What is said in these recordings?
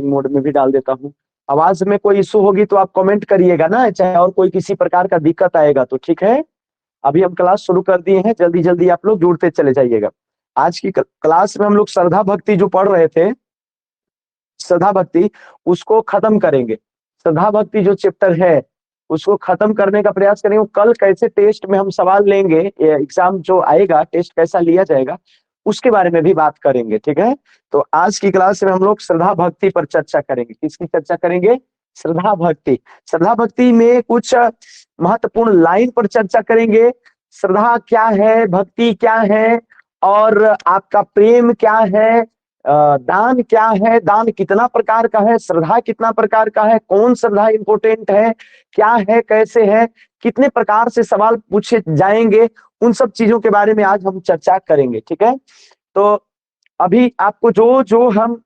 Mode में भी डाल देता हूँ। आवाज में कोई इशू होगी तो आप कमेंट करिएगा ना, चाहे और कोई किसी प्रकार का दिक्कत आएगा तो ठीक है। अभी हम क्लास शुरू कर दिए हैं, जल्दी जल्दी आप लोग जुड़ते चले जाइएगा। आज की क्लास में हम लोग श्रद्धा भक्ति जो पढ़ रहे थे, श्रद्धा भक्ति, उसको खत्म करेंगे। श्रद्धा भक्ति जो चैप्टर है उसको खत्म करने का प्रयास करेंगे। कल कैसे टेस्ट में हम सवाल लेंगे, एग्जाम जो आएगा टेस्ट कैसा लिया जाएगा उसके बारे में भी बात करेंगे, ठीक है। तो आज की क्लास में हम लोग श्रद्धा भक्ति पर चर्चा करेंगे। किसकी चर्चा करेंगे? श्रद्धा भक्ति। श्रद्धा भक्ति में कुछ महत्वपूर्ण लाइन पर चर्चा करेंगे। श्रद्धा क्या है, भक्ति क्या है, और आपका प्रेम क्या है, दान क्या है, दान कितना प्रकार का है, श्रद्धा कितना प्रकार का है, कौन श्रद्धा इंपॉर्टेंट है, क्या है, कैसे है, कितने प्रकार से सवाल पूछे जाएंगे, उन सब चीजों के बारे में आज हम चर्चा करेंगे, ठीक है। तो अभी आपको जो जो हम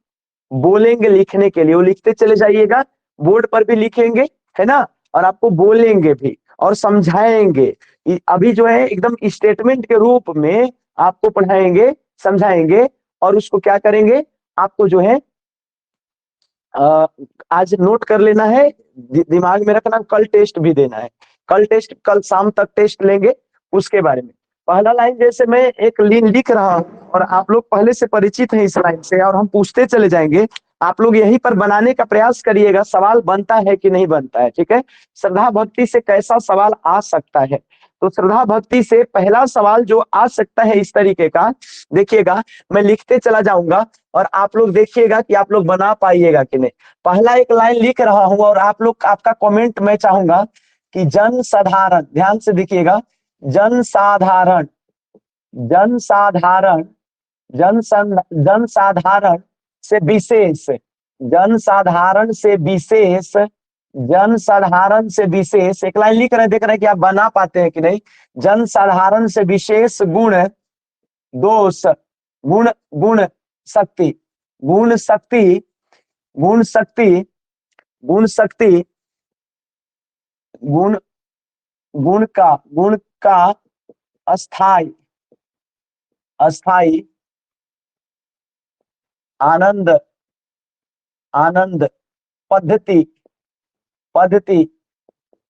बोलेंगे लिखने के लिए वो लिखते चले जाइएगा, बोर्ड पर भी लिखेंगे, है ना, और आपको बोलेंगे भी और समझाएंगे। अभी जो है एकदम स्टेटमेंट के रूप में आपको पढ़ाएंगे, समझाएंगे, और उसको क्या करेंगे, आपको जो है आज नोट कर लेना है, दिमाग में रखना, कल टेस्ट भी देना है। कल टेस्ट, कल शाम तक टेस्ट लेंगे उसके बारे में। पहला लाइन जैसे मैं एक लाइन लिख रहा हूं और आप लोग पहले से परिचित हैं इस लाइन से, और हम पूछते चले जाएंगे, आप लोग यहीं पर बनाने का प्रयास करिएगा, सवाल बनता है कि नहीं बनता है, ठीक है। श्रद्धा भक्ति से कैसा सवाल आ सकता है, तो श्रद्धा भक्ति से पहला सवाल जो आ सकता है इस तरीके का, देखिएगा, मैं लिखते चला जाऊंगा और आप लोग देखिएगा कि आप लोग बना पाइएगा कि नहीं। पहला एक लाइन लिख रहा हूं और आप लोग, आपका कमेंट मैं चाहूंगा कि जन साधारण, ध्यान से देखिएगा, जन साधारण, जन साधारण, जन साधारण से विशेष, जन साधारण से विशेष, जन साधारण से विशेष, एक लाइन लिख रहे हैं, देख रहे हैं कि आप बना पाते हैं कि नहीं। जन साधारण से विशेष गुण दोष, गुण, गुण शक्ति, गुण शक्ति, गुण शक्ति, गुण शक्ति, गुण, गुण का अस्थाई, अस्थाई आनंद, आनंद पद्धति, पद्धति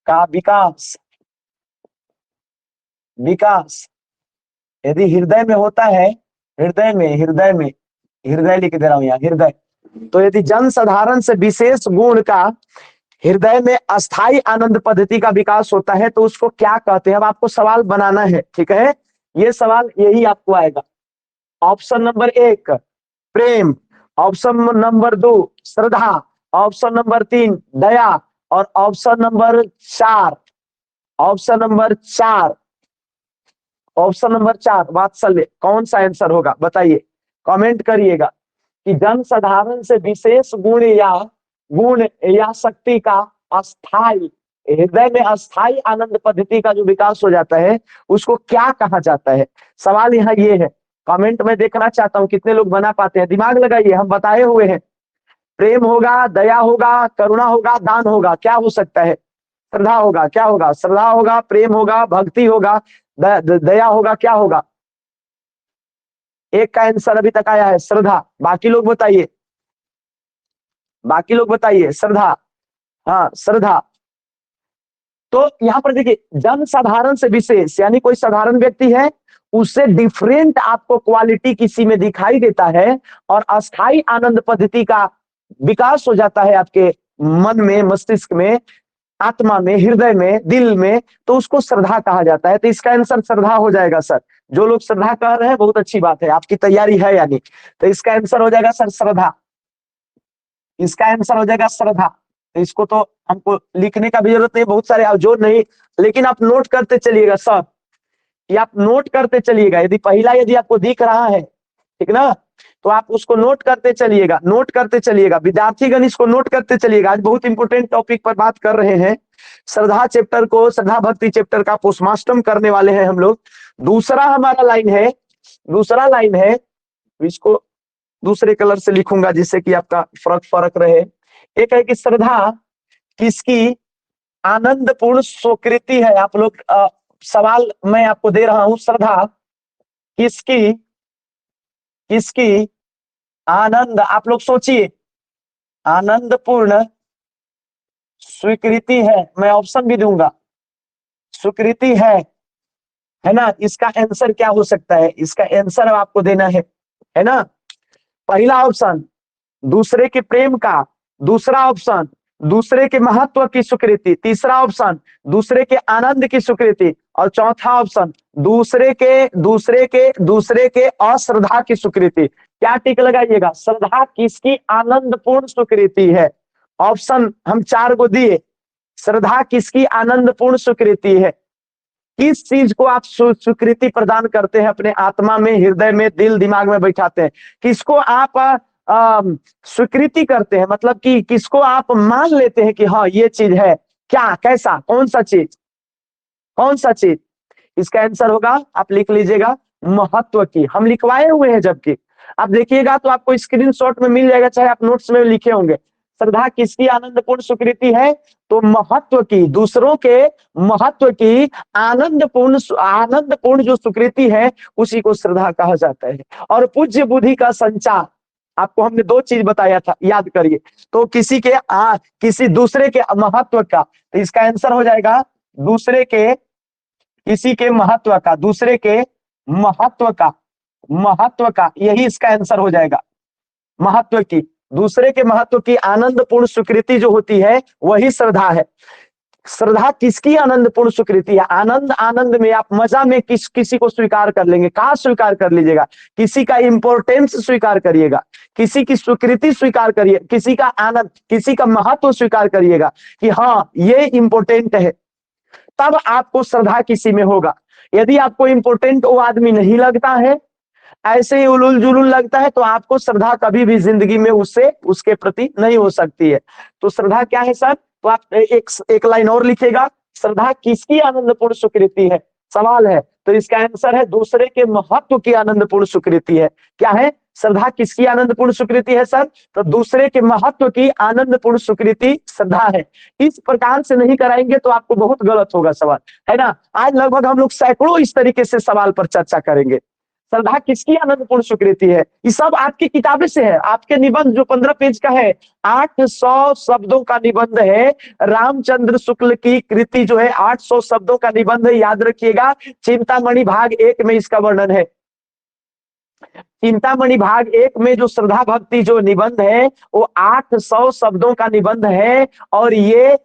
का विकास, विकास यदि हृदय में होता है, हृदय में, हृदय में, हृदय लिख दे रहा हूं यहाँ, हृदय, तो यदि जन साधारण से विशेष गुण का हृदय में अस्थाई आनंद पद्धति का विकास होता है तो उसको क्या कहते हैं। अब आपको सवाल बनाना है, ठीक है। ये सवाल यही आपको आएगा। ऑप्शन नंबर 1 प्रेम, ऑप्शन नंबर 2 श्रद्धा, ऑप्शन नंबर 3 दया, और option number 4, option number 4, option number 4 वात्सल्य। कौन सा आंसर होगा बताइए, कमेंट करिएगा कि जन साधारण से विशेष गुण या शक्ति का अस्थाई, हृदय में अस्थाई आनंद पद्धति का जो विकास हो जाता है उसको क्या कहा जाता है। सवाल यहाँ ये है, कमेंट में देखना चाहता हूं कितने लोग बना पाते हैं, दिमाग लगाइए, हम बताए हुए हैं। प्रेम होगा, दया होगा, करुणा होगा, दान होगा, क्या हो सकता है? श्रद्धा होगा, क्या होगा? श्रद्धा होगा, प्रेम होगा, भक्ति होगा, दया होगा, क्या होगा? एक का आंसर अभी तक आया है श्रद्धा, बाकी लोग बताइए, बाकी लोग बताइए। श्रद्धा, हाँ श्रद्धा। तो यहाँ पर देखिए, जन साधारण से विशेष, यानी कोई साधारण व्यक्ति है, उससे डिफरेंट आपको क्वालिटी किसी में दिखाई देता है और अस्थाई आनंद पद्धति का विकास हो जाता है आपके मन में, मस्तिष्क में, आत्मा में, हृदय में, दिल में, तो उसको श्रद्धा कहा जाता है। तो इसका आंसर श्रद्धा हो जाएगा सर। जो लोग श्रद्धा कह रहे हैं बहुत अच्छी बात है, आपकी तैयारी है यानी, तो इसका आंसर हो जाएगा सर श्रद्धा, इसका आंसर हो जाएगा श्रद्धा। तो इसको तो हमको लिखने का भी जरूरत नहीं, बहुत सारे जो नहीं, लेकिन आप नोट करते चलिएगा सब, ये आप नोट करते चलिएगा। यदि पहला यदि आपको दिख रहा है, ठीक ना, तो आप उसको नोट करते चलिएगा, नोट करते चलिएगा। विद्यार्थीगण इसको नोट करते चलिएगा। आज बहुत इंपोर्टेंट टॉपिक पर बात कर रहे हैं, श्रद्धा चैप्टर को, श्रद्धा भक्ति चैप्टर का पोस्टमास्टम करने वाले हैं हम लोग। दूसरा हमारा लाइन है, दूसरा लाइन है, इसको दूसरे कलर से लिखूंगा जिससे कि आपका फर्क रहे। एक है कि श्रद्धा किसकी आनंदपूर्ण स्वीकृति है। आप लोग सवाल मैं आपको दे रहा हूं, श्रद्धा किसकी, किसकी आनंद, आप लोग सोचिए, आनंदपूर्ण स्वीकृति है, मैं ऑप्शन भी दूंगा, स्वीकृति है ना। इसका आंसर क्या हो सकता है, इसका आंसर आपको देना है ना। पहला ऑप्शन दूसरे के प्रेम का, दूसरा ऑप्शन दूसरे के महत्व की स्वीकृति, तीसरा ऑप्शन दूसरे के आनंद की स्वीकृति, और चौथा ऑप्शन दूसरे के अश्रद्धा की स्वीकृति। क्या टिक लगाइएगा, श्रद्धा किसकी आनंदपूर्ण स्वीकृति है। ऑप्शन हम 4 को दिए, श्रद्धा किसकी आनंदपूर्ण स्वीकृति है। किस चीज को आप स्वीकृति प्रदान करते हैं अपने आत्मा में, हृदय में, दिल दिमाग में बैठाते हैं, किसको आप स्वीकृति करते हैं, मतलब कि किसको आप मान लेते हैं कि हाँ ये चीज है, क्या, कैसा, कौन सा चीज, कौन सा चीज। इसका आंसर होगा, आप लिख लीजिएगा, महत्व की। हम लिखवाए हुए हैं, जबकि आप देखिएगा तो आपको स्क्रीनशॉट में मिल जाएगा, चाहे आप नोट्स में लिखे होंगे। श्रद्धा किसकी आनंदपूर्ण स्वीकृति है, तो महत्व की, दूसरों के महत्व की आनंदपूर्ण जो स्वीकृति है उसी को श्रद्धा कहा जाता है। और पूज्य बुद्धि का संचार, आपको हमने 2 चीज बताया था, याद करिए। तो किसी दूसरे के महत्व का, तो इसका आंसर हो जाएगा दूसरे के, किसी के महत्व का, दूसरे के महत्व का, यही इसका आंसर हो जाएगा। महत्व की, दूसरे के महत्व की आनंदपूर्ण स्वीकृति जो होती है वही श्रद्धा है। श्रद्धा किसकी आनंदपूर्ण स्वीकृति है, आनंद में, आप मजा में किसी को स्वीकार कर लेंगे, कहा स्वीकार कर लीजिएगा, किसी का इंपोर्टेंस स्वीकार करिएगा, किसी की स्वीकृति स्वीकार करिए, किसी का आनंद, किसी का महत्व स्वीकार करिएगा कि हाँ ये इंपोर्टेंट है, तब आपको श्रद्धा किसी में होगा। यदि आपको इंपोर्टेंट वो आदमी नहीं लगता है, ऐसे ही उलुल जुलुल लगता है, तो आपको श्रद्धा कभी भी जिंदगी में उसके प्रति नहीं हो सकती है। तो श्रद्धा क्या है सर, तो आप एक लाइन और लिखिएगा, श्रद्धा किसकी आनंदपूर्ण स्वीकृति है, सवाल है। तो इसका आंसर है दूसरे के महत्व की आनंदपूर्ण स्वीकृति है। क्या है, श्रद्धा किसकी आनंदपूर्ण स्वीकृति है सर, तो दूसरे के महत्व की आनंदपूर्ण स्वीकृति श्रद्धा है। इस प्रकार से नहीं कराएंगे तो आपको बहुत गलत होगा सवाल, है ना। आज लगभग हम लोग सैकड़ों इस तरीके से सवाल पर चर्चा करेंगे। श्रद्धा किसकी आनंदपूर्ण स्वीकृति है, ये सब आपकी किताबें से है। आपके निबंध जो 15 पेज का है, 800 शब्दों का निबंध है। रामचंद्र शुक्ल की कृति जो है 800 शब्दों का निबंध है, याद रखिएगा। चिंतामणि भाग 1 में इसका वर्णन है। चिंतामणि भाग 1 में जो श्रद्धा भक्ति जो निबंध है वो 800 शब्दों का निबंध है, और ये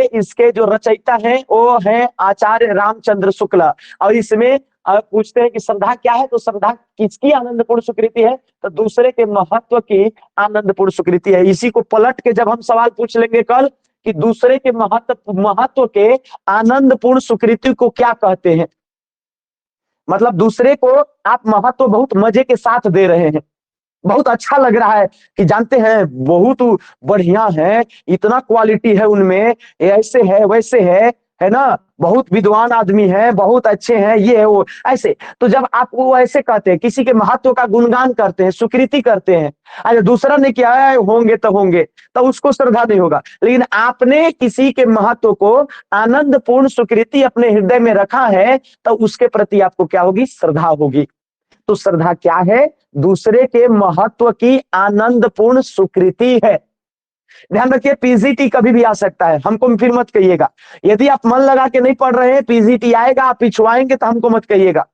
इसके जो रचयिता है वो है आचार्य रामचंद्र शुक्ल। और इसमें पूछते हैं कि श्रद्धा क्या है, तो श्रद्धा किसकी आनंदपूर्ण स्वीकृति है, तो दूसरे के महत्व की आनंदपूर्ण स्वीकृति है। इसी को पलट के जब हम सवाल पूछ लेंगे कल कि दूसरे के महत्व के आनंदपूर्ण स्वीकृति को क्या कहते हैं, मतलब दूसरे को आप महत्व बहुत मजे के साथ दे रहे हैं, बहुत अच्छा लग रहा है कि जानते हैं बहुत बढ़िया है, इतना क्वालिटी है उनमें, ऐसे है वैसे है ना, बहुत विद्वान आदमी है, बहुत अच्छे हैं, ये है वो, ऐसे। तो जब आप वो ऐसे कहते हैं, किसी के महत्व का गुणगान करते हैं, स्वीकृति करते हैं, अगर दूसरा ने किया है होंगे तो उसको श्रद्धा नहीं होगा। लेकिन आपने किसी के महत्व को आनंदपूर्ण स्वीकृति अपने हृदय में रखा है, तो उसके प्रति आपको क्या होगी, श्रद्धा होगी। तो श्रद्धा क्या है, दूसरे के महत्व की आनंदपूर्ण स्वीकृति है। ध्यान रखिए, पीजीटी कभी भी आ सकता है, हमको फिर मत कहिएगा। यदि आप मन लगा के नहीं पढ़ रहे हैं, पीजीटी आएगा, आप पिछवाएंगे तो हमको मत कहिएगा।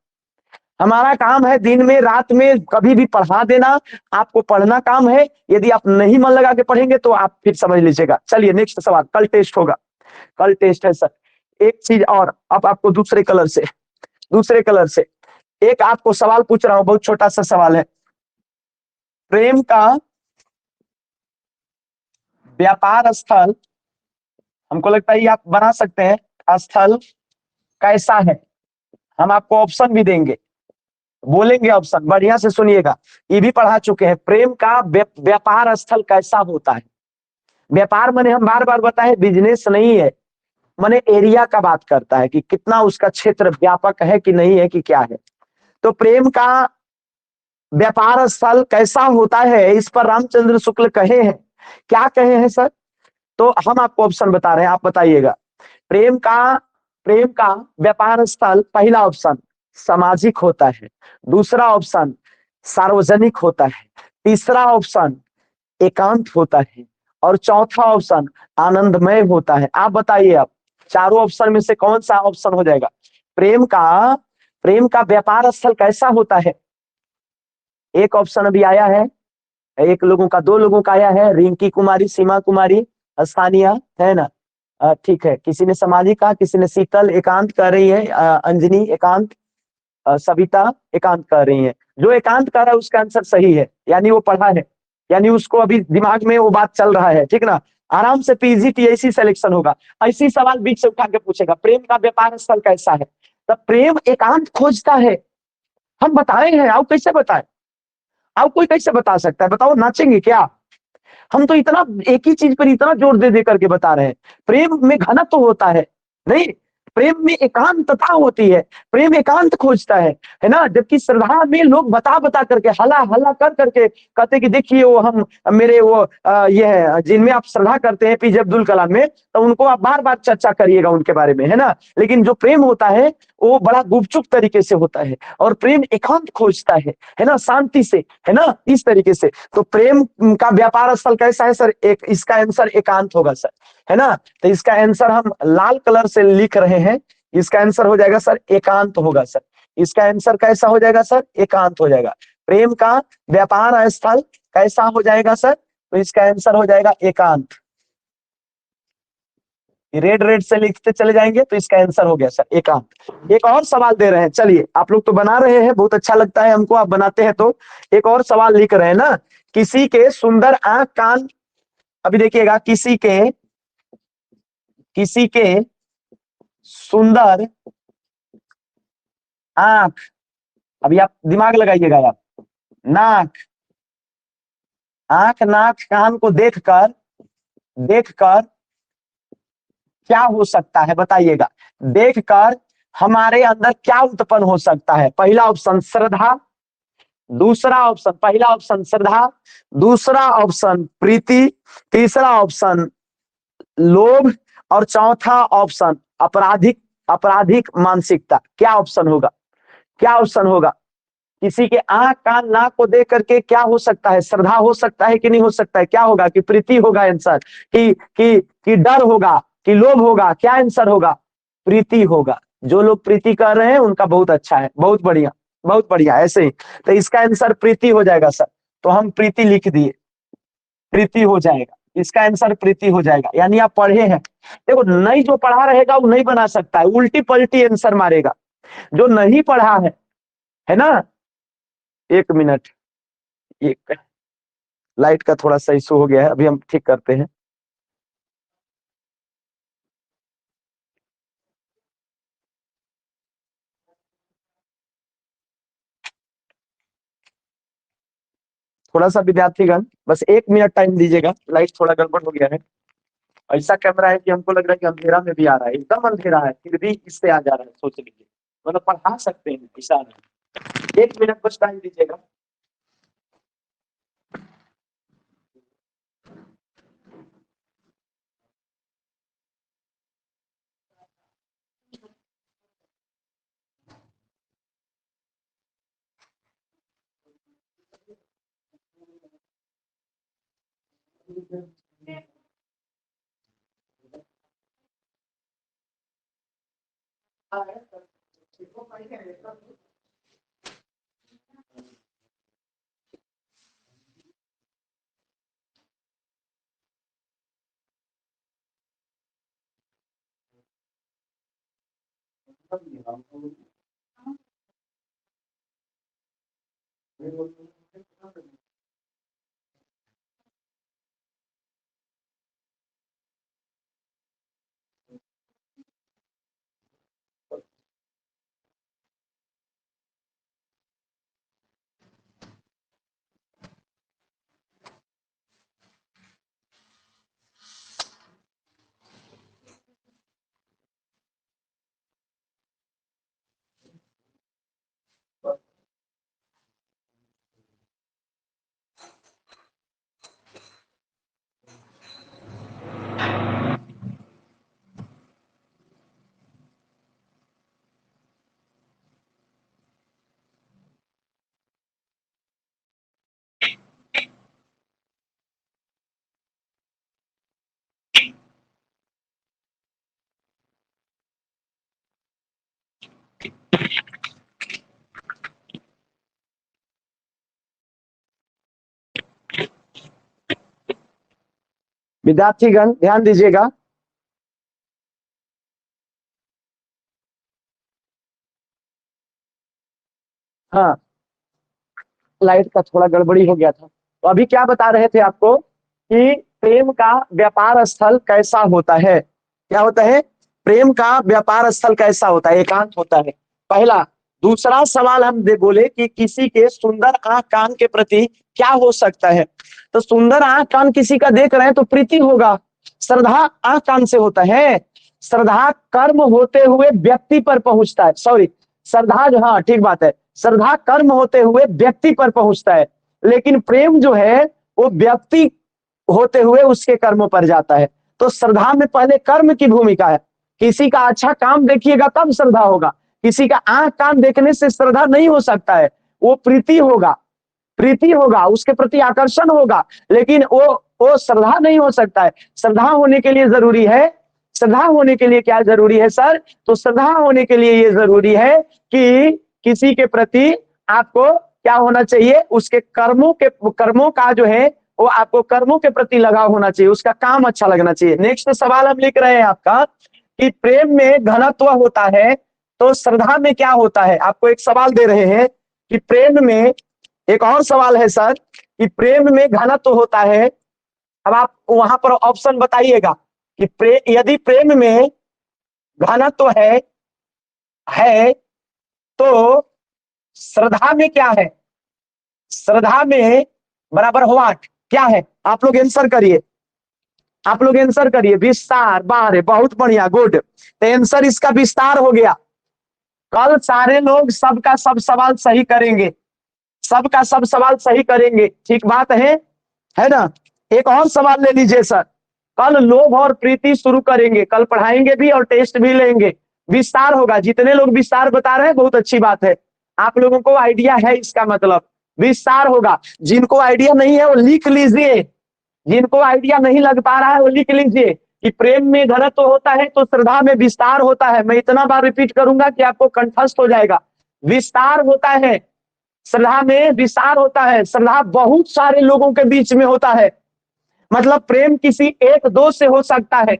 हमारा काम है दिन में रात में कभी भी पढ़ा देना, आपको पढ़ना काम है। यदि आप नहीं मन लगा के पढ़ेंगे तो आप फिर समझ लीजिएगा। चलिए नेक्स्ट सवाल, कल टेस्ट होगा, कल टेस्ट है सर। एक चीज और, अब आपको दूसरे कलर से एक आपको सवाल पूछ रहा हूं, बहुत छोटा सा सवाल है। प्रेम का व्यापार स्थल, हमको लगता है ये आप बना सकते हैं, स्थल कैसा है। हम आपको ऑप्शन भी देंगे, बोलेंगे ऑप्शन, बढ़िया से सुनिएगा, ये भी पढ़ा चुके हैं। प्रेम का व्यापार स्थल कैसा होता है। व्यापार माने हम बार बार बताए बिजनेस नहीं है, माने एरिया का बात करता है कि कितना उसका क्षेत्र व्यापक है कि नहीं है कि क्या है। तो प्रेम का व्यापार स्थल कैसा होता है, इस पर रामचंद्र शुक्ल कहे हैं। क्या कहे हैं सर, तो हम आपको ऑप्शन बता रहे हैं, आप बताइएगा। प्रेम का व्यापार स्थल, पहला ऑप्शन सामाजिक होता है, दूसरा ऑप्शन सार्वजनिक होता है, तीसरा ऑप्शन एकांत होता है, और चौथा ऑप्शन आनंदमय होता है। आप बताइए, अब चारों ऑप्शन में से कौन सा ऑप्शन हो जाएगा? प्रेम का प्रेम का व्यापार स्थल कैसा होता है? एक ऑप्शन अभी आया है, एक लोगों का, दो लोगों का आया है, रिंकी कुमारी, सीमा कुमारी, स्थानिया, है ना? ठीक है, किसी ने समाधि कहा, किसी ने शीतल एकांत कर रही है, अंजनी एकांत, सविता एकांत कर रही है। जो एकांत कर रहा है उसका आंसर सही है, यानी वो पढ़ा है, यानी उसको अभी दिमाग में वो बात चल रहा है, ठीक ना? आराम से पीजीटीएसी सिलेक्शन होगा। ऐसी सवाल बीच से उठा के पूछेगा, प्रेम का व्यापार स्थल कैसा है? तब प्रेम एकांत खोजता है। हम बताए हैं, आप कैसे बताए? आप कोई कैसे बता सकता है? बताओ, नाचेंगे क्या? हम तो इतना एक ही चीज पर इतना जोर दे दे करके बता रहे हैं। प्रेम में घनत्व होता है, नहीं, प्रेम में एकांतता होती है, प्रेम एकांत खोजता है ना? जबकि श्रद्धा में लोग बता बता करके, हला हला कर करके कहते कि देखिए वो हम मेरे वो ये है जिनमें आप श्रद्धा करते हैं पीजे अब्दुल कलाम में, तो उनको आप बार बार चर्चा करिएगा उनके बारे में, है ना? लेकिन जो प्रेम होता है वो बड़ा गुपचुप तरीके से होता है, और प्रेम एकांत खोजता है ना, शांति से, है ना, इस तरीके से। तो प्रेम का व्यापार स्थल कैसा है सर? एक, इसका आंसर एकांत होगा सर, है ना? तो इसका आंसर हम लाल कलर से लिख रहे हैं, इसका आंसर हो जाएगा सर एकांत होगा सर। इसका आंसर कैसा हो जाएगा सर? एकांत हो जाएगा। प्रेम का व्यापार स्थल कैसा हो जाएगा सर? तो इसका आंसर हो जाएगा एकांत। रेड रेड से लिखते चले जाएंगे तो इसका आंसर हो गया सर एकांत। एक और सवाल दे रहे हैं, चलिए, आप लोग तो बना रहे हैं, बहुत अच्छा लगता है हमको आप बनाते हैं, तो एक और सवाल लिख रहे हैं ना। किसी के सुंदर आंख कान, अभी देखिएगा, किसी के सुंदर आंख, अभी आप दिमाग लगाइएगा, आप नाक, आंख नाक कान को देखकर देखकर क्या हो सकता है बताइएगा? देखकर हमारे अंदर क्या उत्पन्न हो सकता है? पहला ऑप्शन श्रद्धा, दूसरा ऑप्शन, पहला ऑप्शन श्रद्धा, दूसरा ऑप्शन प्रीति, तीसरा ऑप्शन लोभ, और चौथा ऑप्शन आपराधिक आपराधिक मानसिकता। क्या ऑप्शन होगा? क्या ऑप्शन होगा? किसी के आंख कान नाक को देख करके क्या हो सकता है? श्रद्धा हो सकता है कि नहीं हो सकता है? क्या होगा? कि प्रीति होगा आंसर, कि डर होगा, कि लोभ होगा? क्या आंसर होगा? प्रीति होगा। जो लोग प्रीति कर रहे हैं उनका बहुत अच्छा है, बहुत बढ़िया, बहुत बढ़िया, ऐसे ही। तो इसका आंसर प्रीति हो जाएगा सर, तो हम प्रीति लिख दिए, प्रीति हो जाएगा, इसका आंसर प्रीति हो जाएगा। यानी आप पढ़े हैं, देखो, नहीं जो पढ़ा रहेगा वो नहीं बना सकता है, उल्टी पलटी आंसर मारेगा। जो नहीं पढ़ा है ना? एक मिनट, एक लाइट का थोड़ा सा इशू हो गया है, अभी हम ठीक करते हैं। थोड़ा सा विद्यार्थीगण बस एक मिनट टाइम दीजिएगा, लाइट थोड़ा गड़बड़ हो गया है। ऐसा कैमरा है कि हमको लग रहा है कि अंधेरा में भी आ रहा है, एकदम अंधेरा है फिर भी इससे आ जा रहा है, सोच लीजिए। मतलब पढ़ा सकते हैं, ऐसा नहीं। एक मिनट बस टाइम दीजिएगा। विद्यार्थीगण ध्यान दीजिएगा। हाँ, लाइट का थोड़ा गड़बड़ी हो गया था। तो अभी क्या बता रहे थे आपको कि प्रेम का व्यापार स्थल कैसा होता है। क्या होता है? प्रेम का व्यापार स्थल कैसा होता है? एकांत होता है, पहला। दूसरा सवाल हम बोले कि किसी के सुंदर आंख कान के प्रति क्या हो सकता है। तो सुंदर आंख कान किसी का देख रहे हैं तो प्रीति होगा। श्रद्धा आंख कान से होता है। श्रद्धा कर्म होते हुए व्यक्ति पर पहुंचता है। सॉरी, श्रद्धा जो, हाँ ठीक बात है, श्रद्धा कर्म होते हुए व्यक्ति पर पहुंचता है, लेकिन प्रेम जो है वो व्यक्ति होते हुए उसके कर्मों पर जाता है। तो श्रद्धा में पहले कर्म की भूमिका है। किसी का अच्छा काम देखिएगा तब श्रद्धा होगा। किसी का आंख कान देखने से श्रद्धा नहीं हो सकता है। वो प्रीति होगा, प्रीति होगा, उसके प्रति आकर्षण होगा, लेकिन वो श्रद्धा नहीं हो सकता है। श्रद्धा होने के लिए जरूरी है, श्रद्धा होने के लिए क्या जरूरी है सर? तो श्रद्धा होने के लिए ये जरूरी है कि किसी के प्रति आपको क्या होना चाहिए? उसके कर्मों का जो है वो आपको कर्मों के प्रति लगाव होना चाहिए, उसका काम अच्छा लगना चाहिए। नेक्स्ट सवाल हम लिख रहे हैं आपका कि प्रेम में घनत्व होता है तो श्रद्धा में क्या होता है। आपको एक सवाल दे रहे हैं कि प्रेम में, एक और सवाल है सर कि प्रेम में घनत्व होता है। अब आप वहां पर ऑप्शन बताइएगा कि यदि प्रेम में घनत्व है तो श्रद्धा में क्या है? श्रद्धा में बराबर हुआ क्या है? आप लोग आंसर करिए, आप लोग आंसर करिए। विस्तार, बाहर है, बहुत बढ़िया, गुड। तो आंसर इसका विस्तार हो गया। कल सारे लोग सबका सब सवाल सही करेंगे, सबका सब सवाल सही करेंगे, ठीक बात है ना? एक और सवाल ले लीजिए सर। कल लोभ और प्रीति शुरू करेंगे, कल पढ़ाएंगे भी और टेस्ट भी लेंगे। विस्तार होगा। जितने लोग विस्तार बता रहे हैं बहुत अच्छी बात है, आप लोगों को आइडिया है, इसका मतलब विस्तार होगा। जिनको आइडिया नहीं है वो लिख लीजिए, जिनको आइडिया नहीं लग पा रहा है वो लिख लीजिए कि प्रेम में घनत्व होता है तो श्रद्धा में विस्तार होता है। मैं इतना बार रिपीट करूंगा कि आपको कंठस्थ हो जाएगा। विस्तार होता है, श्रद्धा में विस्तार होता है। श्रद्धा बहुत सारे लोगों के बीच में होता है, मतलब प्रेम किसी एक दो से हो सकता है।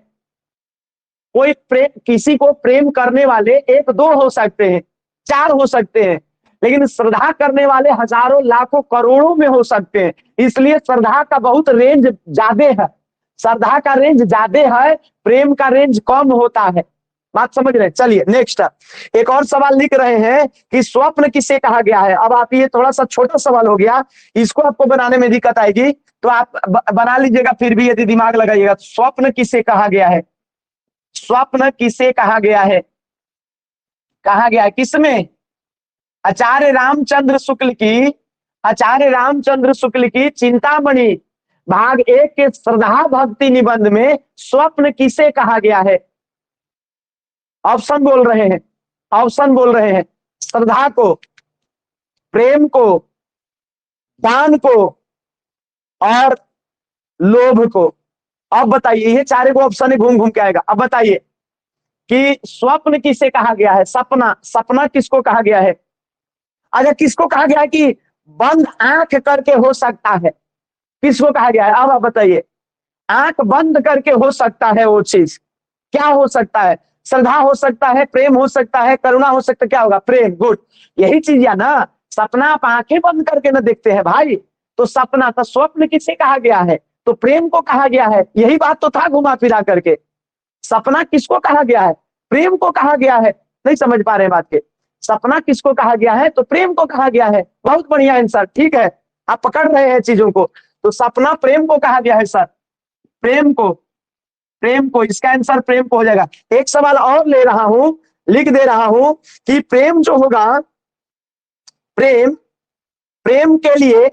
कोई प्रेम, किसी को प्रेम करने वाले एक दो हो सकते हैं, चार हो सकते हैं, लेकिन श्रद्धा करने वाले हजारों लाखों करोड़ों में हो सकते हैं। इसलिए श्रद्धा का बहुत रेंज ज्यादा है, श्रद्धा का रेंज ज्यादा है, प्रेम का रेंज कम होता है। बात समझ रहे हैं? चलिए नेक्स्ट, एक और सवाल लिख रहे हैं कि स्वप्न किसे कहा गया है। अब आप, ये थोड़ा सा छोटा सवाल हो गया, इसको आपको बनाने में दिक्कत आएगी तो आप बना लीजिएगा, फिर भी यदि दिमाग लगाइएगा। स्वप्न किसे कहा गया है? स्वप्न किसे कहा गया है? कहा गया है किसमें? आचार्य रामचंद्र शुक्ल की, आचार्य रामचंद्र शुक्ल की चिंतामणि भाग 1 के श्रद्धा भक्ति निबंध में स्वप्न किसे कहा गया है? ऑप्शन बोल रहे हैं, ऑप्शन बोल रहे हैं। श्रद्धा को, प्रेम को, दान को और लोभ को। अब बताइए, ये चारे को ऑप्शन घूम घूम के आएगा। अब बताइए कि स्वप्न किसे कहा गया है? सपना, सपना किसको कहा गया है? अच्छा, किसको कहा गया है कि बंद आंख करके हो सकता है? किसको कहा गया है? अब आप बताइए, आंख बंद करके हो सकता है वो चीज, क्या हो सकता है? श्रद्धा हो सकता है, प्रेम हो सकता है, करुणा हो सकता है, क्या होगा? प्रेम, गुड। यही चीज है ना, सपना आप आंखें बंद करके ना देखते हैं भाई। तो सपना था, स्वप्न किसे कहा गया है? तो प्रेम को कहा गया है। यही बात तो था घुमा फिरा करके। सपना किसको कहा गया है? प्रेम को कहा गया है। नहीं समझ पा रहे बात के? सपना किसको कहा गया है? तो प्रेम को कहा गया है। बहुत बढ़िया आंसर, ठीक है, आप पकड़ रहे हैं चीजों को। तो सपना प्रेम को कहा गया है सर, प्रेम को, प्रेम को, इसका आंसर प्रेम को हो जाएगा। एक सवाल और ले रहा हूं, लिख दे रहा हूं कि प्रेम जो होगा, प्रेम, प्रेम के लिए,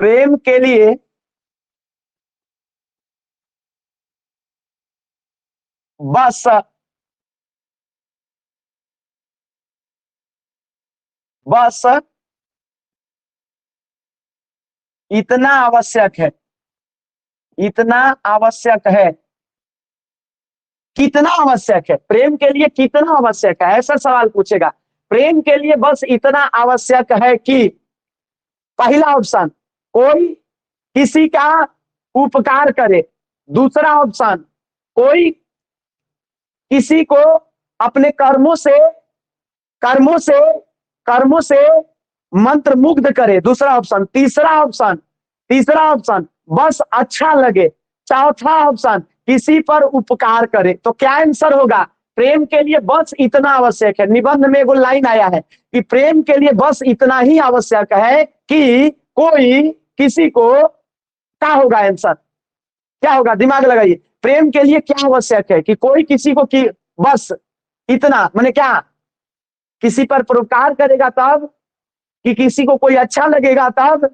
प्रेम के लिए बस, बस इतना आवश्यक है, इतना आवश्यक है कितना आवश्यक है, प्रेम के लिए कितना आवश्यक है, ऐसा सवाल पूछेगा। प्रेम के लिए बस इतना आवश्यक है कि पहला ऑप्शन, कोई किसी का उपकार करे। दूसरा ऑप्शन, कोई किसी को अपने कर्मों से कर्मों से मंत्र मुग्ध करे। दूसरा ऑप्शन। तीसरा ऑप्शन बस अच्छा लगे। चौथा ऑप्शन, किसी पर उपकार करे। तो क्या आंसर होगा? प्रेम के लिए बस इतना आवश्यक है। निबंध में एगो लाइन आया है कि प्रेम के लिए बस इतना ही आवश्यक है कि कोई किसी को, क्या होगा आंसर? क्या होगा? दिमाग लगाइए। प्रेम के लिए क्या आवश्यक है कि कोई किसी को बस इतना, माने क्या? किसी पर परोपकार करेगा तब, कि किसी को कोई अच्छा लगेगा तब?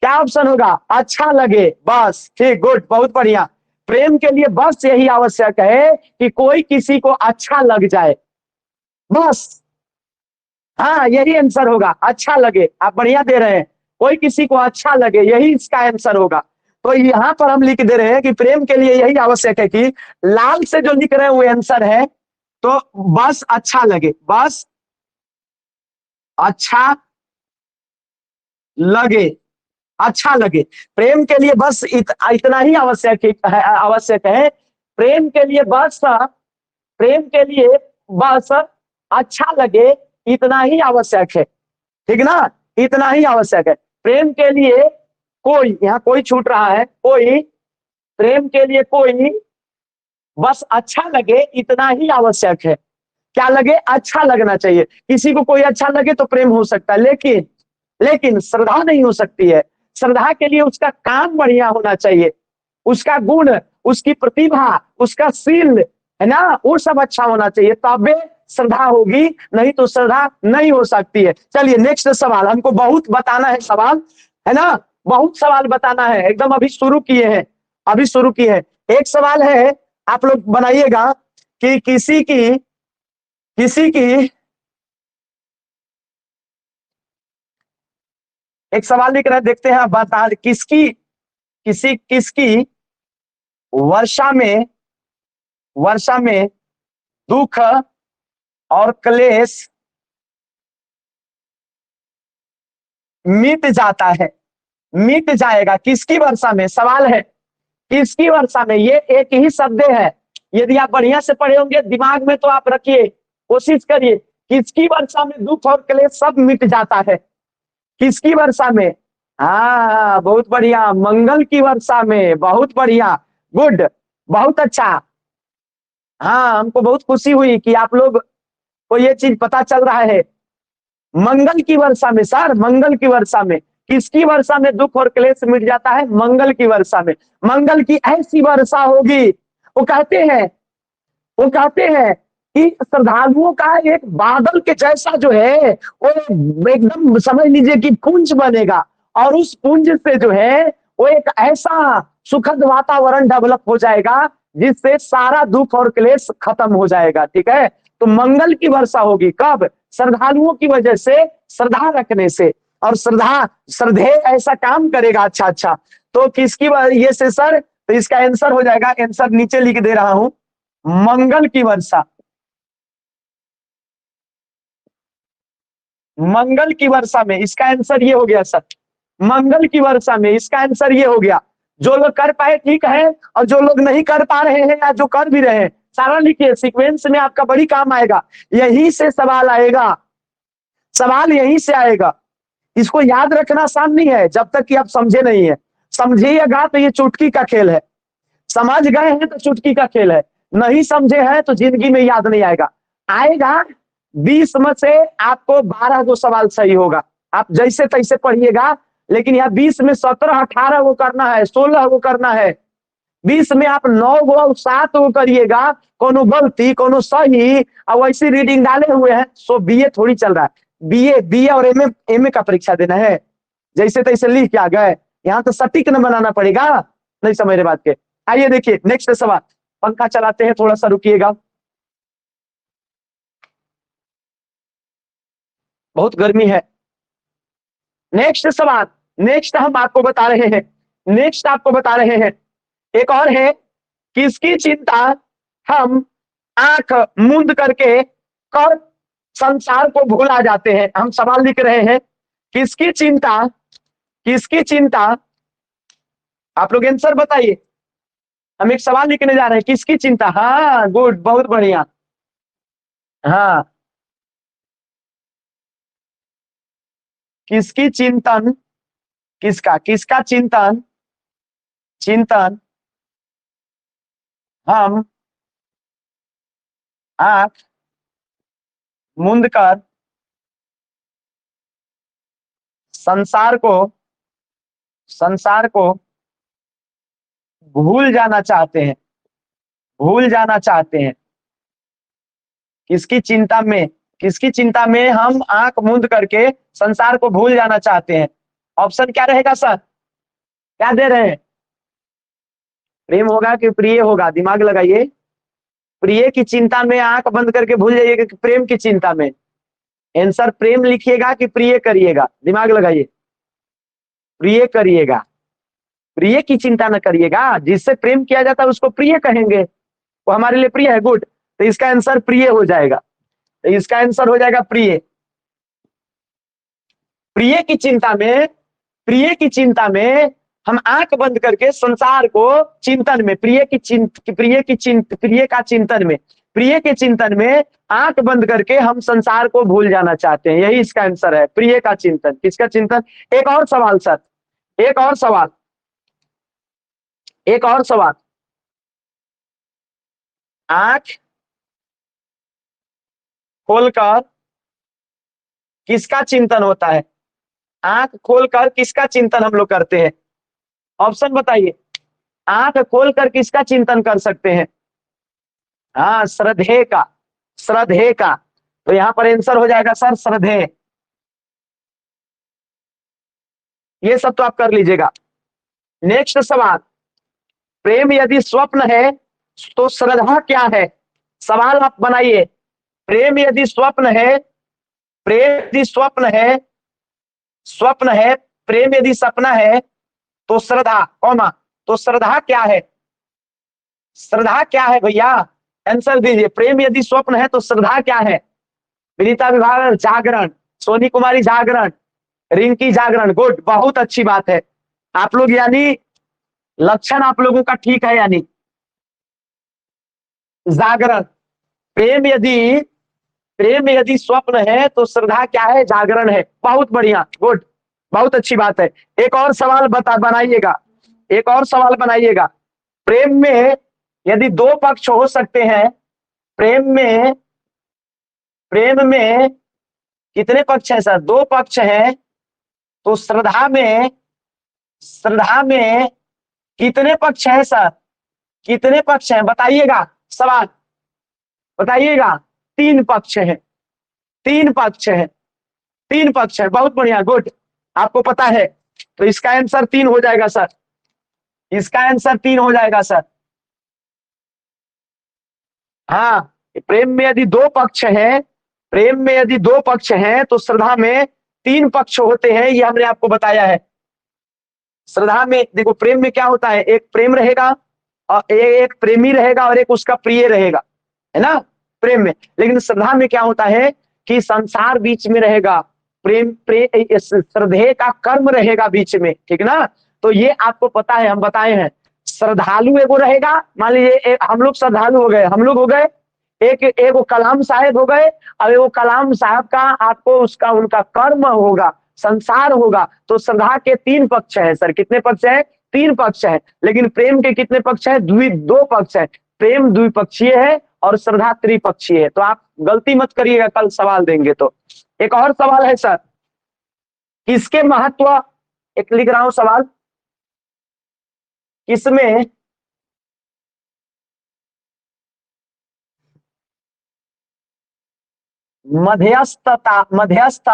क्या ऑप्शन होगा? अच्छा लगे, बस। ठीक, गुड, बहुत बढ़िया। प्रेम के लिए बस यही आवश्यक है कि कोई किसी को अच्छा लग जाए, बस। हाँ, यही आंसर होगा, अच्छा लगे। आप बढ़िया दे रहे हैं, कोई किसी को अच्छा लगे, यही इसका आंसर होगा। तो यहां पर हम लिख दे रहे हैं कि प्रेम के लिए यही आवश्यक है कि, लाल से जो लिख रहे हैं वो आंसर है। तो बस अच्छा लगे, बस अच्छा लगे, अच्छा लगे। प्रेम के लिए बस इतना ही आवश्यक है। प्रेम के लिए बस प्रेम के लिए बस अच्छा लगे, इतना ही आवश्यक है। ठीक ना? इतना ही आवश्यक है। प्रेम के लिए कोई, यहाँ कोई छूट रहा है, कोई, प्रेम के लिए कोई बस अच्छा लगे, इतना ही आवश्यक है। क्या लगे? अच्छा लगना चाहिए। किसी को कोई अच्छा लगे तो प्रेम हो सकता है, लेकिन श्रद्धा नहीं हो सकती है। श्रद्धा के लिए उसका काम बढ़िया होना चाहिए, उसका गुण, उसकी प्रतिभा, उसका शील, है ना, वो सब अच्छा होना चाहिए, तबे श्रद्धा होगी, नहीं तो श्रद्धा नहीं हो सकती है। चलिए नेक्स्ट सवाल। हमको बहुत बताना है सवाल, है ना, बहुत सवाल बताना है। एकदम अभी शुरू किए हैं, अभी शुरू किए हैं। एक सवाल है, आप लोग बनाइएगा कि किसी की एक सवाल लिख रहे हैं, देखते हैं बता, किसकी वर्षा में दुख और क्लेश मिट जाता है, मिट जाएगा। किसकी वर्षा में? सवाल है किसकी वर्षा में। ये एक ही शब्द है, यदि आप बढ़िया से पढ़े होंगे दिमाग में तो आप रखिए, कोशिश करिए। किसकी वर्षा में दुख और क्लेश सब मिट जाता है? किसकी वर्षा में? हाँ, बहुत बढ़िया, मंगल की वर्षा में। बहुत बढ़िया, गुड, बहुत अच्छा। हाँ, हमको बहुत खुशी हुई कि आप लोग को ये चीज पता चल रहा है। मंगल की वर्षा में सर, मंगल की वर्षा में। किसकी वर्षा में दुख और क्लेश मिट जाता है? मंगल की वर्षा में। मंगल की ऐसी वर्षा होगी, वो कहते हैं वो कहते हैं कि श्रद्धालुओं का एक बादल के जैसा जो है वो एकदम समझ लीजिए कि पुंज बनेगा, और उस पुंज से जो है वो एक ऐसा सुखद वातावरण डेवलप हो जाएगा जिससे सारा दुख और क्लेश खत्म हो जाएगा। ठीक है, तो मंगल की वर्षा होगी कब? श्रद्धालुओं की वजह से, श्रद्धा रखने से, और श्रद्धे ऐसा काम करेगा। अच्छा अच्छा, तो किसकी ये से सर, तो इसका आंसर हो जाएगा, आंसर नीचे लिख दे रहा हूं, मंगल की वर्षा। मंगल की वर्षा में, इसका आंसर ये हो गया सर, मंगल की वर्षा में, इसका आंसर ये हो गया। जो लोग कर पाए ठीक है, और जो लोग नहीं कर पा रहे हैं या जो कर भी रहे हैं, सारा लिखिए, सीक्वेंस में आपका बड़ी काम आएगा। यही से सवाल आएगा, सवाल यहीं से आएगा। इसको याद रखना आसान नहीं है जब तक कि आप समझे नहीं है। समझिएगा तो ये चुटकी का खेल है, समझ गए हैं तो चुटकी का खेल है, नहीं समझे हैं तो जिंदगी में याद नहीं आएगा। आएगा 20 में से आपको 12 गो सवाल सही होगा, आप जैसे तैसे पढ़िएगा। लेकिन यहाँ 20 में 17 18 वो करना है, 16 वो करना है। 20 में आप 9 गो 7 वो करिएगा, कोनो गलती कोनो सही, और वैसी रीडिंग डाले हुए हैं। सो बीए थोड़ी चल रहा है, बीए और एमए का परीक्षा देना है, जैसे तैसे लिख के आ गए। यहाँ तो सटीक न बनाना पड़ेगा, नहीं समझ रहे बात के। आइए देखिए नेक्स्ट सवाल, पंखा चलाते हैं, थोड़ा सा रुकिएगा, बहुत गर्मी है। नेक्स्ट सवाल, नेक्स्ट हम आपको बता रहे हैं, नेक्स्ट आपको बता रहे हैं। एक और है, किसकी चिंता हम आंख मूंद करके कर संसार को भूला जाते हैं। हम सवाल लिख रहे हैं, किसकी चिंता, किसकी चिंता, आप लोग आंसर बताइए। हम एक सवाल लिखने जा रहे हैं, किसकी चिंता। हाँ गुड, बहुत बढ़िया। हाँ, किसकी चिंतन, किसका, किसका चिंतन, चिंतन हम आंख मूंद कर संसार को, संसार को भूल जाना चाहते हैं, भूल जाना चाहते हैं। किसकी चिंता में, किसकी चिंता में हम आंख मूंद करके संसार को भूल जाना चाहते हैं। ऑप्शन क्या रहेगा सर, क्या दे रहे हैं। प्रेम होगा कि प्रिय होगा, दिमाग लगाइए। प्रिय की चिंता में आंख बंद करके भूल जाइएगा कि प्रेम की चिंता में। आंसर प्रेम लिखिएगा कि प्रिय करिएगा, दिमाग लगाइए। प्रिय करिएगा, प्रिय की चिंता न करिएगा। जिससे प्रेम किया जाता है उसको प्रिय कहेंगे, वो हमारे लिए प्रिय है। गुड, तो इसका आंसर प्रिय हो जाएगा, तो इसका आंसर हो जाएगा प्रिय। प्रिय की चिंता में, प्रिय की चिंता में हम आंख बंद करके संसार को चिंतन में, प्रिय की प्रिय का चिंतन में, प्रिय के चिंतन में आंख बंद करके हम संसार को भूल जाना चाहते हैं। यही इसका आंसर है, प्रिय का चिंतन। किसका चिंतन। एक और सवाल सर, एक और सवाल, एक और सवाल। आंख खोलकर किसका चिंतन होता है। आंख खोलकर किसका चिंतन हम लोग करते हैं। ऑप्शन बताइए। आंख खोलकर किसका चिंतन कर सकते हैं। हाँ, श्रद्धे का, श्रद्धे का। तो यहां पर आंसर हो जाएगा सर श्रद्धे। ये सब तो आप कर लीजिएगा। नेक्स्ट सवाल, प्रेम यदि स्वप्न है तो श्रद्धा क्या है। सवाल आप बनाइए। प्रेम यदि स्वप्न है, प्रेम यदि स्वप्न है, स्वप्न है, प्रेम यदि सपना है तो श्रद्धा कौमा, तो श्रद्धा क्या है। श्रद्धा क्या है भैया, आंसर दीजिए। प्रेम यदि स्वप्न है तो श्रद्धा क्या है। विनीता विभाग जागरण, सोनी कुमारी जागरण, रिंकी जागरण। गुड, बहुत अच्छी बात है। आप लोग यानी लक्षण आप लोगों का ठीक है, यानी जागरण। प्रेम यदि, प्रेम यदि स्वप्न है तो श्रद्धा क्या है, जागरण है। बहुत बढ़िया, गुड, बहुत अच्छी बात है। एक और सवाल बनाइएगा, एक और सवाल बनाइएगा। प्रेम में यदि दो पक्ष हो सकते हैं, प्रेम में, प्रेम में कितने पक्ष हैं सर, दो पक्ष हैं, तो श्रद्धा में, श्रद्धा में कितने पक्ष हैं सर, कितने पक्ष हैं बताइएगा। सवाल बताइएगा। तीन पक्ष हैं, तीन पक्ष हैं, तीन पक्ष है। बहुत बढ़िया, गुड, आपको पता है। तो इसका आंसर 3 हो जाएगा सर, इसका आंसर 3 हो जाएगा सर। हाँ, प्रेम में यदि दो पक्ष हैं, प्रेम में यदि दो पक्ष हैं तो श्रद्धा में 3 पक्ष होते हैं, ये हमने आपको बताया है। श्रद्धा में देखो, प्रेम में क्या होता है, एक प्रेम रहेगा और एक प्रेमी रहेगा और एक उसका प्रिय रहेगा, है ना, प्रेम में। लेकिन श्रद्धा में क्या होता है कि संसार बीच में रहेगा, प्रेम श्रद्धे का कर्म रहेगा बीच में, ठीक ना। तो ये आपको पता है, हम बताए हैं। श्रद्धालु एगो रहेगा, मान लीजिए हम लोग श्रद्धालु हो गए, हम लोग हो गए, एक एगो कलाम साहेब हो गए, और एगो कलाम साहब का आपको उसका उनका कर्म होगा, संसार होगा। तो श्रद्धा के 3 पक्ष है सर। कितने पक्ष है, 3 पक्ष है। लेकिन प्रेम के कितने पक्ष है, 2 पक्ष है। प्रेम द्विपक्षीय है और श्रद्धा त्रिपक्षीय है। तो आप गलती मत करिएगा, कल सवाल देंगे तो। एक और सवाल है सर, किसके महत्व, एक लिख रहा हूं सवाल, किसमें मध्यस्थता, मध्यस्थ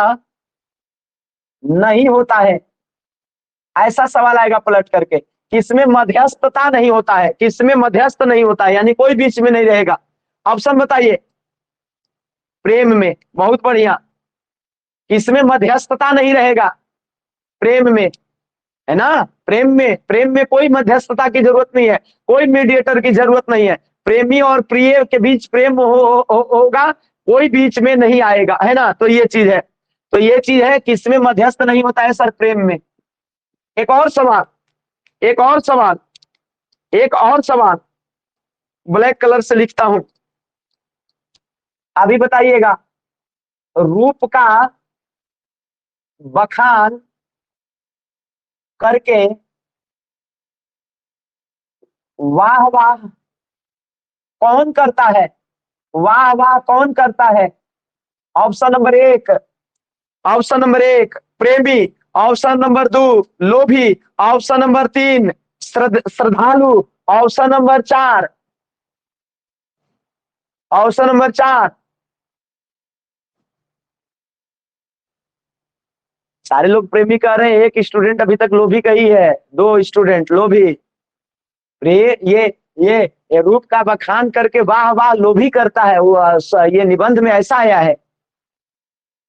नहीं होता है। ऐसा सवाल आएगा पलट करके, किसमें मध्यस्थता नहीं होता है, किसमें मध्यस्थ नहीं होता है, यानी कोई बीच में नहीं रहेगा। ऑप्शन बताइए। प्रेम में, बहुत बढ़िया। किसमें मध्यस्थता नहीं रहेगा, प्रेम में, है ना। प्रेम में, प्रेम में कोई मध्यस्थता की जरूरत नहीं है, कोई मीडिएटर की जरूरत नहीं है। प्रेमी और प्रिय के बीच प्रेम होगा, कोई बीच में नहीं आएगा, है ना। तो ये चीज है, तो ये चीज है कि इसमें मध्यस्थ नहीं होता है सर प्रेम में। एक और सवाल, एक और सवाल, एक और सवाल, ब्लैक कलर से लिखता हूं, अभी बताइएगा। रूप का बखान करके वाह वाह कौन करता है? वाह वाह कौन करता है? ऑप्शन नंबर एक, ऑप्शन नंबर एक प्रेमी, ऑप्शन नंबर दो लोभी, ऑप्शन नंबर तीन श्रद्धालु, ऑप्शन नंबर चार, ऑप्शन नंबर चार। सारे लोग प्रेमी कह रहे हैं, एक स्टूडेंट अभी तक लोभी कही है, दो स्टूडेंट लोभी। ये रूप का बखान करके वाह वाह लोभी करता है, वो ये निबंध में ऐसा आया है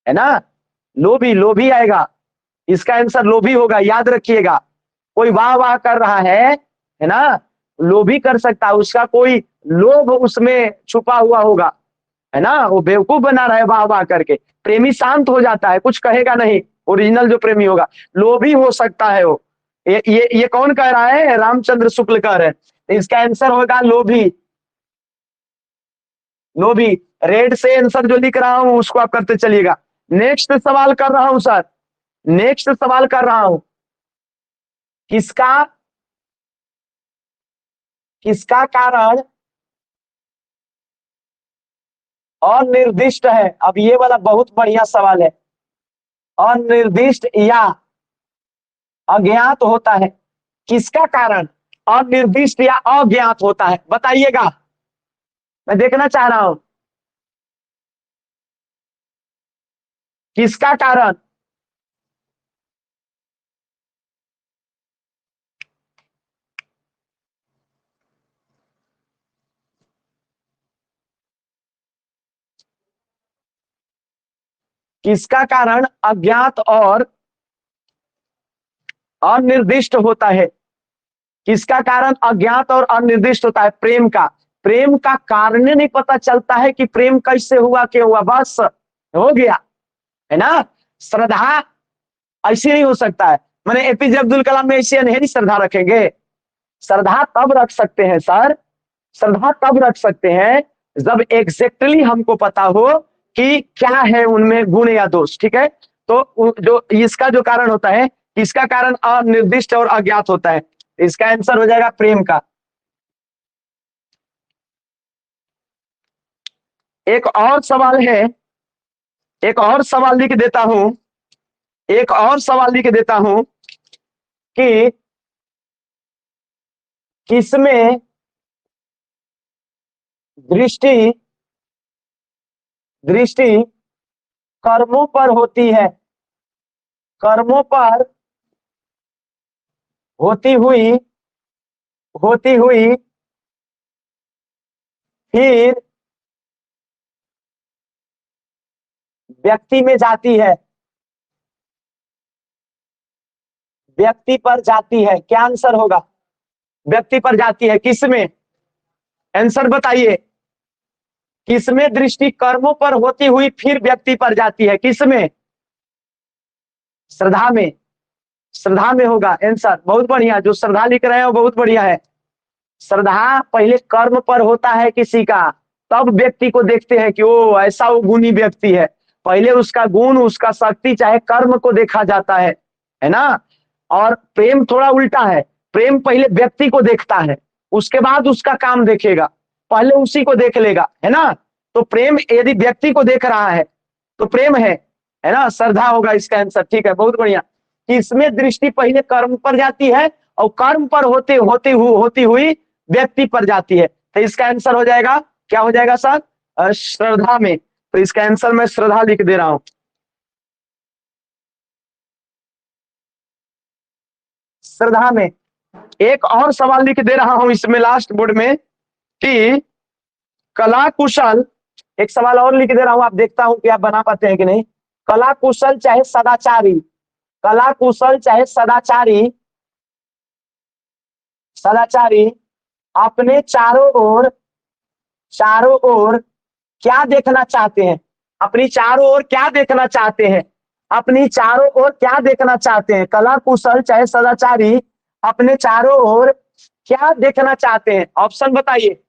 ना। लोभी, लोभी आएगा, इसका आंसर लोभी होगा, याद रखिएगा। कोई वाह वाह कर रहा है ना, लोभी कर सकता है, उसका कोई लोभ उसमें छुपा हुआ होगा, है ना। वो बेवकूफ बना रहा है वाह वाह करके। प्रेमी शांत हो जाता है, कुछ कहेगा नहीं, ओरिजिनल जो प्रेमी होगा। लोभी हो सकता है वो। ये कौन कह रहा है? रामचंद्र शुक्ल कह रहे हैं। तो इसका आंसर होगा लोभी, लोभी। रेड से आंसर जो लिख रहा हूं उसको आप करते चलिएगा। नेक्स्ट सवाल कर रहा हूं सर, नेक्स्ट सवाल कर रहा हूं। किसका, किसका कारण अनिर्दिष्ट है? अब ये वाला बहुत बढ़िया सवाल है। अनिर्दिष्ट या अज्ञात होता है, किसका कारण अनिर्दिष्ट या अज्ञात होता है? बताइएगा, मैं देखना चाह रहा हूं। किसका कारण, किसका कारण अज्ञात और अनिर्दिष्ट होता है? किसका कारण अज्ञात और अनिर्दिष्ट होता है? प्रेम का। प्रेम का कारण नहीं पता चलता है कि प्रेम कैसे हुआ, क्यों हुआ, बस हो गया, है ना। श्रद्धा ऐसी नहीं हो सकता है, मैंने एपीजे अब्दुल कलाम में ऐसी नहीं श्रद्धा रखेंगे। श्रद्धा तब रख सकते हैं सर, श्रद्धा तब रख सकते हैं जब एग्जैक्टली हमको पता हो कि क्या है उनमें गुण या दोष, ठीक है। तो जो इसका जो कारण होता है, इसका कारण अनिर्दिष्ट और अज्ञात होता है, इसका आंसर हो जाएगा प्रेम का। एक और सवाल है, एक और सवाल लिख देता हूं, एक और सवाल लिख देता हूं कि किसमें दृष्टि, दृष्टि कर्मों पर होती है? कर्मों पर होती हुई, होती हुई फिर व्यक्ति में जाती है, व्यक्ति पर जाती है, क्या आंसर होगा? व्यक्ति पर जाती है, किसमें? आंसर बताइए। किसमें दृष्टि कर्मों पर होती हुई फिर व्यक्ति पर जाती है, किसमें? श्रद्धा में, श्रद्धा में होगा आंसर। बहुत बढ़िया, जो श्रद्धा लिख रहे हैं वो बहुत बढ़िया है। श्रद्धा पहले कर्म पर होता है किसी का, तब व्यक्ति को देखते हैं कि ओ ऐसा वो गुणी व्यक्ति है। पहले उसका गुण, उसका शक्ति चाहे कर्म को देखा जाता है ना। और प्रेम थोड़ा उल्टा है, प्रेम पहले व्यक्ति को देखता है, उसके बाद उसका काम देखेगा, पहले उसी को देख लेगा, है ना। तो प्रेम यदि व्यक्ति को देख रहा है तो प्रेम है ना। श्रद्धा होगा इसका आंसर, ठीक है, बहुत बढ़िया। इसमें दृष्टि पहले कर्म पर जाती है और कर्म पर होती हुई व्यक्ति पर जाती है, तो इसका आंसर हो जाएगा, क्या हो जाएगा सर? श्रद्धा में। तो इसका आंसर मैं श्रद्धा लिख दे रहा हूं। श्रद्धा में। एक और सवाल लिख दे रहा हूं इसमें लास्ट बोर्ड में कि कला कुशल, एक सवाल और लिख दे रहा हूं, आप देखता हूं कि आप बना पाते हैं कि नहीं। कला कुशल चाहे सदाचारी, कला कुशल चाहे सदाचारी, सदाचारी अपने चारों ओर चारों ओर क्या देखना चाहते हैं? अपनी चारों ओर क्या देखना चाहते हैं? अपनी चारों ओर क्या देखना चाहते हैं? कला कुशल चाहे सदाचारी अपने चारों ओर क्या देखना चाहते हैं? ऑप्शन बताइए,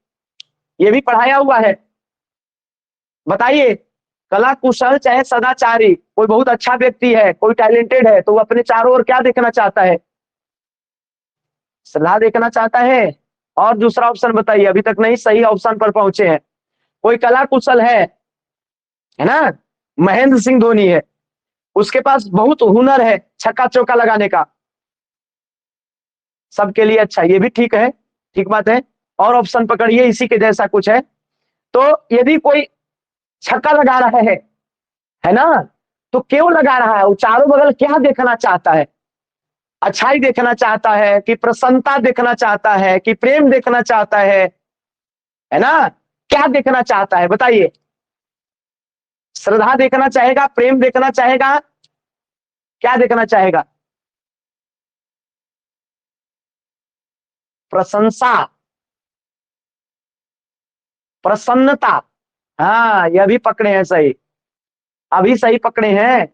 ये भी पढ़ाया हुआ है, बताइए। कला कुशल चाहे सदाचारी, कोई बहुत अच्छा व्यक्ति है, कोई टैलेंटेड है, तो वो अपने चारों ओर क्या देखना चाहता है? सलाह देखना चाहता है। और दूसरा ऑप्शन बताइए, अभी तक नहीं सही ऑप्शन पर पहुंचे हैं। कोई कला कुशल है ना, महेंद्र सिंह धोनी है, उसके पास बहुत हुनर है छक्का चौका लगाने का, सबके लिए अच्छा, ये भी ठीक है, ठीक बात है। और ऑप्शन पकड़िए, इसी के जैसा कुछ है। तो यदि कोई छक्का लगा रहा है ना, तो क्यों लगा रहा है? वो चारों बगल क्या देखना चाहता है? अच्छाई देखना चाहता है कि प्रसन्नता देखना चाहता है कि प्रेम देखना चाहता है ना? क्या देखना चाहता है बताइए? श्रद्धा देखना चाहेगा, प्रेम देखना चाहेगा, क्या देखना चाहेगा? प्रशंसा, प्रसन्नता। हाँ, यह भी पकड़े हैं सही, अभी सही पकड़े हैं।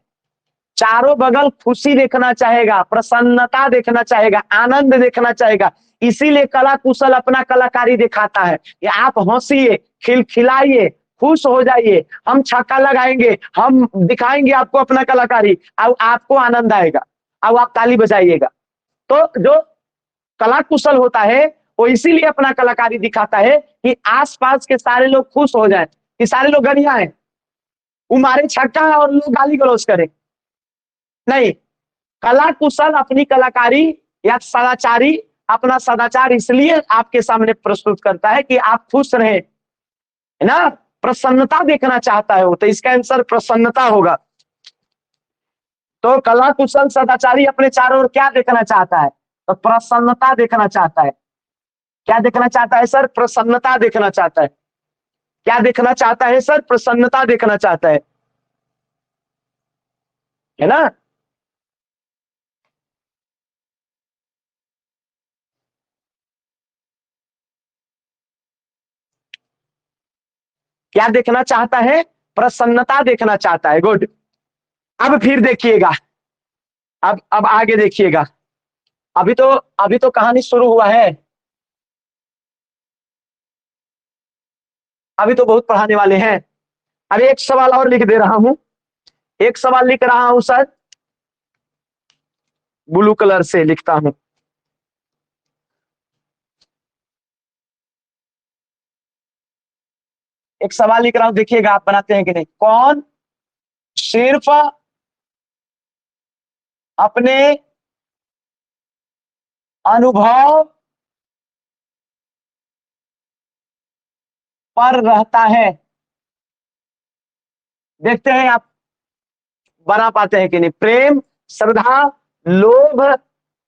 चारों बगल खुशी देखना चाहेगा, प्रसन्नता देखना चाहेगा, आनंद देखना चाहेगा। इसीलिए कला कुशल अपना कलाकारी दिखाता है। ये आप हंसिए, खिलखिलाइए, खुश हो जाइए, हम छक्का लगाएंगे, हम दिखाएंगे आपको अपना कलाकारी, और आपको आनंद आएगा, और आप ताली बजाइएगा। तो जो कला कुशल होता है वो इसीलिए अपना कलाकारी दिखाता है कि आसपास के सारे लोग खुश हो जाएं, कि सारे लोग गरियाएं, वो मारे छक्का और लोग गाली गलौज करें। नहीं, कला कुशल अपनी कलाकारी या सदाचारी अपना सदाचार इसलिए आपके सामने प्रस्तुत करता है कि आप खुश रहे, है ना? प्रसन्नता देखना चाहता है वो, तो इसका आंसर प्रसन्नता होगा। तो कला कुशल सदाचारी अपने चारों ओर क्या देखना चाहता है? तो प्रसन्नता देखना चाहता है। क्या देखना चाहता है सर? प्रसन्नता देखना चाहता है। क्या देखना चाहता है सर? प्रसन्नता देखना चाहता है ना? क्या देखना चाहता है? प्रसन्नता देखना चाहता है। गुड। अब फिर देखिएगा, अब आगे देखिएगा। अभी तो अभी तो कहानी शुरू हुआ है, अभी तो बहुत पढ़ाने वाले हैं। अब एक सवाल और लिख दे रहा हूं, एक सवाल लिख रहा हूं सर, ब्लू कलर से लिखता हूं। एक सवाल लिख रहा हूं, देखिएगा आप बनाते हैं कि नहीं। कौन सिर्फ अपने अनुभव पर रहता है? देखते हैं आप बना पाते हैं कि नहीं। प्रेम, श्रद्धा, लोभ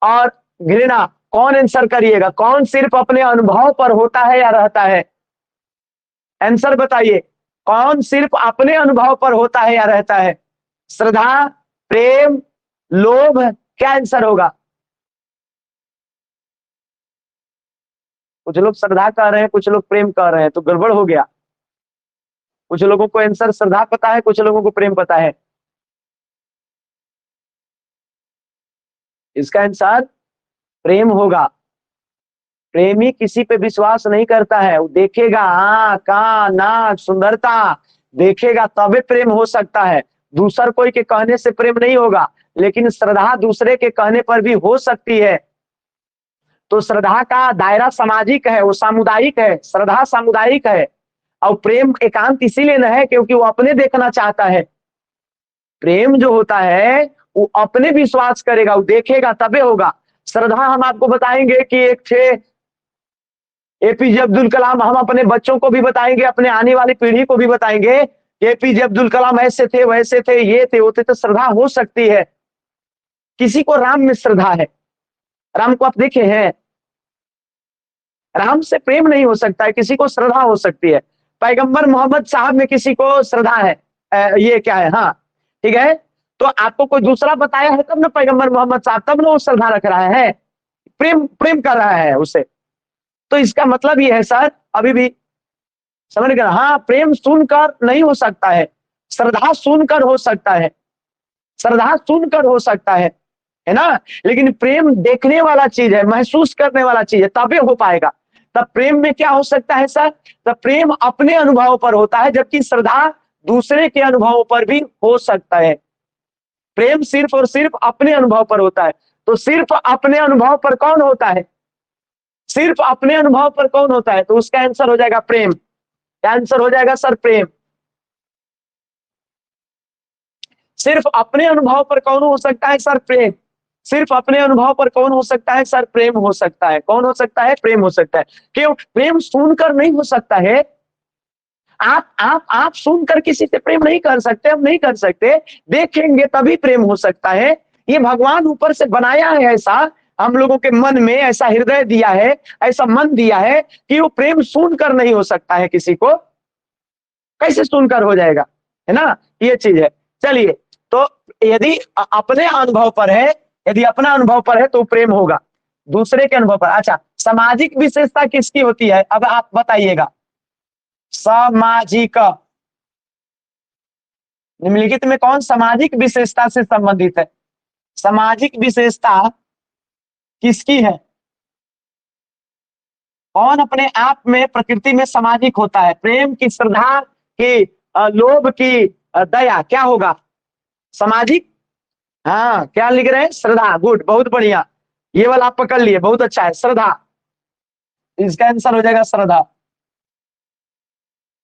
और घृणा, कौन आंसर करिएगा? कौन सिर्फ अपने अनुभव पर होता है या रहता है? आंसर बताइए, कौन सिर्फ अपने अनुभव पर होता है या रहता है? श्रद्धा, प्रेम, लोभ, क्या आंसर होगा? कुछ लोग श्रद्धा कह रहे हैं, कुछ लोग प्रेम कह रहे हैं, तो गड़बड़ हो गया। कुछ लोगों को आंसर श्रद्धा पता है, कुछ लोगों को प्रेम पता है। इसका आंसर प्रेम होगा। प्रेमी किसी पे विश्वास नहीं करता है, वो देखेगा आंख, कान, नाक, सुंदरता देखेगा तबे प्रेम हो सकता है। दूसर कोई के कहने से प्रेम नहीं होगा, लेकिन श्रद्धा दूसरे के कहने पर भी हो सकती है। तो श्रद्धा का दायरा सामाजिक है, वो सामुदायिक है, श्रद्धा सामुदायिक है। और प्रेम एकांत इसीलिए न है क्योंकि वो अपने देखना चाहता है। प्रेम जो होता है वो अपने विश्वास करेगा, वो देखेगा तबे होगा। श्रद्धा हम आपको बताएंगे कि एक थे एपीजे अब्दुल कलाम, हम अपने बच्चों को भी बताएंगे, अपने आने वाली पीढ़ी को भी बताएंगे कि एपीजे अब्दुल कलाम ऐसे थे, वैसे थे, ये थे, वो थे। तो श्रद्धा हो सकती है। किसी को राम में श्रद्धा है, राम को आप देखे हैं, राम से प्रेम नहीं हो सकता है, किसी को श्रद्धा हो सकती है। पैगंबर मोहम्मद साहब में किसी को श्रद्धा है, ये क्या है? हाँ ठीक है, तो आपको कोई दूसरा बताया है तब ना पैगंबर मोहम्मद साहब, तब ना वो श्रद्धा रख रहा है, प्रेम प्रेम कर रहा है उसे। तो इसका मतलब ये है सर, अभी भी समझ गए? हाँ, प्रेम सुनकर नहीं हो सकता है, श्रद्धा सुनकर हो सकता है, श्रद्धा सुनकर हो सकता है ना। लेकिन प्रेम देखने वाला चीज है, महसूस करने वाला चीज है, तबे हो पाएगा। तब प्रेम में क्या हो सकता है सर? तब प्रेम अपने अनुभव पर होता है, जबकि श्रद्धा दूसरे के अनुभव पर भी हो सकता है। प्रेम सिर्फ और सिर्फ अपने अनुभव पर होता है। तो सिर्फ अपने अनुभव पर कौन होता है? सिर्फ अपने अनुभव पर कौन होता है? तो उसका आंसर हो जाएगा प्रेम। क्या आंसर हो जाएगा सर? प्रेम। सिर्फ अपने अनुभव पर कौन हो सकता है सर? प्रेम। सिर्फ अपने अनुभव पर कौन हो सकता है सर? प्रेम हो सकता है। कौन हो सकता है? प्रेम हो सकता है। क्यों? प्रेम सुनकर नहीं हो सकता है। आप सुनकर किसी से प्रेम नहीं कर सकते, हम नहीं कर सकते, देखेंगे तभी प्रेम हो सकता है। ये भगवान ऊपर से बनाया है ऐसा, हम लोगों के मन में ऐसा हृदय दिया है, ऐसा मन दिया है कि वो प्रेम सुनकर नहीं हो सकता है किसी को। कैसे सुनकर हो जाएगा? है ना, ये चीज है। चलिए, तो यदि अपने अनुभव पर है, यदि अपना अनुभव पर है तो प्रेम होगा। दूसरे के अनुभव पर, अच्छा, सामाजिक विशेषता किसकी होती है? अब आप बताइएगा। सामाजिक, निम्नलिखित में कौन सामाजिक विशेषता से संबंधित है? सामाजिक विशेषता किसकी है? कौन अपने आप में प्रकृति में सामाजिक होता है? प्रेम की, श्रद्धा की, लोभ की, दया, क्या होगा? सामाजिक। हाँ, क्या लिख रहे हैं? श्रद्धा। गुड, बहुत बढ़िया, ये वाला आप पकड़ लिए, बहुत अच्छा है, श्रद्धा। इसका आंसर हो जाएगा श्रद्धा।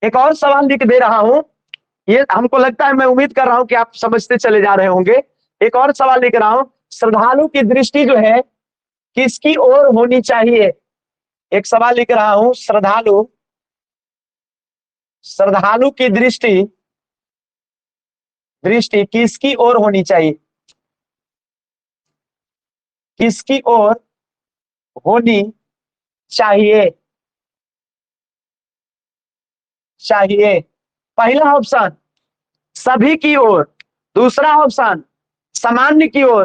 एक और सवाल लिख दे रहा हूं, ये हमको लगता है, मैं उम्मीद कर रहा हूं कि आप समझते चले जा रहे होंगे। एक और सवाल लिख रहा हूं, श्रद्धालु की दृष्टि जो है किसकी ओर होनी चाहिए? एक सवाल लिख रहा हूं, श्रद्धालु, श्रद्धालु की दृष्टि, दृष्टि किसकी ओर होनी चाहिए? किसकी ओर होनी चाहिए? चाहिए। पहला ऑप्शन सभी की ओर, दूसरा ऑप्शन सामान्य की ओर,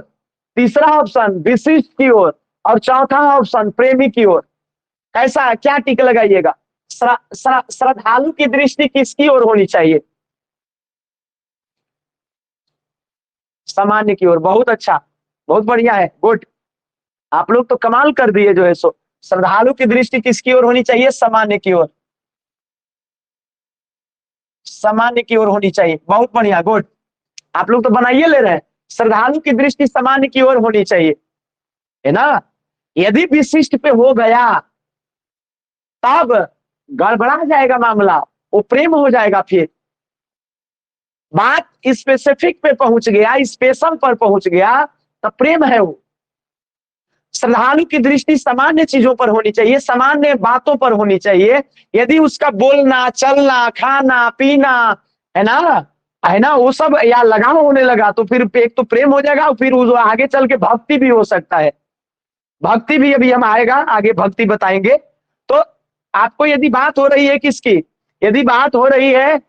तीसरा ऑप्शन विशिष्ट की ओर, और चौथा ऑप्शन प्रेमी की ओर। कैसा, क्या टिक लगाइएगा? श्रद्धालु की दृष्टि किसकी ओर होनी चाहिए? सामान्य की ओर। बहुत अच्छा, बहुत बढ़िया है, गुड। आप लोग तो कमाल कर दिए जो है सो। श्रद्धालु की दृष्टि किसकी ओर होनी चाहिए? सामान्य की ओर। सामान्य की ओर होनी चाहिए, बहुत बढ़िया, गुड। आप लोग तो बनाइए ले रहे हैं। श्रद्धालु की दृष्टि सामान्य की ओर होनी चाहिए, है ना। यदि विशिष्ट पे हो गया तब गड़बड़ा जाएगा मामला, वो प्रेम हो जाएगा। फिर बात स्पेसिफिक पे पहुंच गया, स्पेशल पर पहुंच गया, तब प्रेम है वो। श्रद्धालु की दृष्टि सामान्य चीजों पर होनी चाहिए, सामान्य बातों पर होनी चाहिए। यदि उसका बोलना, चलना, खाना, पीना, है ना, है ना, वो सब या लगाव होने लगा तो फिर एक तो प्रेम हो जाएगा, फिर आगे चल के भक्ति भी हो सकता है। भक्ति भी अभी हम आएगा, आगे भक्ति बताएंगे। तो आपको यदि बात हो रही है किसकी, यदि बात हो रही है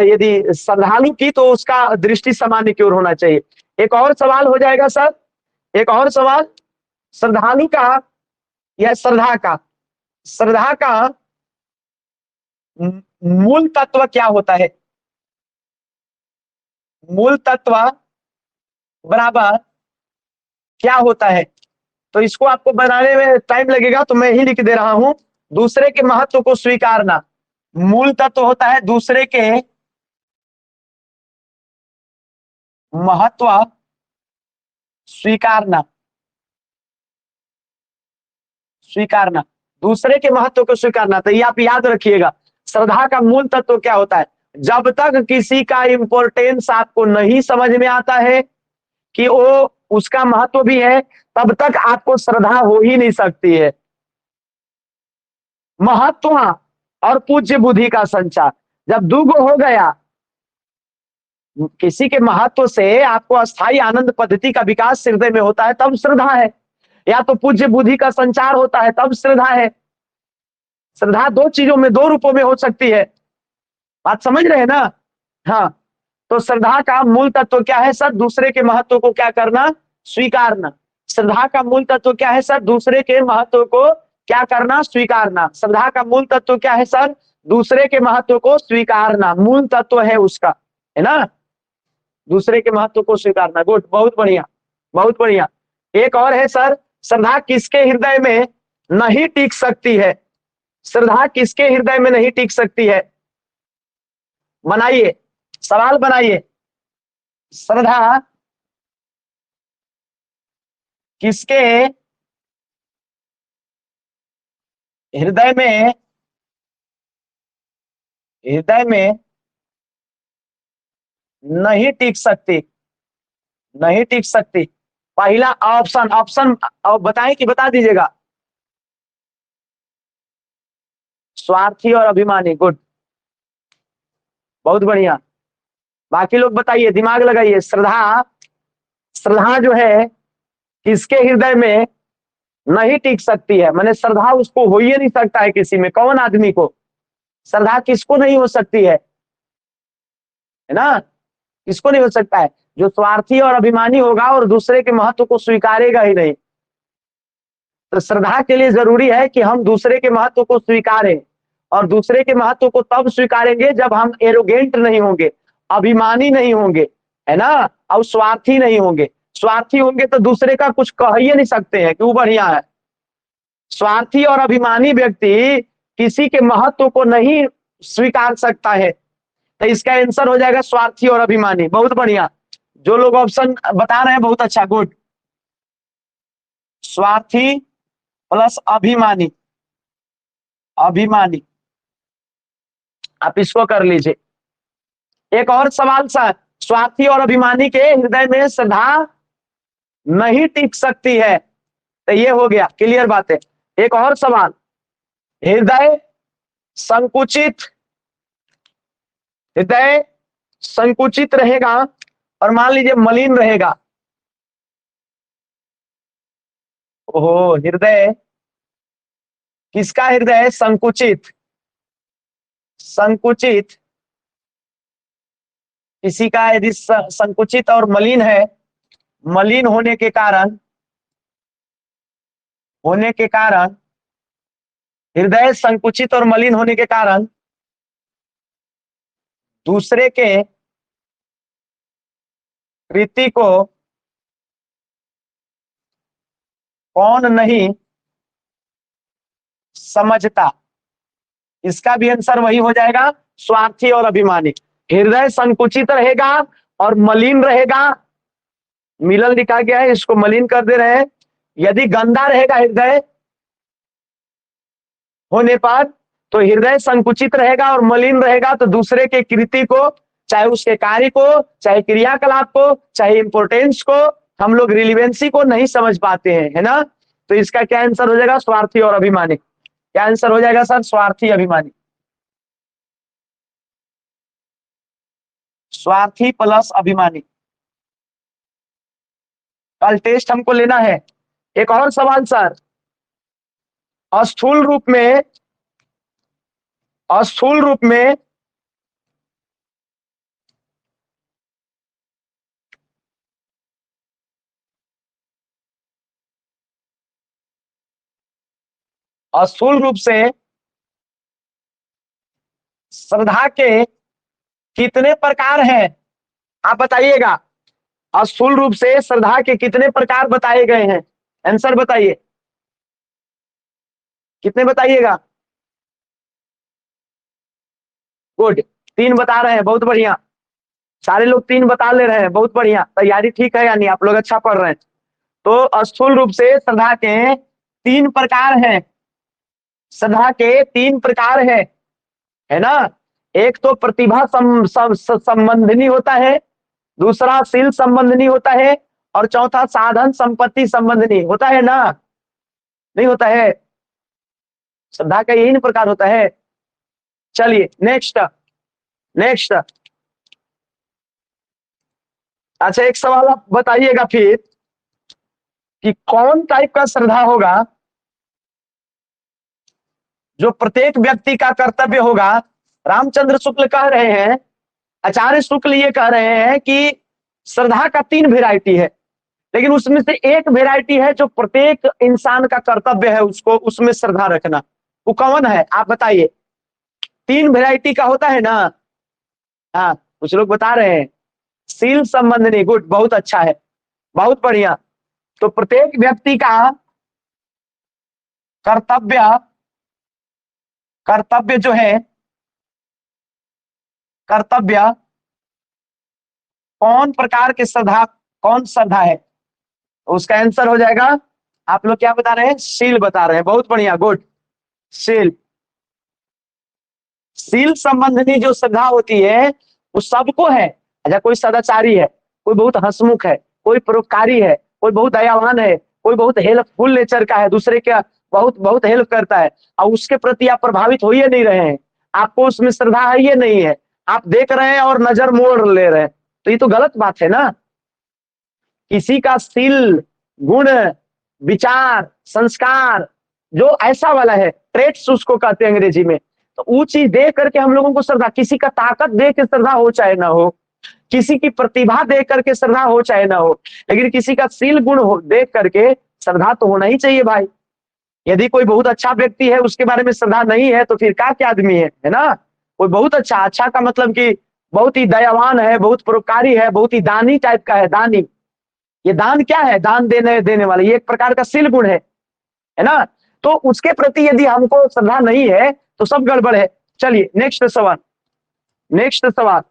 यदि श्रद्धालु की, तो उसका दृष्टि सामान्य की ओर होना चाहिए। एक और सवाल हो जाएगा सर, एक और सवाल, श्रद्धालु का या श्रद्धा का, श्रद्धा का मूल तत्व क्या होता है? मूल तत्व बराबर क्या होता है? तो इसको आपको बनाने में टाइम लगेगा, तो मैं ही लिख दे रहा हूं, दूसरे के महत्व को स्वीकारना। मूल तत्व होता है दूसरे के महत्व स्वीकारना, स्वीकारना, दूसरे के महत्व को स्वीकारना। तो ये आप याद रखिएगा, श्रद्धा का मूल तत्व क्या होता है? जब तक किसी का इंपॉर्टेंस आपको नहीं समझ में आता है कि वो उसका महत्व भी है, तब तक आपको श्रद्धा हो ही नहीं सकती है। महत्व और पूज्य बुद्धि का संचार जब दुगो हो गया, किसी के महत्व से आपको अस्थाई आनंद पद्धति का विकास हृदय में होता है, तब श्रद्धा है। या तो पूज्य बुद्धि का संचार होता है, तब श्रद्धा है। श्रद्धा दो चीजों में, दो रूपों में हो सकती है, बात समझ रहे हैं ना। हाँ, तो श्रद्धा का मूल तत्व क्या है सर? दूसरे के महत्व को क्या करना? स्वीकारना। श्रद्धा का मूल तत्व क्या है सर? दूसरे के महत्व को क्या करना? स्वीकारना। श्रद्धा का मूल तत्व क्या है सर? दूसरे के महत्व को स्वीकारना मूल तत्व है उसका, है ना। दूसरे के महत्व को स्वीकारना, गुड, बहुत बढ़िया, बहुत बढ़िया। एक और है सर, श्रद्धा किसके हृदय में नहीं टिक सकती है? श्रद्धा किसके हृदय में नहीं टिक सकती है? बनाइए, सवाल बनाइए। श्रद्धा किसके हृदय में नहीं टिक सकती, नहीं टिक सकती? पहला ऑप्शन, ऑप्शन बताएं कि बता दीजिएगा। स्वार्थी और अभिमानी, गुड, बहुत बढ़िया। बाकी लोग बताइए, दिमाग लगाइए। श्रद्धा, श्रद्धा जो है किसके हृदय में नहीं टिक सकती है? मैंने श्रद्धा उसको हो ही नहीं सकता है किसी में, कौन आदमी को? श्रद्धा किसको नहीं हो सकती है ना? किसको नहीं हो सकता है? जो स्वार्थी और अभिमानी होगा और दूसरे के महत्व को स्वीकारेगा ही नहीं। तो श्रद्धा के लिए जरूरी है कि हम दूसरे के महत्व को स्वीकारें, और दूसरे के महत्व को तब स्वीकारेंगे जब हम एरोगेंट नहीं होंगे, अभिमानी नहीं होंगे, है ना, और स्वार्थी नहीं होंगे। स्वार्थी होंगे तो दूसरे का कुछ कह ही नहीं सकते हैं कि वो बढ़िया है। स्वार्थी और अभिमानी व्यक्ति किसी के महत्व को नहीं स्वीकार सकता है। तो इसका आंसर हो जाएगा स्वार्थी और अभिमानी। बहुत बढ़िया, जो लोग ऑप्शन बता रहे हैं बहुत अच्छा, गुड। स्वार्थी प्लस अभिमानी, अभिमानी, आप इसको कर लीजिए। एक और सवाल सर, स्वार्थी और अभिमानी के हृदय में श्रद्धा नहीं टिक सकती है, तो ये हो गया, क्लियर बात है। एक और सवाल, हृदय संकुचित, हृदय संकुचित रहेगा और मान लीजिए मलिन रहेगा। ओहो, हृदय, किसका हृदय संकुचित, संकुचित, किसी का यदि संकुचित और मलिन है, मलिन होने के कारण, हृदय संकुचित और मलिन होने के कारण दूसरे के कृति को कौन नहीं समझता? इसका भी आंसर वही हो जाएगा, स्वार्थी और अभिमानी। हृदय संकुचित रहेगा और मलिन रहेगा, मिलन लिखा गया है, इसको मलिन कर दे रहे हैं। यदि गंदा रहेगा हृदय होने पर, तो हृदय संकुचित रहेगा और मलिन रहेगा, तो दूसरे के कृति को, चाहे उसके कार्य को, चाहे क्रियाकलाप को, चाहे इंपोर्टेंस को, हम लोग रिलीवेंसी को नहीं समझ पाते हैं, है ना। तो इसका क्या आंसर हो जाएगा? स्वार्थी और अभिमानी। क्या आंसर हो जाएगा सर? स्वार्थी अभिमानी, स्वार्थी प्लस अभिमानी। कल टेस्ट हमको लेना है। एक और सवाल सर, स्थूल रूप में, स्थूल रूप में स्थूल रूप से श्रद्धा के कितने प्रकार हैं? आप बताइएगा, स्थूल रूप से श्रद्धा के कितने प्रकार बताए गए हैं? आंसर बताइए, कितने बताइएगा? गुड, 3 बता रहे हैं, बहुत बढ़िया। सारे लोग 3 बता ले रहे हैं, बहुत बढ़िया, तैयारी ठीक है, यानी आप लोग अच्छा पढ़ रहे हैं। तो स्थूल रूप से श्रद्धा के 3 प्रकार हैं, श्रद्धा के 3 प्रकार है ना। एक तो प्रतिभा संबंधिनी होता है, दूसरा शील संबंधिनी होता है, और चौथा साधन संपत्ति संबंधिनी होता है ना, नहीं होता है? श्रद्धा का यही प्रकार होता है। चलिए नेक्स्ट, नेक्स्ट। अच्छा, एक सवाल आप बताइएगा फिर कि कौन टाइप का श्रद्धा होगा जो प्रत्येक व्यक्ति का कर्तव्य होगा। रामचंद्र शुक्ल कह रहे हैं, आचार्य शुक्ल ये कह रहे हैं कि श्रद्धा का 3 वेराइटी है, लेकिन उसमें से एक वेराइटी है जो प्रत्येक इंसान का कर्तव्य है उसको, उसमें श्रद्धा रखना। वो कौन है आप बताइए? तीन वैरायटी का होता है ना। हाँ, कुछ लोग बता रहे हैं शील संबंधनी, गुड, बहुत अच्छा है, बहुत बढ़िया। तो प्रत्येक व्यक्ति का कर्तव्य, कर्तव्य जो है, कर्तव्य कौन प्रकार की श्रद्धा, कौन श्रद्धा है, उसका आंसर हो जाएगा, आप लोग क्या बता रहे हैं, शील बता रहे हैं, बहुत बढ़िया, गुड, शील। शील संबंधी जो श्रद्धा होती है वो सबको है। अच्छा, कोई सदाचारी है, कोई बहुत हंसमुख है, कोई परोपकारी है, कोई बहुत दयावान है, कोई बहुत हेल्पफुल नेचर का है, दूसरे का बहुत बहुत हेल्प करता है, और उसके प्रति आप प्रभावित हो ही नहीं रहे हैं, आपको उसमें श्रद्धा है ये नहीं है, आप देख रहे हैं और नजर मोड़ ले रहे हैं, तो ये तो गलत बात है ना। किसी का शील, गुण, विचार, संस्कार जो ऐसा वाला है, ट्रेट्स उसको कहते हैं अंग्रेजी में, तो वो चीज देख करके हम लोगों को श्रद्धा, किसी का ताकत देख के श्रद्धा हो चाहे ना हो, किसी की प्रतिभा देख करके श्रद्धा हो चाहे ना हो, लेकिन किसी का शील गुण हो देख करके श्रद्धा तो होना ही चाहिए भाई। यदि कोई बहुत अच्छा व्यक्ति है उसके बारे में श्रद्धा नहीं है तो फिर क्या आदमी है ना। कोई बहुत अच्छा, अच्छा का मतलब कि बहुत ही दयावान है, बहुत परोपकारी है, बहुत ही दानी टाइप का है, दानी, ये दान क्या है, दान देने देने वाले, ये एक प्रकार का शील गुण है ना। तो उसके प्रति यदि हमको श्रद्धा नहीं है तो सब गड़बड़ है। चलिए नेक्स्ट सवाल, नेक्स्ट सवाल,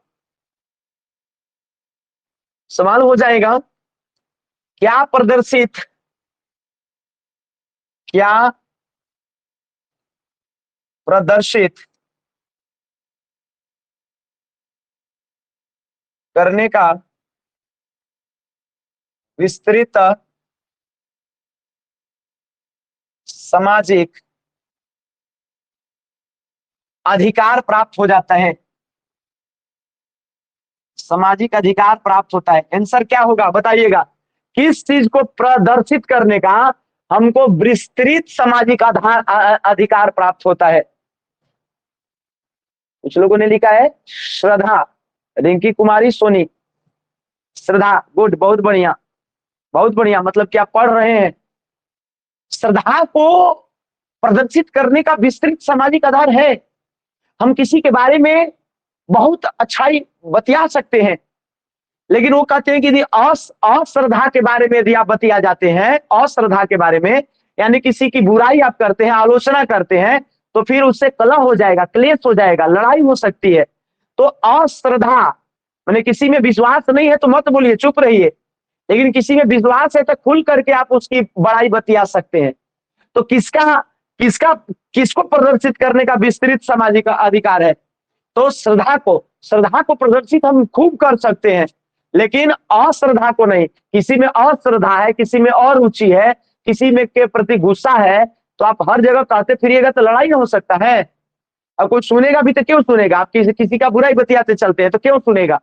सवाल हो जाएगा, क्या प्रदर्शित, क्या प्रदर्शित करने का विस्तृत सामाजिक अधिकार प्राप्त हो जाता है, सामाजिक अधिकार प्राप्त होता है, आंसर क्या होगा बताइएगा, किस चीज को प्रदर्शित करने का हमको विस्तृत सामाजिक अधिकार प्राप्त होता है। कुछ लोगों ने लिखा है श्रद्धा, रिंकी कुमारी सोनी, श्रद्धा, गुड, बहुत बढ़िया, बहुत बढ़िया, मतलब क्या पढ़ रहे हैं। श्रद्धा को प्रदर्शित करने का विस्तृत सामाजिक आधार है, हम किसी के बारे में बहुत अच्छाई बतिया सकते हैं, लेकिन वो कहते हैं कि यदि अश्रद्धा के बारे में यदि आप बतिया जाते हैं, अश्रद्धा के बारे में, यानी किसी की बुराई आप करते हैं, आलोचना करते हैं, तो फिर उससे कलह हो जाएगा, क्लेश हो जाएगा, लड़ाई हो सकती है। तो अश्रद्धा मैंने किसी में विश्वास नहीं है तो मत बोलिए, चुप रहिए, लेकिन किसी में विश्वास है तो खुल करके आप उसकी बड़ाई बतिया सकते हैं। तो किसका किसका किसको प्रदर्शित करने का विस्तृत सामाजिक अधिकार है, तो श्रद्धा को, श्रद्धा को प्रदर्शित हम खूब कर सकते हैं, लेकिन अश्रद्धा को नहीं। किसी में अश्रद्धा है, किसी में और रुचि है, किसी में के प्रति गुस्सा है, तो आप हर जगह कहते फिरिएगा तो लड़ाई ना हो सकता है। अब कोई सुनेगा भी तो क्यों सुनेगा, आप किसी का बुराई बतियाते चलते हैं तो क्यों सुनेगा,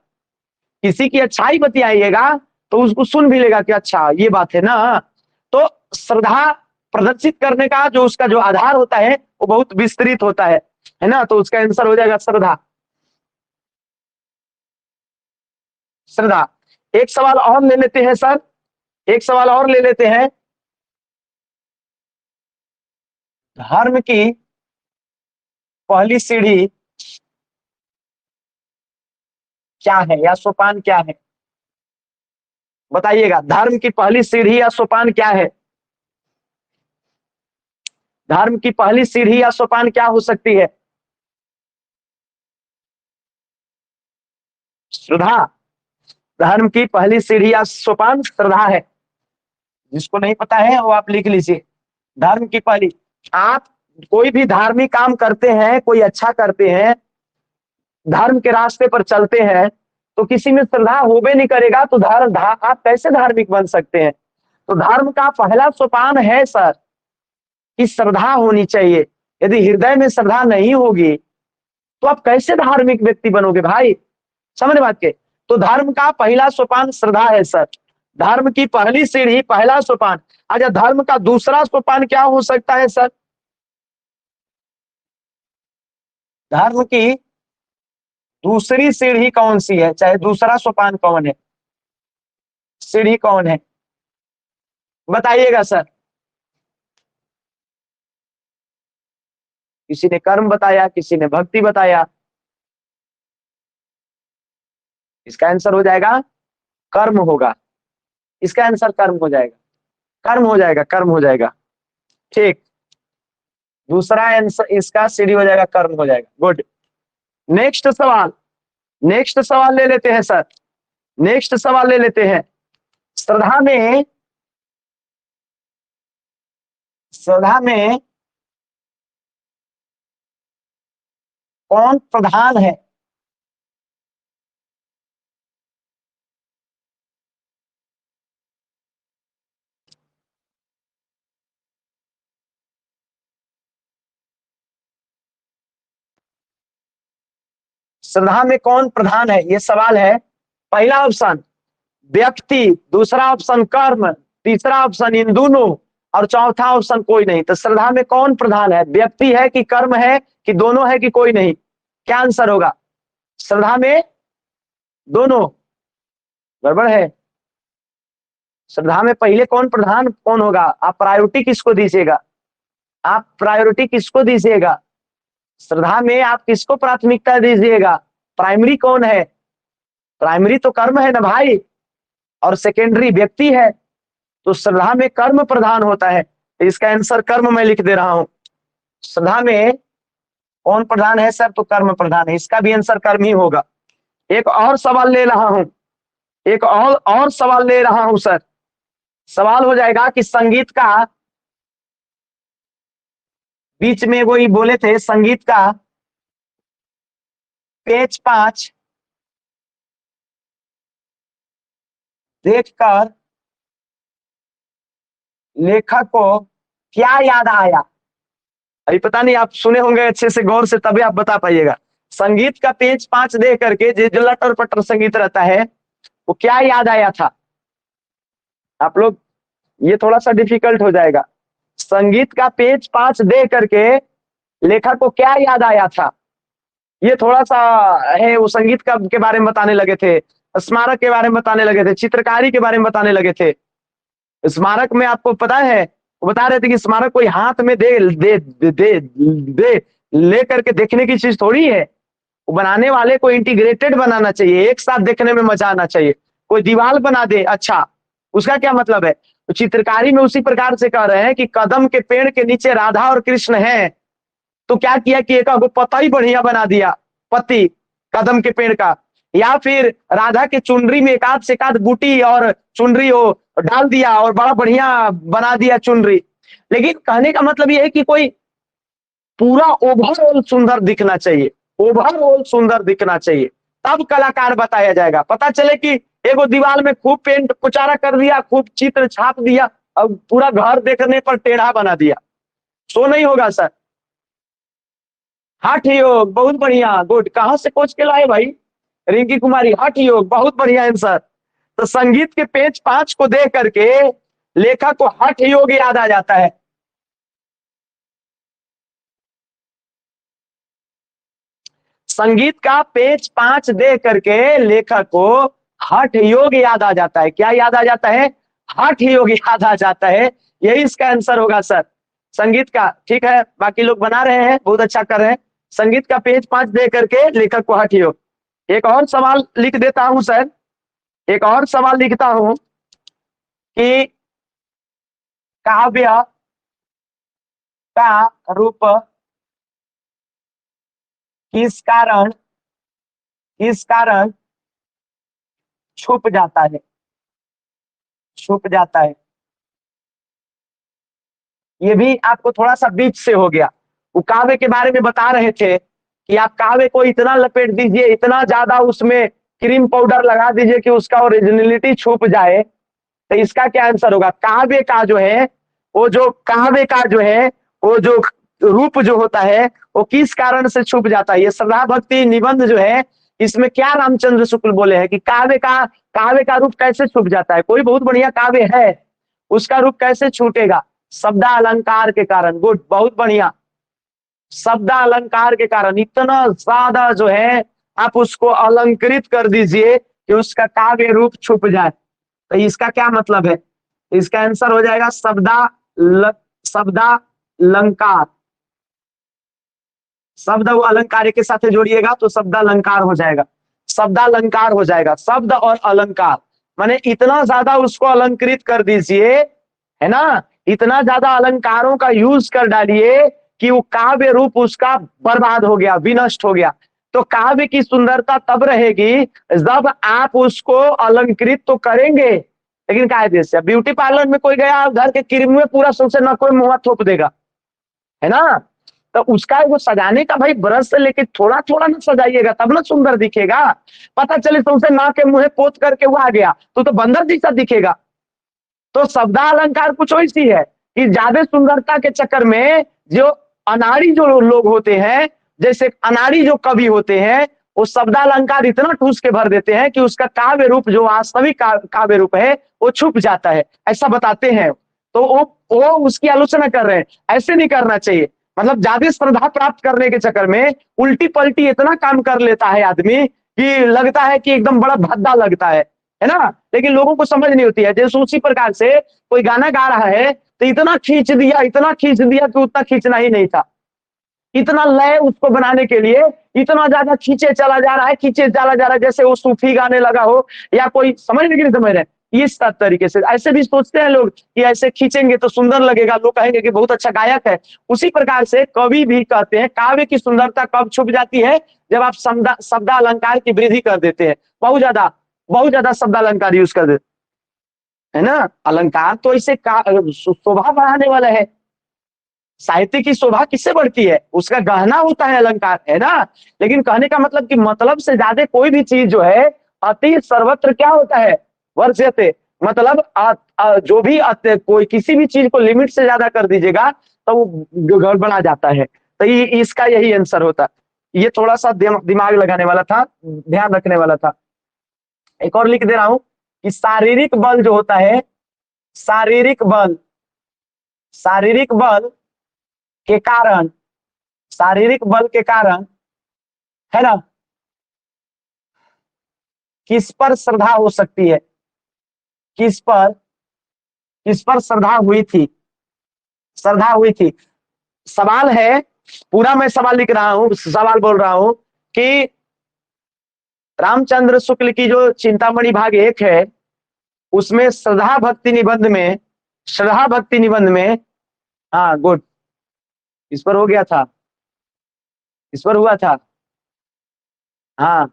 किसी की अच्छाई बतियाइएगा तो उसको सुन भी लेगा कि अच्छा ये बात है ना। तो श्रद्धा प्रदर्शित करने का जो उसका जो आधार होता है वो बहुत विस्तृत होता है ना, तो उसका आंसर हो जाएगा श्रद्धा, श्रद्धा। एक सवाल और ले लेते हैं सर, एक सवाल और ले लेते हैं, धर्म की पहली सीढ़ी क्या है या सोपान क्या है, बताइएगा, धर्म की पहली सीढ़ी या सोपान क्या है, धर्म की पहली सीढ़ी या सोपान क्या हो सकती है, श्रद्धा, धर्म की पहली सीढ़ी या सोपान श्रद्धा है, जिसको नहीं पता है वो आप लिख लीजिए, धर्म की पहली, आप कोई भी धार्मिक काम करते हैं, कोई अच्छा करते हैं, धर्म के रास्ते पर चलते हैं, तो किसी में श्रद्धा होबे नहीं करेगा तो आप कैसे धार्मिक बन सकते हैं। तो धर्म का पहला सोपान है सर कि श्रद्धा होनी चाहिए, यदि हृदय में श्रद्धा नहीं होगी तो आप कैसे धार्मिक व्यक्ति बनोगे भाई, समझ बात के। तो धर्म का पहला सोपान श्रद्धा है सर, धर्म की पहली सीढ़ी, पहला सोपान। अच्छा, धर्म का दूसरा सोपान क्या हो सकता है सर, धर्म की दूसरी सीढ़ी कौन सी है, चाहे दूसरा सोपान कौन है, सीढ़ी कौन है, बताइएगा सर। किसी ने कर्म बताया, किसी ने भक्ति बताया। इसका आंसर हो जाएगा कर्म होगा। इसका आंसर कर्म हो जाएगा, कर्म हो जाएगा, कर्म हो जाएगा। ठीक, दूसरा आंसर इसका सीडी हो जाएगा, कर्म हो जाएगा। गुड। नेक्स्ट सवाल, नेक्स्ट सवाल ले लेते हैं सर, नेक्स्ट सवाल ले लेते हैं। श्रद्धा में, श्रद्धा में कौन प्रधान है? श्रद्धा में कौन प्रधान है, ये सवाल है। पहला ऑप्शन व्यक्ति, दूसरा ऑप्शन कर्म, तीसरा ऑप्शन इन दोनों, और चौथा ऑप्शन कोई नहीं। तो श्रद्धा में कौन प्रधान है? व्यक्ति है कि कर्म है कि दोनों है कि कोई नहीं? क्या आंसर होगा? श्रद्धा में दोनों, गड़बड़ है। श्रद्धा में पहले कौन प्रधान कौन होगा? आप प्रायोरिटी किसको दीजिएगा? आप प्रायोरिटी किसको दीजिएगा? श्रद्धा में आप किसको प्राथमिकता दीजिएगा? प्राइमरी कौन है? प्राइमरी तो कर्म है ना भाई, और सेकेंडरी व्यक्ति है। तो श्रद्धा में कर्म प्रधान होता है, इसका आंसर कर्म मैं लिख दे रहा हूं। श्रद्धा में कौन प्रधान है सर? तो कर्म प्रधान है, इसका भी आंसर कर्म ही होगा। एक और सवाल ले रहा हूं, एक और सवाल ले रहा हूं सर। सवाल हो जाएगा कि संगीत का, बीच में वो ही बोले थे संगीत का पेज 5 देखकर लेखक को क्या याद आया? अभी पता नहीं, आप सुने होंगे अच्छे से गौर से, तभी आप बता पाइएगा। संगीत का पेज 5 देख करके जो लटर पटर संगीत रहता है, वो क्या याद आया था? आप लोग, ये थोड़ा सा डिफिकल्ट हो जाएगा। संगीत का पेज 5 देख करके लेखक को क्या याद आया था? ये थोड़ा सा है, वो संगीत का के बारे में बताने लगे थे, स्मारक के बारे में बताने लगे थे, चित्रकारी के बारे में बताने लगे थे। स्मारक में आपको पता है, वो बता रहे थे कि स्मारक कोई हाथ में दे दे दे दे, दे ले करके देखने की चीज थोड़ी है। वो बनाने वाले को इंटीग्रेटेड बनाना चाहिए, एक साथ देखने में मजा आना चाहिए। कोई दीवार बना दे, अच्छा, उसका क्या मतलब है? तो चित्रकारी में उसी प्रकार से कह रहे हैं कि कदम के पेड़ के नीचे राधा और कृष्ण है, तो क्या किया कि एक पत्ता ही बढ़िया बना दिया, पत्ती कदम के पेड़ का, या फिर राधा के चुनरी में एकाध से एकाध बूटी और चुनरी हो डाल दिया और बड़ा बढ़िया बना दिया चुनरी। लेकिन कहने का मतलब यह है कि कोई पूरा ओवरऑल सुंदर दिखना चाहिए, ओवरऑल सुंदर दिखना चाहिए, तब कलाकार बताया जाएगा। पता चले कि एगो दीवार में खूब पेंट कुचारा कर दिया, खूब चित्र छाप दिया और पूरा घर देखने पर टेढ़ा बना दिया, सो नहीं होगा सर। हठ योग, बहुत बढ़िया, गुड। कहां से खोज के लाए भाई? रिंकी कुमारी, हठ योग, बहुत बढ़िया आंसर। तो संगीत के पेज 5 को देख करके लेखक को हठ योग याद आ जाता है। संगीत का पेज 5 देख करके लेखक को हठ योग याद आ जाता है। क्या याद आ जाता है? हठ योग याद आ जाता है, यही इसका आंसर होगा सर, संगीत का। ठीक है, बाकी लोग बना रहे हैं, बहुत अच्छा कर रहे हैं। संगीत का पेज 5 देख करके लेखक को हठ योग। एक और सवाल लिख देता हूं सर, एक और सवाल लिखता हूं कि काव्य का रूप किस कारण छुप जाता है? छुप जाता है, ये भी आपको थोड़ा सा बीच से हो गया। वो काव्य के बारे में बता रहे थे कि आप काव्य को इतना लपेट दीजिए, इतना ज्यादा उसमें क्रीम पाउडर लगा दीजिए कि उसका ओरिजिनलिटी छुप जाए। तो इसका क्या आंसर होगा? काव्य का जो है, वो जो काव्य का जो है, वो जो रूप जो होता है, वो किस कारण से छुप जाता है? ये श्रद्धा भक्ति निबंध जो है, इसमें क्या रामचंद्र शुक्ल बोले हैं कि काव्य का रूप कैसे छुप जाता है? कोई बहुत बढ़िया काव्य है, उसका रूप कैसे छूटेगा? शब्द अलंकार के कारण। गुड, बहुत बढ़िया, शब्द अलंकार के कारण इतना ज्यादा जो है आप उसको अलंकृत कर दीजिए कि उसका काव्य रूप छुप जाए। तो इसका क्या मतलब है? इसका आंसर हो जाएगा शब्दालंकार। शब्द वो अलंकार के साथ जोड़िएगा तो शब्द अलंकार हो जाएगा, शब्दालंकार हो जाएगा। शब्द और अलंकार माने इतना ज्यादा उसको अलंकृत कर दीजिए, है ना, इतना ज्यादा अलंकारों का यूज कर डालिए कि वो काव्य रूप उसका बर्बाद हो गया, विनष्ट हो गया। तो काव्य की सुंदरता तब रहेगी जब आप उसको अलंकृत तो करेंगे, लेकिन कायदे से। ब्यूटी पार्लर में कोई गया, घर के क्रीम में पूरा सौंसे न कोई मुंह थोप देगा, है ना, तो उसका वो सजाने का भाई ब्रश से लेके थोड़ा थोड़ा ना सजाइएगा, तब ना सुंदर दिखेगा। पता चले तुमसे ना के मुंह पोत करके वो आ गया तो बंदर जैसा दिखेगा। तो शब्दालंकार कुछ वैसी है कि ज्यादा सुंदरता के चक्कर में जो अनाड़ी जो लोग होते हैं, जैसे अनाड़ी जो कवि होते हैं, वो शब्दालंकार इतना ठूस के भर देते हैं कि उसका काव्य रूप जो वास्तविक काव्य रूप है वो छुप जाता है, ऐसा बताते हैं। तो वो उसकी आलोचना कर रहे हैं, ऐसे नहीं करना चाहिए। मतलब ज्यादा श्रद्धा प्राप्त करने के चक्कर में उल्टी पलटी इतना काम कर लेता है आदमी कि लगता है कि एकदम बड़ा भद्दा लगता है ना, लेकिन लोगों को समझ नहीं होती है। जैसे उसी प्रकार से कोई गाना गा रहा है तो इतना खींच दिया, इतना खींच दिया कि उतना खींचना ही नहीं था, इतना लय उसको बनाने के लिए इतना ज्यादा खींचे चला जा रहा है, खींचे चला जा रहा है, जैसे वो सूफी गाने लगा हो या कोई, समझ नहीं समझ रहे। इस तरीके से ऐसे भी सोचते हैं लोग कि ऐसे खींचेंगे तो सुंदर लगेगा, लोग कहेंगे कि बहुत अच्छा गायक है। उसी प्रकार से कवि भी कहते हैं काव्य की सुंदरता कब छुप जाती है, जब आप शब्द अलंकार की वृद्धि कर देते हैं, बहुत ज्यादा शब्द अलंकार यूज कर देते है ना। अलंकार तो इसे शोभा बढ़ाने वाला है, साहित्य की शोभा किससे बढ़ती है, उसका गहना होता है अलंकार, है ना। लेकिन कहने का मतलब कि मतलब से ज्यादा कोई भी चीज जो है अति सर्वत्र क्या होता है, वर्ज्यते। मतलब जो भी कोई किसी भी चीज को लिमिट से ज्यादा कर दीजिएगा तो वो गड़बड़ा जाता है। तो इसका यही आंसर होता। ये थोड़ा सा दिमाग लगाने वाला था, ध्यान रखने वाला था। एक और लिख दे रहा हूं कि शारीरिक बल जो होता है, शारीरिक बल, शारीरिक बल के कारण, शारीरिक बल के कारण, है ना, किस पर श्रद्धा हो सकती है, किस पर श्रद्धा हुई थी, श्रद्धा हुई थी। सवाल है, पूरा मैं सवाल लिख रहा हूं, सवाल बोल रहा हूं कि रामचंद्र शुक्ल की जो चिंतामणि भाग 1 है उसमें श्रद्धा भक्ति निबंध में, श्रद्धा भक्ति निबंध में, हाँ गुड, इस पर हो गया था, इस पर हुआ था, हाँ।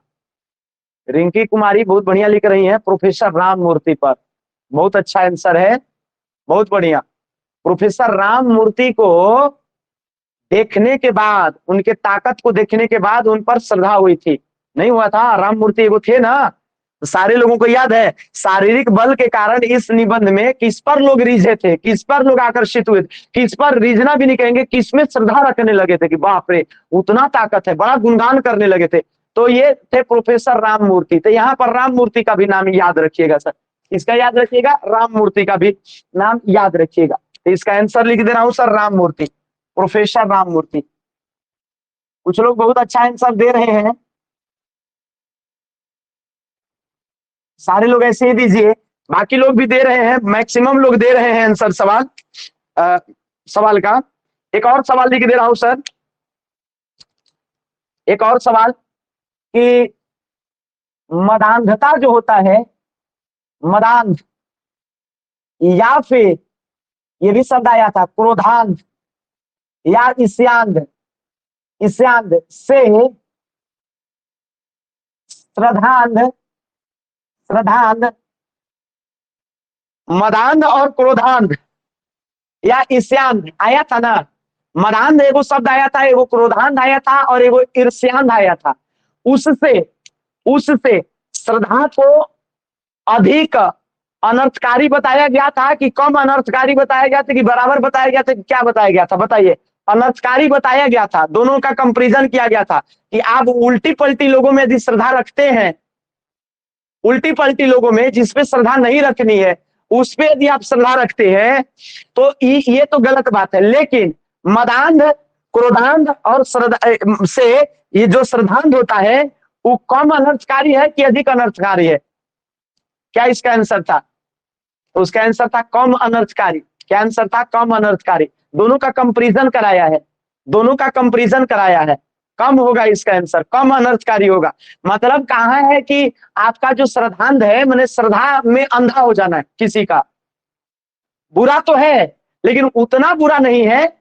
रिंकी कुमारी बहुत बढ़िया लिख रही हैं, प्रोफेसर राम मूर्ति पर, बहुत अच्छा आंसर है, बहुत बढ़िया। प्रोफेसर राम मूर्ति को देखने के बाद, उनके ताकत को देखने के बाद उन पर श्रद्धा हुई थी, नहीं हुआ था। राम मूर्ति वो थे ना, सारे लोगों को याद है। शारीरिक बल के कारण इस निबंध में किस पर लोग रीझे थे, किस पर लोग आकर्षित हुए थे, किस पर रीझना भी नहीं कहेंगे, किसमें श्रद्धा रखने लगे थे कि बाप रे उतना ताकत है, बड़ा गुणगान करने लगे थे। तो ये थे प्रोफेसर राम मूर्ति। तो यहाँ पर राम मूर्ति का भी नाम याद रखिएगा सर, इसका याद रखिएगा, राम मूर्ति का भी नाम याद रखिएगा। तो इसका आंसर लिख दे रहा हूं सर, राम मूर्ति, प्रोफेसर राम मूर्ति। कुछ लोग बहुत अच्छा आंसर दे रहे हैं, सारे लोग ऐसे ही दीजिए, बाकी लोग भी दे रहे हैं, मैक्सिमम लोग दे रहे हैं आंसर सवाल सवाल का। एक और सवाल लिख दे रहा हूं सर, एक और सवाल कि मदांधता जो होता है, मदांध, या फिर ये भी शब्द आया था क्रोधांध या ईस्यांध, ईस्यांध से श्रद्धांध, श्रद्धांध, मदांध और क्रोधांध या ईर्ष्यांध आया था ना। मदांध एगो शब्द आया था, एगो क्रोधांध आया था और एगो ईर्ष्यांध आया था। उससे उससे श्रद्धा को अधिक अनर्थकारी बताया गया था कि कम अनर्थकारी बताया गया था कि बराबर बताया गया था कि क्या बताया गया था, बताइए। अनर्थकारी बताया गया था, दोनों का कंपैरिजन किया गया था कि आप उल्टी पलटी लोगों में यदि श्रद्धा रखते हैं, उल्टी पलटी लोगों में जिसपे श्रद्धा नहीं रखनी है उस पे यदि आप श्रद्धा रखते हैं तो ये तो गलत बात है। लेकिन मदांध, क्रोधांध और श्रद्धा से ये जो श्रद्धांध होता है वो कम अनर्थकारी है कि अधिक अनर्थकारी है, क्या इसका आंसर था? तो उसका आंसर था कम अनर्थकारी। क्या आंसर था? कम अनर्थकारी। दोनों का कंपैरिजन कराया है, दोनों का कंपैरिजन कराया है। कम होगा, इसका आंसर कम अनर्थकारी होगा। मतलब कहाँ है कि आपका जो श्रद्धांध है, मैंने श्रद्धा में अंधा हो जाना है किसी का, बुरा तो है लेकिन उतना बुरा नहीं है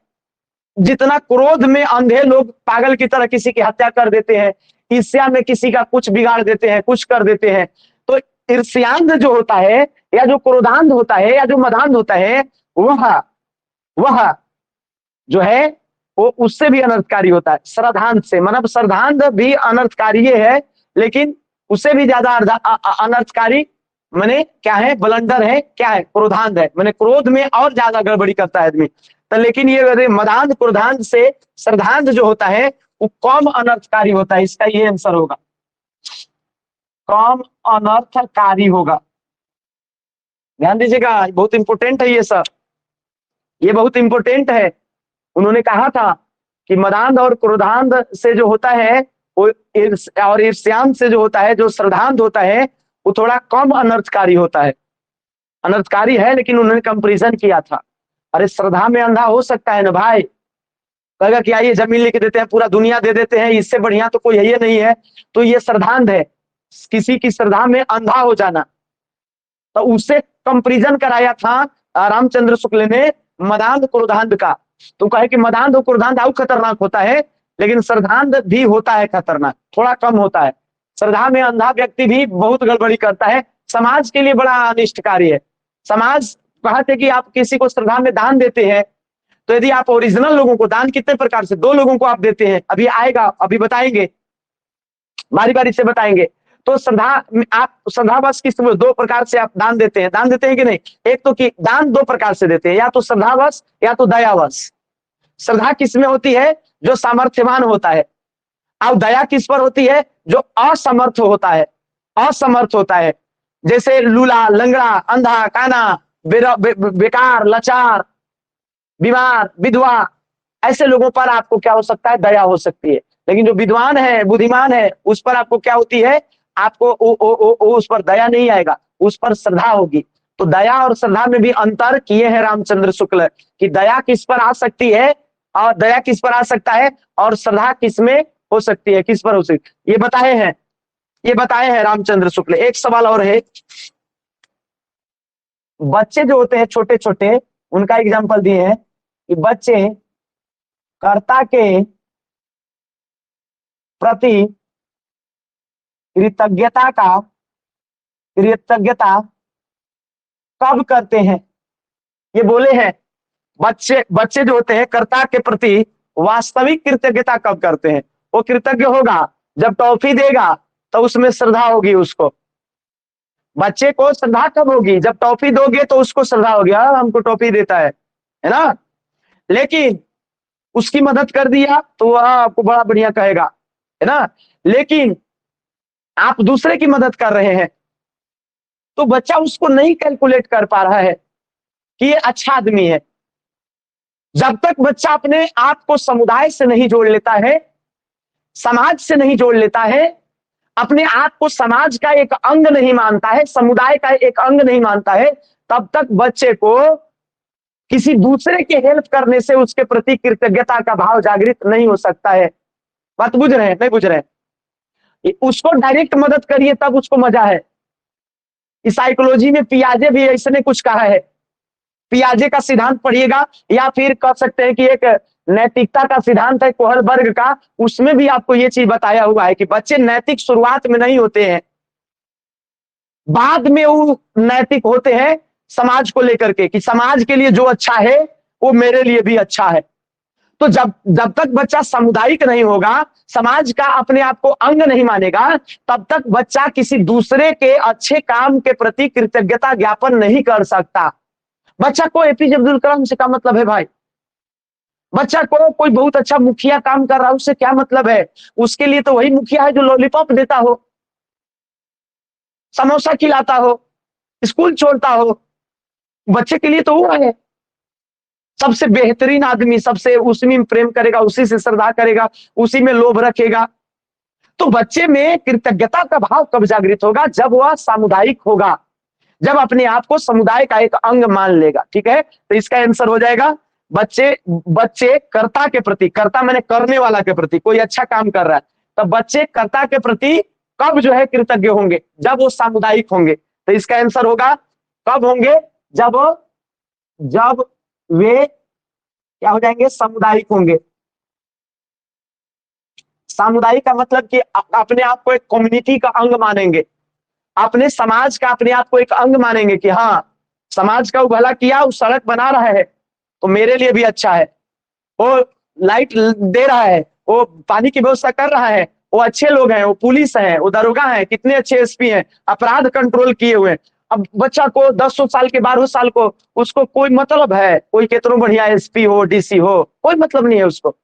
जितना क्रोध में अंधे लोग पागल की तरह किसी की हत्या कर देते हैं, ईर्ष्या में किसी का कुछ बिगाड़ देते हैं, कुछ कर देते हैं। तो ईर्ष्यांध जो होता है या जो क्रोधांध होता है या जो मदांध होता है, वह जो है वो उससे भी अनर्थकारी होता है श्रद्धांध से। मतलब श्रद्धांध भी अनर्थकारी है लेकिन उससे भी ज्यादा अनर्थकारी मैंने क्या है, ब्लंडर है, क्या है, क्रोधांध है। मैंने क्रोध में और ज्यादा गड़बड़ी करता है आदमी। तो लेकिन ये मदांध क्रोधांध से श्रद्धांध जो होता है वो कम अनर्थकारी होता है। इसका ये आंसर होगा, कम अनर्थकारी होगा। ध्यान दीजिएगा, बहुत इंपोर्टेंट है ये सर, ये बहुत इंपोर्टेंट है। उन्होंने कहा था कि मदांध और क्रोधांध से जो होता है वो और ईर्ष्यांध से जो होता है, जो श्रद्धांध होता है वो थोड़ा कम अनर्थकारी होता है। अनर्थकारी है लेकिन उन्होंने कंपैरिजन किया था। अरे श्रद्धा में अंधा हो सकता है ना भाई, कहेगा कि आइए जमीन लेके देते हैं, पूरा दुनिया दे देते हैं, इससे बढ़िया तो कोई है ये नहीं है, तो ये श्रद्धांध है। किसी की श्रद्धा में अंधा हो जाना, तो उससे कंपैरिजन कराया था रामचंद्र शुक्ल ने मदांध क्रोधांध का। तो कहे कि मदांध और क्रोधांध और खतरनाक होता है लेकिन श्रद्धांध भी होता है खतरनाक, थोड़ा कम होता है। श्रद्धा में अंधा व्यक्ति भी बहुत गड़बड़ी करता है, समाज के लिए बड़ा अनिष्टकारी है। समाज कहते कि आप किसी को श्रद्धा में दान देते हैं, तो यदि आप ओरिजिनल लोगों को दान कितने प्रकार से, 2 लोगों को आप देते हैं, अभी आएगा, अभी बताएंगे, बारी बारी से बताएंगे। तो श्रद्धा आप श्रद्धावश किस 2 प्रकार से आप दान देते हैं कि नहीं? एक तो कि दान 2 प्रकार से देते हैं, या तो श्रद्धावश या तो दयावश। श्रद्धा किस में होती है? जो सामर्थ्यवान होता है। और दया किस पर होती है? जो असमर्थ होता है, असमर्थ होता है। जैसे लूला, लंगड़ा, अंधा, काना, बेकार, लाचार, बीमार, विधवा, ऐसे लोगों पर आपको क्या हो सकता है? दया हो सकती है। लेकिन जो विद्वान है, बुद्धिमान है, उस पर आपको क्या होती है? आपको उस पर दया नहीं आएगा, उस पर श्रद्धा होगी। तो दया और श्रद्धा में भी अंतर किए हैं रामचंद्र शुक्ल कि दया किस पर आ सकती है और दया किस पर आ सकता है और श्रद्धा किस में हो सकती है, किस पर हो सकती है, ये बताए हैं रामचंद्र शुक्ल। एक सवाल और है, बच्चे जो होते हैं छोटे छोटे, उनका एग्जाम्पल दिए हैं कि बच्चे कर्ता के प्रति कृतज्ञता कब करते हैं? ये बोले हैं बच्चे जो होते हैं कर्ता के प्रति वास्तविक कृतज्ञता कब करते हैं? वो कृतज्ञ होगा जब टॉफी देगा, तो उसमें श्रद्धा होगी उसको। बच्चे को श्रद्धा कब होगी? जब टॉफी दोगे तो उसको श्रद्धा होगी, हमको टॉफी देता है ना। लेकिन उसकी मदद कर दिया तो वह आपको बड़ा बढ़िया कहेगा, है ना। लेकिन आप दूसरे की मदद कर रहे हैं तो बच्चा उसको नहीं कैलकुलेट कर पा रहा है कि ये अच्छा आदमी है। जब तक बच्चा अपने आप को समुदाय से नहीं जोड़ लेता है, समाज से नहीं जोड़ लेता है, अपने आप को समाज का एक अंग नहीं मानता है, समुदाय का एक अंग नहीं मानता है, तब तक बच्चे को किसी दूसरे के हेल्प करने से उसके प्रति कृतज्ञता का भाव जागृत नहीं हो सकता है। बात बुझ रहे हैं? नहीं बुझ रहे हैं? उसको डायरेक्ट मदद करिए तब उसको मजा है। इस साइकोलॉजी में पियाजे भी ऐसे कुछ कहा है, पियाजे का सिद्धांत पढ़िएगा, या फिर कह सकते हैं कि एक नैतिकता का सिद्धांत है कोहलबर्ग का, उसमें भी आपको ये चीज बताया हुआ है कि बच्चे नैतिक शुरुआत में नहीं होते हैं, बाद में वो नैतिक होते हैं समाज को लेकर के, कि समाज के लिए जो अच्छा है वो मेरे लिए भी अच्छा है। तो जब तक बच्चा सामुदायिक नहीं होगा, समाज का अपने आप को अंग नहीं मानेगा, तब तक बच्चा किसी दूसरे के अच्छे काम के प्रति कृतज्ञता ज्ञापन नहीं कर सकता। बच्चा को एपीजे अब्दुल कलाम से क्या मतलब है भाई? बच्चा को कोई बहुत अच्छा मुखिया काम कर रहा है उससे क्या मतलब है? उसके लिए तो वही मुखिया है जो लॉलीपॉप देता हो, समोसा खिलाता हो, स्कूल छोड़ता हो। बच्चे के लिए तो वो है सबसे बेहतरीन आदमी, सबसे उसी में प्रेम करेगा, उसी से श्रद्धा करेगा, उसी में लोभ रखेगा। तो बच्चे में कृतज्ञता का भाव कब जागृत होगा? जब वह सामुदायिक होगा, जब अपने आप को समुदाय का एक अंग मान लेगा। ठीक है, तो इसका आंसर हो जाएगा बच्चे बच्चे कर्ता के प्रति, कर्ता मैंने करने वाला के प्रति, कोई अच्छा काम कर रहा है तो बच्चे कर्ता के प्रति कब जो है कृतज्ञ होंगे? जब वो सामुदायिक होंगे। तो इसका आंसर होगा कब होंगे? जब जब वे क्या हो जाएंगे? सामुदायिक होंगे। सामुदायिक का मतलब कि अपने आप को एक कम्युनिटी का अंग मानेंगे, अपने समाज का अपने आप को एक अंग मानेंगे कि हाँ समाज का वो भला किया, वो सड़क बना रहा है तो मेरे लिए भी अच्छा है, वो लाइट दे रहा है, वो पानी की व्यवस्था कर रहा है, वो अच्छे लोग हैं, वो पुलिस है, वो दरोगा है, कितने अच्छे एसपी हैं, अपराध कंट्रोल किए हुए हैं। अब बच्चा को 10 साल के 12 साल को उसको कोई मतलब है, कोई कितना बढ़िया एसपी हो डीसी हो, कोई मतलब नहीं है उसको।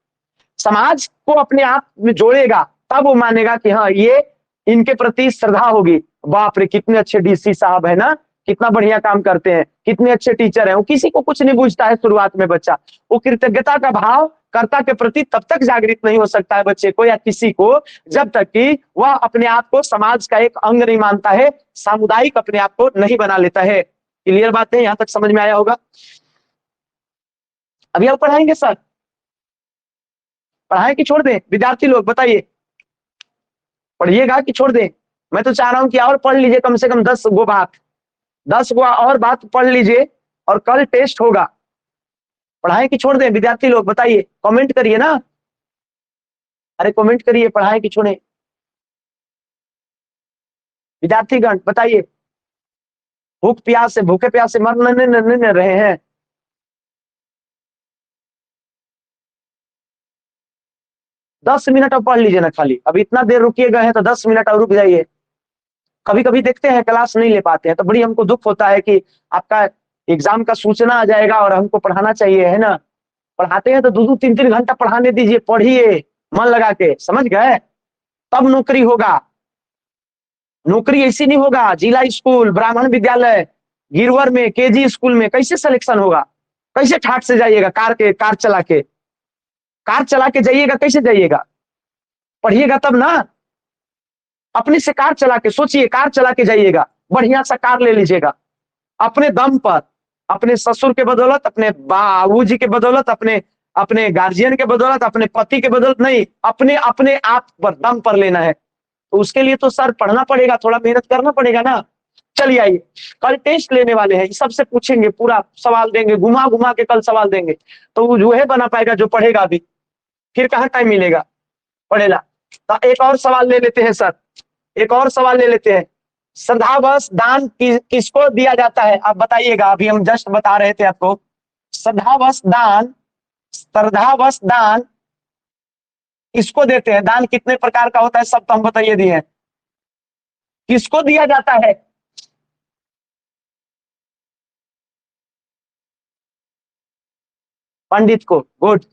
समाज को अपने आप में जोड़ेगा तब वो मानेगा कि हाँ ये इनके प्रति श्रद्धा होगी। बाप रे कितने अच्छे डीसी साहब है ना, कितना बढ़िया काम करते हैं, कितने अच्छे टीचर हैं। वो किसी को कुछ नहीं पूछता है शुरुआत में बच्चा, वो कृतज्ञता का भाव कर्ता के प्रति तब तक जागृत नहीं हो सकता है बच्चे को या किसी को, जब तक कि वह अपने आप को समाज का एक अंग नहीं मानता है, सामुदायिक अपने आप को नहीं बना लेता है। क्लियर बात है? यहां तक समझ में आया होगा? अभी आप पढ़ाएंगे सर? पढ़ाएं कि छोड़ दें? विद्यार्थी लोग बताइए, पढ़िएगा कि छोड़ दें? मैं तो चाह रहा हूं कि और पढ़ लीजिए, कम से कम 10 गो बात, 10 गो और बात पढ़ लीजिए और कल टेस्ट होगा। पढ़ाएं कि छोड़ दें? विद्यार्थी लोग बताइए, कमेंट करिए ना, अरे कमेंट करिए, पढ़ाएं कि छोड़ें? विद्यार्थीगण बताइए, भूख प्यास से, भूखे प्यास से मर नहीं रहे हैं? 10 मिनट अब पढ़ लीजिए ना, खाली अब इतना देर रुकिए गए हैं तो 10 मिनट और रुक जाइए। कभी कभी देखते हैं क्लास नहीं ले पाते हैं तो बड़ी हमको दुख होता है कि आपका एग्जाम का सूचना आ जाएगा और हमको पढ़ाना चाहिए, है ना? पढ़ाते हैं तो 2-2 3-3 घंटा पढ़ाने दीजिए, पढ़िए मन लगा के, समझ गए? तब नौकरी होगा। नौकरी ऐसी नहीं होगा, जिला स्कूल, ब्राह्मण विद्यालय, गिरवर में, केजी स्कूल में कैसे सिलेक्शन होगा? कैसे ठाट से जाइएगा? कार चला के, कार चला के जाइएगा, कैसे जाइएगा? पढ़िएगा तब ना। अपने से कार चला के सोचिए, कार चला के जाइएगा, बढ़िया सा कार ले लीजिएगा अपने दम पर, अपने ससुर के बदौलत, अपने बाबूजी के बदौलत, अपने अपने गार्जियन के बदौलत, अपने पति के बदौलत नहीं, अपने अपने आप पर, दम पर लेना है। तो उसके लिए तो सर पढ़ना पड़ेगा, थोड़ा मेहनत करना पड़ेगा ना। चलिए आइए, कल टेस्ट लेने वाले हैं, सबसे पूछेंगे, पूरा सवाल देंगे, घुमा घुमा के कल सवाल देंगे, तो वो है बना पाएगा जो पढ़ेगा अभी, फिर कहाँ टाइम मिलेगा पढ़ेगा। तो एक और सवाल ले लेते हैं सर, एक और सवाल ले लेते हैं। श्रद्धावश दान किसको दिया जाता है? आप बताइएगा, अभी हम जस्ट बता रहे थे आपको। श्रद्धावश दान, श्रद्धावश दान किसको देते हैं? दान कितने प्रकार का होता है सब तो हम बताइए दिए हैं, किसको दिया जाता है? पंडित को। गुड।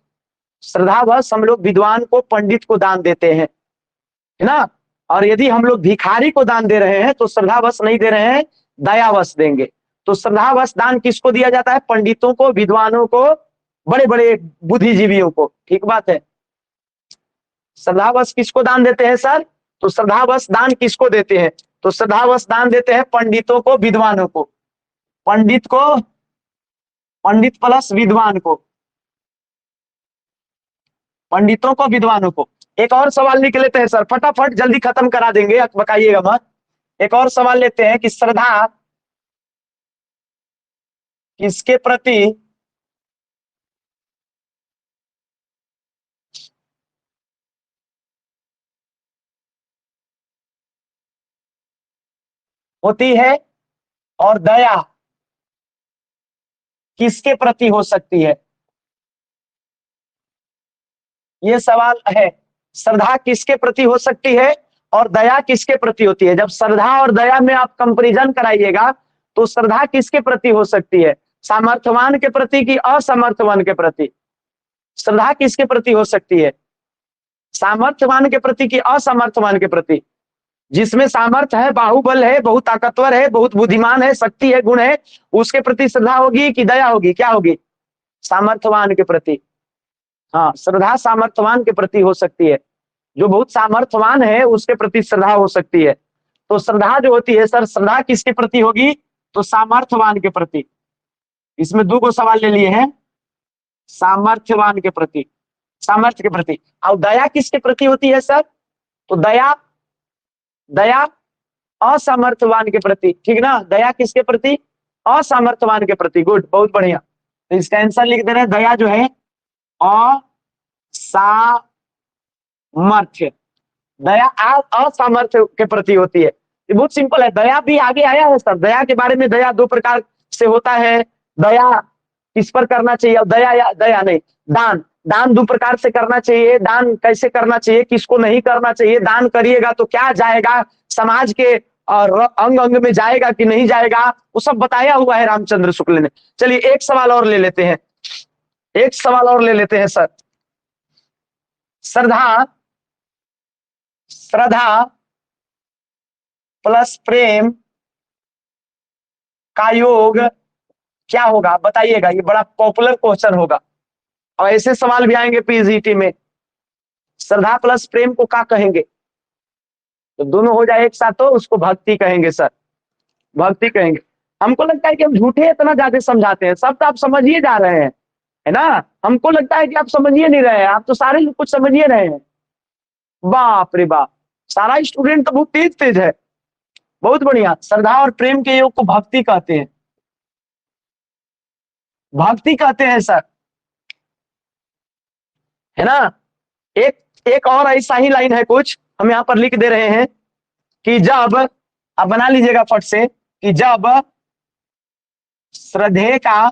श्रद्धावश हम लोग विद्वान को, पंडित को दान देते हैं, है ना? और यदि हम लोग भिखारी को दान दे रहे हैं तो श्रद्धावश नहीं दे रहे हैं, दयावश देंगे। तो श्रद्धावश दान किसको दिया जाता है? पंडितों को, विद्वानों को, बड़े बड़े बुद्धिजीवियों को। ठीक बात है। श्रद्धावश किसको दान देते हैं सर? तो श्रद्धावश दान किसको देते हैं? तो श्रद्धावश दान देते हैं पंडितों को, विद्वानों को। पंडित को, पंडित प्लस विद्वान को, पंडितों को, विद्वानों को। एक और सवाल लिख लेते हैं सर, फटाफट जल्दी खत्म करा देंगे, बकाइएगा मत। एक और सवाल लेते हैं कि श्रद्धा किसके प्रति होती है और दया किसके प्रति हो सकती है? ये सवाल है, श्रद्धा किसके प्रति हो सकती है और दया किसके प्रति होती है? जब श्रद्धा और दया में आप कंपैरिजन कराइएगा तो श्रद्धा किसके प्रति हो सकती है? सामर्थ्यवान के प्रति कि असमर्थवान के प्रति? श्रद्धा किसके प्रति हो सकती है? सामर्थ्यवान के प्रति कि असमर्थवान के प्रति? जिसमें सामर्थ्य है, बाहुबल है, बहुत ताकतवर है, बहुत बुद्धिमान है, शक्ति है, गुण है, उसके प्रति श्रद्धा होगी कि दया होगी? क्या होगी? सामर्थ्यवान के प्रति। हाँ, श्रद्धा सामर्थ्यवान के प्रति हो सकती है, जो बहुत सामर्थ्यवान है उसके प्रति श्रद्धा हो सकती है। तो श्रद्धा जो होती है सर, श्रद्धा किसके प्रति होगी? तो सामर्थ्यवान के प्रति। इसमें 2 सवाल ले लिए हैं, सामर्थ्यवान के प्रति, सामर्थ्य के प्रति। और दया किसके प्रति होती है सर? तो दया, दया असामर्थ्यवान के प्रति, ठीक ना? दया किसके प्रति? असामर्थ्यवान के प्रति। गुड, बहुत बढ़िया। तो इसका आंसर लिख दे रहे हैं, दया जो है असामर्थ्य, दया असामर्थ्य के प्रति होती है। ये बहुत सिंपल है। दया भी आगे आया है सर, दया के बारे में। दया दो प्रकार से होता है। दया किस पर करना चाहिए? और दया या दया नहीं, दान, दान दो प्रकार से करना चाहिए। दान कैसे करना चाहिए, किसको नहीं करना चाहिए, दान करिएगा तो क्या जाएगा, समाज के और अंग अंग में जाएगा कि नहीं जाएगा, वो सब बताया हुआ है रामचंद्र शुक्ल ने। चलिए एक सवाल और ले लेते हैं, एक सवाल और ले लेते हैं सर। श्रद्धा, श्रद्धा प्लस प्रेम का योग क्या होगा? बताइएगा, ये बड़ा पॉपुलर क्वेश्चन होगा और ऐसे सवाल भी आएंगे पीजीटी में। श्रद्धा प्लस प्रेम को क्या कहेंगे? तो दोनों हो जाए एक साथ तो उसको भक्ति कहेंगे सर, भक्ति कहेंगे। हमको लगता है कि हम झूठे इतना ज्यादा समझाते हैं, सब तो आप समझिए जा रहे हैं, है ना? हमको लगता है कि आप समझिए नहीं रहे हैं, आप तो सारे लोग कुछ समझिए रहे हैं। बाप रे बाप, सारा स्टूडेंट तो बहुत तेज तेज है। बहुत बढ़िया। श्रद्धा और प्रेम के योग को भक्ति कहते हैं, भक्ति कहते हैं सर, है ना? एक एक और ऐसा ही लाइन है कुछ, हम यहाँ पर लिख दे रहे हैं कि जब, आप बना लीजिएगा फट से, कि जब श्रद्धे का,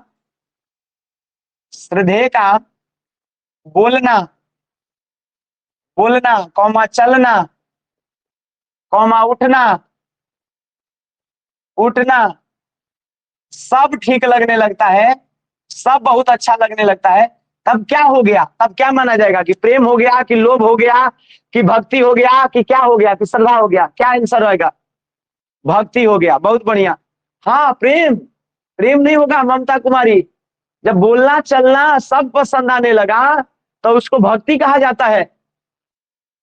श्रद्धे का बोलना, बोलना कौमा चलना कौमा उठना, उठना सब ठीक लगने लगता है, सब बहुत अच्छा लगने लगता है, तब क्या हो गया? तब क्या माना जाएगा? कि प्रेम हो गया, कि लोभ हो गया, कि भक्ति हो गया, कि क्या हो गया, कि श्रद्धा हो गया? क्या आंसर होगा? भक्ति हो गया। बहुत बढ़िया। हाँ, प्रेम, प्रेम नहीं होगा ममता कुमारी। जब बोलना चलना सब पसंद आने लगा तो उसको भक्ति कहा जाता है।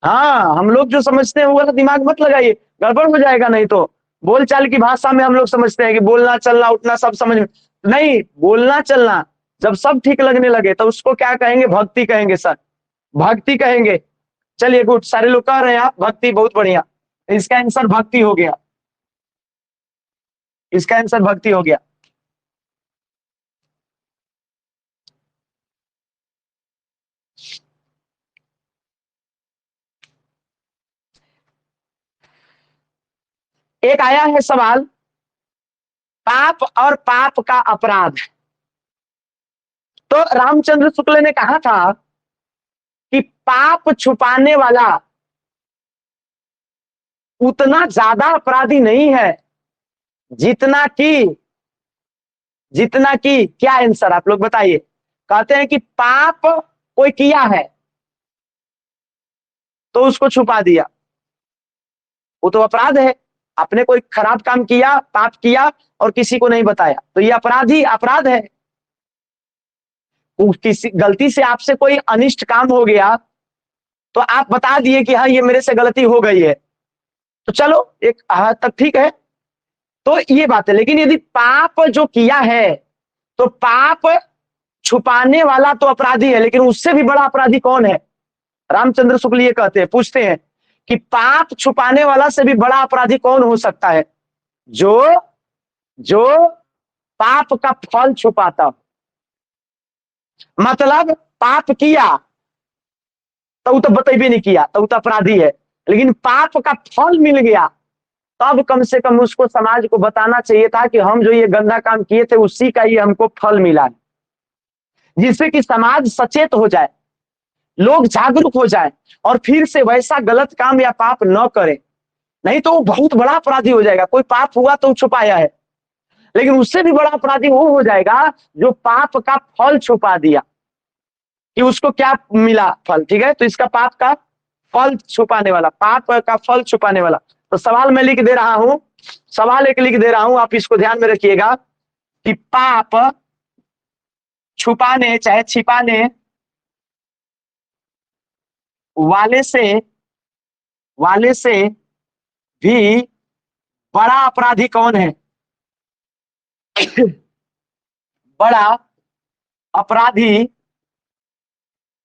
हाँ, हम लोग जो समझते हैं वो गलत दिमाग मत लगाइए, गड़बड़ हो जाएगा। नहीं तो बोलचाल की भाषा में हम लोग समझते हैं कि बोलना चलना उठना सब समझ में नहीं, बोलना चलना जब सब ठीक लगने लगे तो उसको क्या कहेंगे? भक्ति कहेंगे सर, भक्ति कहेंगे। चलिए गुड, सारे लोग कह रहे हैं आप भक्ति, बहुत बढ़िया। इसका आंसर भक्ति हो गया, इसका आंसर भक्ति हो गया। एक आया है सवाल, पाप और पाप का अपराध। तो रामचंद्र शुक्ल ने कहा था कि पाप छुपाने वाला उतना ज्यादा अपराधी नहीं है जितना कि, जितना कि क्या आंसर आप लोग बताइए? कहते हैं कि पाप कोई किया है तो उसको छुपा दिया, वो तो अपराध है। आपने कोई खराब काम किया, पाप किया और किसी को नहीं बताया, तो ये अपराधी अपराध है। किसी गलती से आपसे कोई अनिष्ट काम हो गया तो आप बता दिए कि हाँ ये मेरे से गलती हो गई है, तो चलो एक हद तक ठीक है, तो ये बात है। लेकिन यदि पाप जो किया है तो पाप छुपाने वाला तो अपराधी है, लेकिन उससे भी बड़ा अपराधी कौन है? रामचंद्र शुक्ल ये कहते हैं, पूछते हैं कि पाप छुपाने वाला से भी बड़ा अपराधी कौन हो सकता है? जो जो पाप का फल छुपाता। मतलब पाप किया तो बतेबे नहीं किया तो अपराधी है, लेकिन पाप का फल मिल गया तब कम से कम उसको समाज को बताना चाहिए था कि हम जो ये गंदा काम किए थे उसी का ही हमको फल मिला, जिससे कि समाज सचेत हो जाए, लोग जागरूक हो जाए और फिर से वैसा गलत काम या पाप न करें। नहीं तो वो बहुत बड़ा अपराधी हो जाएगा। कोई पाप हुआ तो छुपाया है, लेकिन उससे भी बड़ा अपराधी वो हो जाएगा जो पाप का फल छुपा दिया, कि उसको क्या मिला? फल। ठीक है, तो इसका पाप का फल छुपाने वाला, पाप का फल छुपाने वाला। तो सवाल मैं लिख दे रहा हूं, सवाल एक लिख दे रहा हूं, आप इसको ध्यान में रखिएगा कि पाप छुपाने चाहे छिपाने वाले से भी बड़ा अपराधी कौन है? बड़ा अपराधी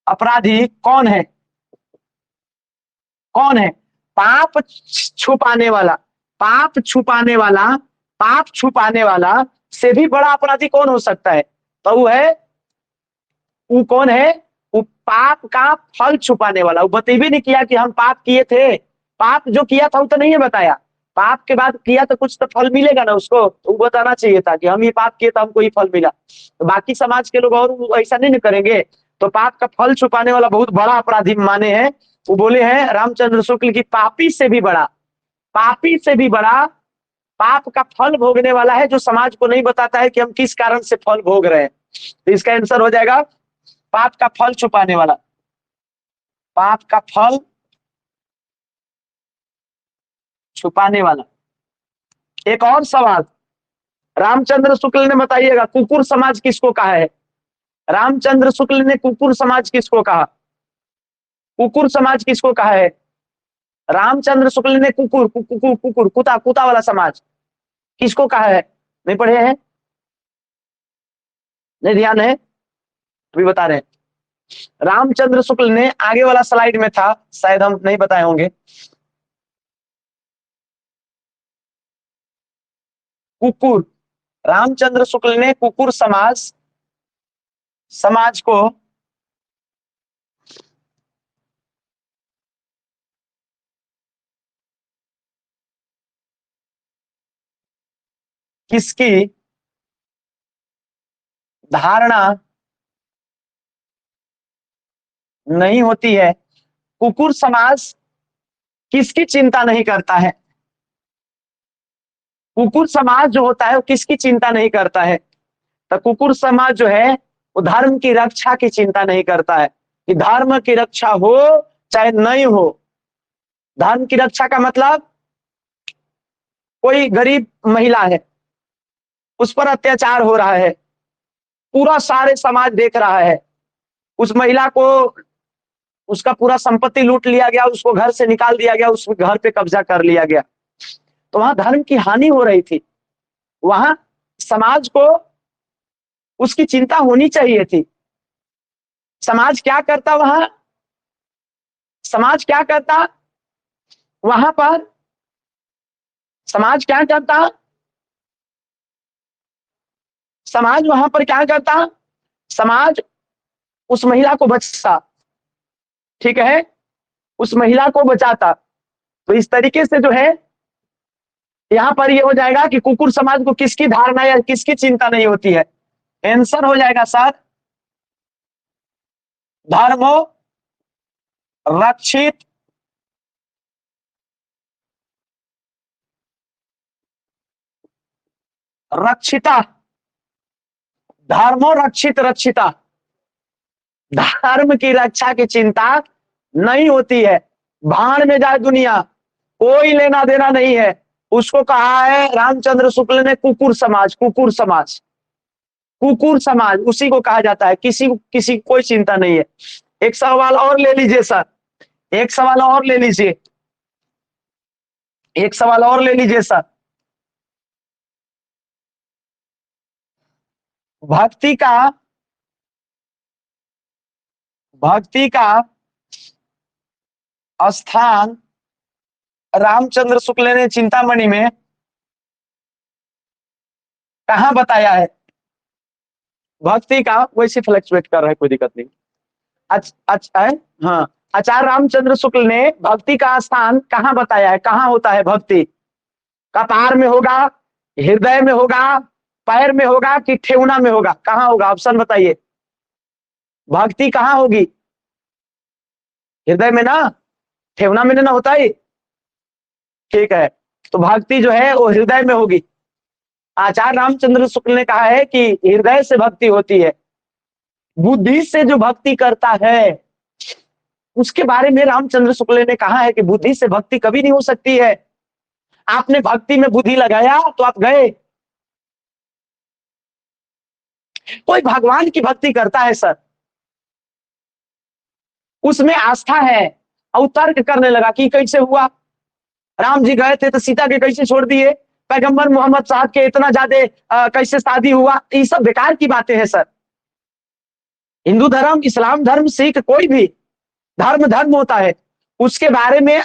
अपराधी कौन है? कौन है? पाप छुपाने वाला, पाप छुपाने वाला, पाप छुपाने वाला से भी बड़ा अपराधी कौन हो सकता है? तो वो है, वो कौन है? वो पाप का फल छुपाने वाला। वो बता भी नहीं किया कि हम पाप किए थे, पाप जो किया था वो तो नहीं है बताया, पाप के बाद किया तो कुछ तो फल मिलेगा ना उसको, तो वो बताना चाहिए था कि हम ये पाप किए तो हमको ये फल मिला। तो बाकी समाज के लोग और ऐसा नहीं करेंगे। तो पाप का फल छुपाने वाला बहुत बड़ा अपराधी माने हैं। वो बोले हैं रामचंद्र शुक्ल की पापी से भी बड़ा, पापी से भी बड़ा पाप का फल भोगने वाला है, जो समाज को नहीं बताता है कि हम किस कारण से फल भोग रहे हैं। तो इसका आंसर हो जाएगा पाप का फल छुपाने वाला, पाप का फल छुपाने वाला। एक और सवाल, रामचंद्र शुक्ल ने बताइएगा कुकुर समाज किसको कहा है? रामचंद्र शुक्ल ने कुकुर समाज किसको कहा? कुकुर समाज किसको कहा है? रामचंद्र शुक्ल ने कुकुर कुकुर कुकुर कुत्ता कुत्ता वाला समाज किसको कहा है? नहीं पढ़े हैं? नहीं ध्यान है? अभी बता रहे हैं। रामचंद्र शुक्ल ने, आगे वाला स्लाइड में था, शायद हम नहीं बताए होंगे। कुकुर, रामचंद्र शुक्ल ने कुकुर समाज, समाज को किसकी धारणा नहीं होती है? कुकुर समाज किसकी चिंता नहीं करता है? कुकुर समाज जो होता है वो किसकी चिंता नहीं करता है? तो कुकुर समाज जो है वो धर्म की रक्षा की चिंता नहीं करता है, कि धर्म की रक्षा हो चाहे नहीं हो। धर्म की रक्षा का मतलब, कोई गरीब महिला है, उस पर अत्याचार हो रहा है, पूरा सारे समाज देख रहा है, उस महिला को उसका पूरा संपत्ति लूट लिया गया, उसको घर से निकाल दिया गया, उस घर पे कब्जा कर लिया गया, तो वहां धर्म की हानि हो रही थी। वहां समाज को उसकी चिंता होनी चाहिए थी। समाज क्या करता वहां? समाज क्या करता वहां पर? समाज क्या करता? समाज वहां पर क्या करता? समाज उस महिला को बचाता, ठीक है, उस महिला को बचाता। तो इस तरीके से जो है यहां पर ये हो जाएगा कि कुकुर समाज को किसकी धारणा या किसकी चिंता नहीं होती है? आंसर हो जाएगा सर, धर्मो रक्षित रक्षिता, धर्मो रक्षित रक्षिता, धर्म की रक्षा की चिंता नहीं होती है। भाड़ में जाए दुनिया, कोई लेना देना नहीं है। उसको कहा है रामचंद्र शुक्ल ने कुकुर समाज, कुकुर समाज, कुकुर समाज उसी को कहा जाता है, किसी को कोई चिंता नहीं है। एक सवाल और ले लीजिए सर, एक सवाल और ले लीजिए, एक सवाल और ले लीजिए सर। भक्ति का, भक्ति का स्थान रामचंद्र शुक्ल ने चिंतामणि में कहां बताया है? भक्ति का वैसे फ्लक्चुएट कर रहा है, कोई दिक्कत नहीं। अच्छा है, हाँ। आचार्य रामचंद्र शुक्ल ने भक्ति का स्थान कहां बताया है? कहां होता है भक्ति? कपार में होगा, हृदय में होगा, पैर में होगा कि ठेवना में होगा? कहां होगा? ऑप्शन बताइए। भक्ति कहां होगी? हृदय में ना, ठेवना में ना होता है, ठीक है। तो भक्ति जो है वो हृदय में होगी। आचार्य रामचंद्र शुक्ल ने कहा है कि हृदय से भक्ति होती है। बुद्धि से जो भक्ति करता है उसके बारे में रामचंद्र शुक्ल ने कहा है कि बुद्धि से भक्ति कभी नहीं हो सकती है। आपने भक्ति में बुद्धि लगाया तो आप गए। कोई भगवान की भक्ति करता है सर, उसमें आस्था है, और तर्क करने लगा कि कैसे हुआ, राम जी गए थे तो सीता के कैसे छोड़ दिए, पैगंबर मोहम्मद साहब के इतना ज्यादा कैसे शादी हुआ, ये सब बेकार की बातें हैं सर। हिंदू धर्म, इस्लाम धर्म, सिख, कोई भी धर्म होता है, उसके बारे में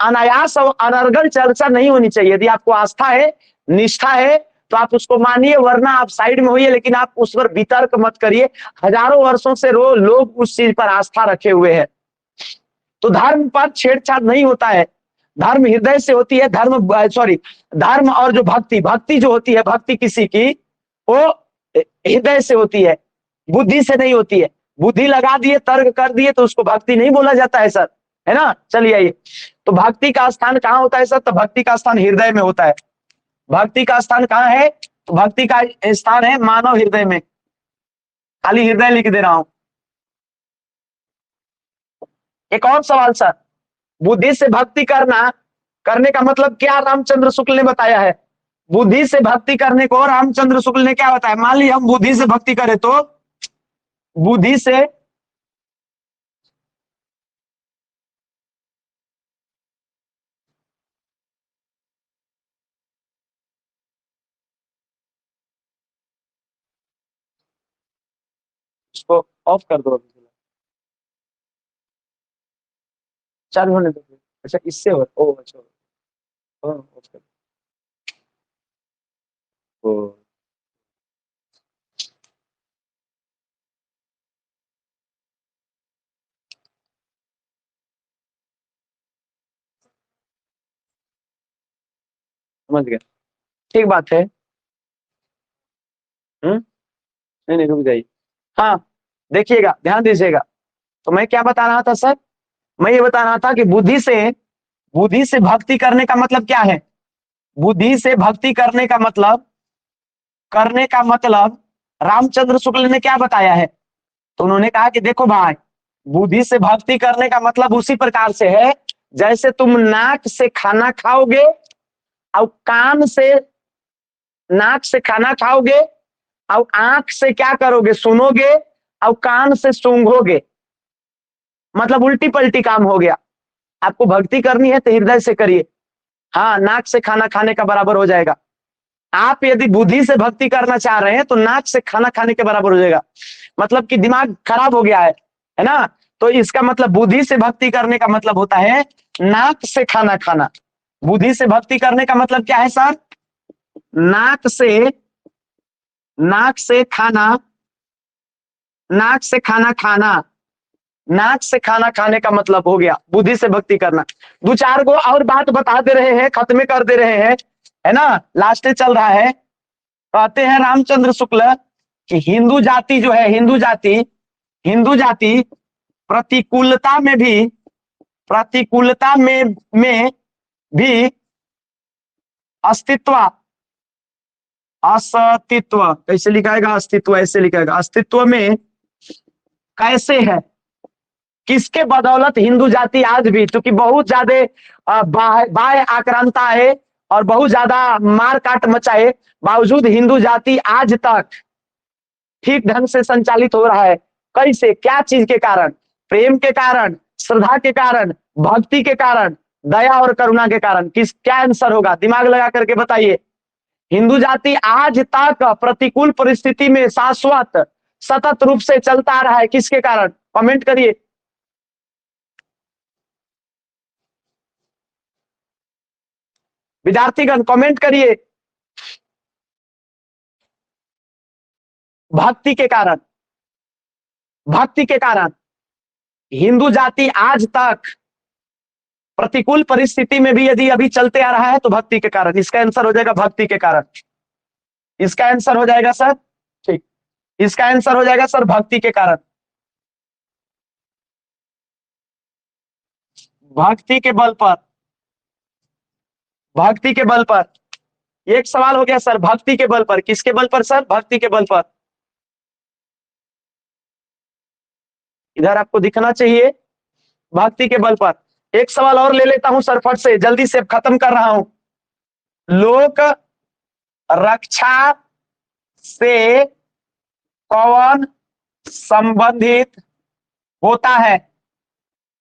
अनायास और अनर्गल चर्चा नहीं होनी चाहिए। यदि आपको आस्था है, निष्ठा है, तो आप उसको मानिए, वरना आप साइड में होइए, लेकिन आप उस पर वितर्क मत करिए। हजारों वर्षों से लोग उस चीज पर आस्था रखे हुए हैं, तो धर्म पर छेड़छाड़ नहीं होता है। धर्म हृदय से होती है, धर्म और जो भक्ति जो होती है, भक्ति किसी की, वो हृदय से होती है, बुद्धि से नहीं होती है। बुद्धि लगा दिए, तर्क कर दिए, तो उसको भक्ति नहीं बोला जाता है सर, है ना। चलिए आइए, तो भक्ति का स्थान कहाँ होता है सर? तो भक्ति का स्थान हृदय में होता है। भक्ति का स्थान कहाँ है? तो भक्ति का स्थान है मानव हृदय में। खाली हृदय लिख दे रहा हूं। एक और सवाल सर, बुद्धि से भक्ति करने का मतलब क्या रामचंद्र शुक्ल ने बताया है? बुद्धि से भक्ति करने को रामचंद्र शुक्ल ने क्या बताया? मान लीजिए हम बुद्धि से भक्ति करें, तो बुद्धि से इसको ऑफ कर दो, चालू होने दो। अच्छा, इससे हो, ओ अच्छा, ऑफ कर दो। समझ गया, ठीक बात है। नहीं नहीं, रुक जाइए। हाँ, देखिएगा, ध्यान दीजिएगा। तो मैं क्या बता रहा था सर? मैं ये बता रहा था कि बुद्धि से भक्ति करने का मतलब क्या है? बुद्धि से भक्ति करने का मतलब रामचंद्र शुक्ल ने क्या बताया है? तो उन्होंने कहा कि देखो भाई, बुद्धि से भक्ति करने का मतलब उसी प्रकार से है जैसे तुम नाक से खाना खाओगे, और नाक से खाना खाओगे, और आंख से क्या करोगे? सुनोगे, और कान से सूंघोगे। मतलब उल्टी पलटी काम हो गया। आपको भक्ति करनी है तो हृदय से करिए। हाँ, नाक से खाना खाने का बराबर हो जाएगा। आप यदि बुद्धि से भक्ति करना चाह रहे हैं तो नाक से खाना खाने के बराबर हो जाएगा। मतलब कि दिमाग खराब हो गया है ना। तो इसका मतलब बुद्धि से भक्ति करने का मतलब होता है नाक से खाना खाना। बुद्धि से भक्ति करने का मतलब क्या है सर? नाक से नाक से खाना नाक से खाना खाना नाक से खाना खाने का मतलब हो गया बुद्धि से भक्ति करना। दो चार गो और बात बता दे रहे हैं, खत्म कर दे रहे हैं, है ना, लास्ट चल रहा है। कहते हैं रामचंद्र शुक्ल कि हिंदू जाति प्रतिकूलता में भी अस्तित्व अस्तित्व कैसे लिखाएगा? अस्तित्व ऐसे लिखाएगा। अस्तित्व में कैसे है? किसके बदौलत हिंदू जाति आज भी, क्योंकि बहुत ज्यादा बाह्य आक्रांता है और बहुत ज्यादा मार काट मचाए, बावजूद हिंदू जाति आज तक ठीक ढंग से संचालित हो रहा है। कैसे? क्या चीज के कारण? प्रेम के कारण, श्रद्धा के कारण, भक्ति के कारण, दया और करुणा के कारण। क्या आंसर होगा? दिमाग लगा करके बताइए। हिंदू जाति आज तक प्रतिकूल परिस्थिति में शाश्वत सतत रूप से चलता आ रहा है, किसके कारण? कमेंट करिए। विद्यार्थीगण कमेंट करिए। भक्ति के कारण। भक्ति के कारण हिंदू जाति आज तक प्रतिकूल परिस्थिति में भी यदि अभी चलते आ रहा है तो भक्ति के कारण। इसका आंसर हो जाएगा भक्ति के कारण। इसका आंसर हो जाएगा सर, ठीक, इसका आंसर हो जाएगा सर भक्ति के कारण। भक्ति के बल पर, भक्ति के बल पर। एक सवाल हो गया सर, भक्ति के बल पर। किसके बल पर सर? भक्ति के बल पर। इधर आपको दिखना चाहिए, भक्ति के बल पर। एक सवाल और ले लेता हूं सर, फट से, जल्दी से खत्म कर रहा हूं। लोक रक्षा से कौन संबंधित होता है?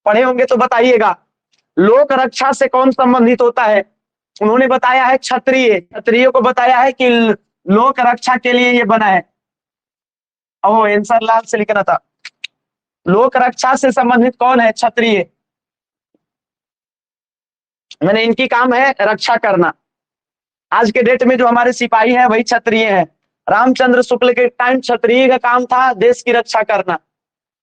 पढ़े होंगे तो बताइएगा। लोक रक्षा से कौन संबंधित होता है? उन्होंने बताया है क्षत्रिय को बताया है कि लोक रक्षा के लिए ये बना है। आंसर लाल से लिखना था। लोक रक्षा से संबंधित कौन है? क्षत्रिय। मैंने इनकी काम है रक्षा करना। आज के डेट में जो हमारे सिपाही हैं वही क्षत्रिय हैं। रामचंद्र शुक्ल के टाइम क्षत्रिय का काम था देश की रक्षा करना।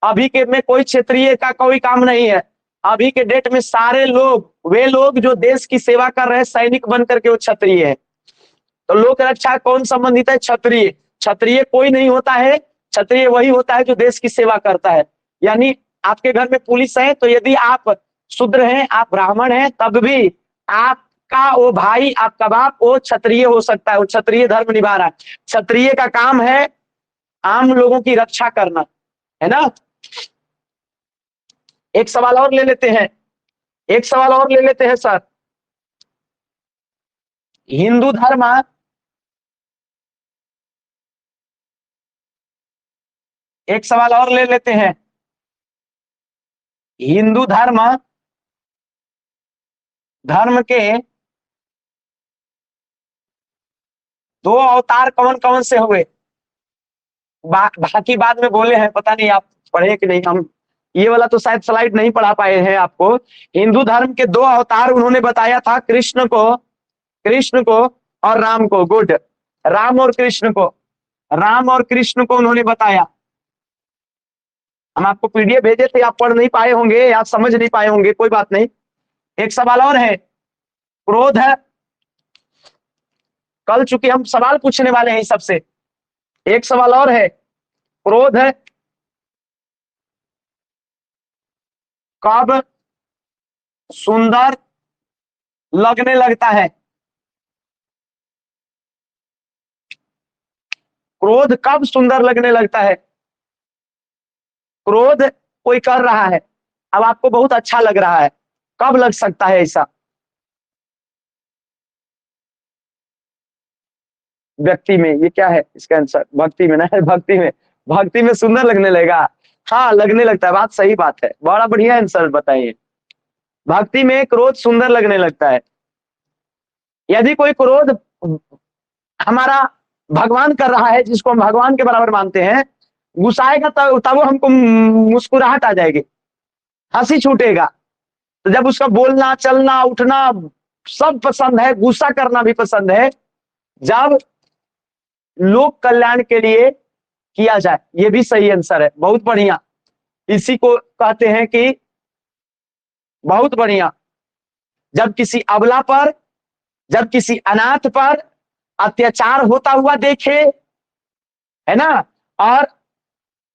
अभी के में कोई क्षेत्रीय का कोई काम नहीं है। अभी के डेट में सारे लोग, वे लोग जो देश की सेवा कर रहे हैं सैनिक बन करके, वो क्षत्रिय है। तो लोक रक्षा कौन संबंधित है? क्षत्रिय। क्षत्रिय कोई नहीं होता है, क्षत्रिय वही होता है जो देश की सेवा करता है। यानी आपके घर में पुलिस है, तो यदि आप शूद्र हैं, आप ब्राह्मण हैं, तब भी आपका वो भाई, आपका बाप, वो क्षत्रिय हो सकता है, वो क्षत्रिय धर्म निभा रहा है। क्षत्रिय का काम है आम लोगों की रक्षा करना, है ना। एक सवाल और ले लेते हैं, एक सवाल और ले लेते हैं सर। हिंदू धर्म, एक सवाल और ले लेते हैं। हिंदू धर्म धर्म के दो अवतार कौन कौन से हुए? बाकी बाद में बोले हैं, पता नहीं आप पढ़े कि नहीं। हम ये वाला तो शायद स्लाइड नहीं पढ़ा पाए हैं आपको। हिंदू धर्म के दो अवतार उन्होंने बताया था, कृष्ण को और राम को। गुड। राम और कृष्ण को, राम और कृष्ण को उन्होंने बताया। हम आपको पीडीएफ भेजे थे, आप पढ़ नहीं पाए होंगे या समझ नहीं पाए होंगे, कोई बात नहीं। एक सवाल और है, क्रोध है। कल चूंकि हम सवाल पूछने वाले हैं सबसे, एक सवाल और है, क्रोध है कब सुंदर लगने लगता है? क्रोध कब सुंदर लगने लगता है? क्रोध कोई कर रहा है, अब आपको बहुत अच्छा लग रहा है, कब लग सकता है ऐसा? व्यक्ति में, ये क्या है इसका आंसर? भक्ति में ना, भक्ति में, भक्ति में सुंदर लगने लगेगा। हाँ, लगने लगता है, बात सही बात है, बड़ा बढ़िया आंसर बताइए। भक्ति में क्रोध सुंदर लगने लगता है। यदि कोई क्रोध हमारा भगवान कर रहा है, जिसको हम भगवान के बराबर मानते हैं, गुस्साएगा तब हमको मुस्कुराहट आ जाएगी, हंसी छूटेगा। तो जब उसका बोलना, चलना, उठना सब पसंद है, गुस्सा करना भी पसंद है, जब लोक कल्याण के लिए किया जाए। ये भी सही आंसर है, बहुत बढ़िया। इसी को कहते हैं कि बहुत बढ़िया, जब किसी अबला पर, जब किसी अनाथ पर अत्याचार होता हुआ देखे, है ना, और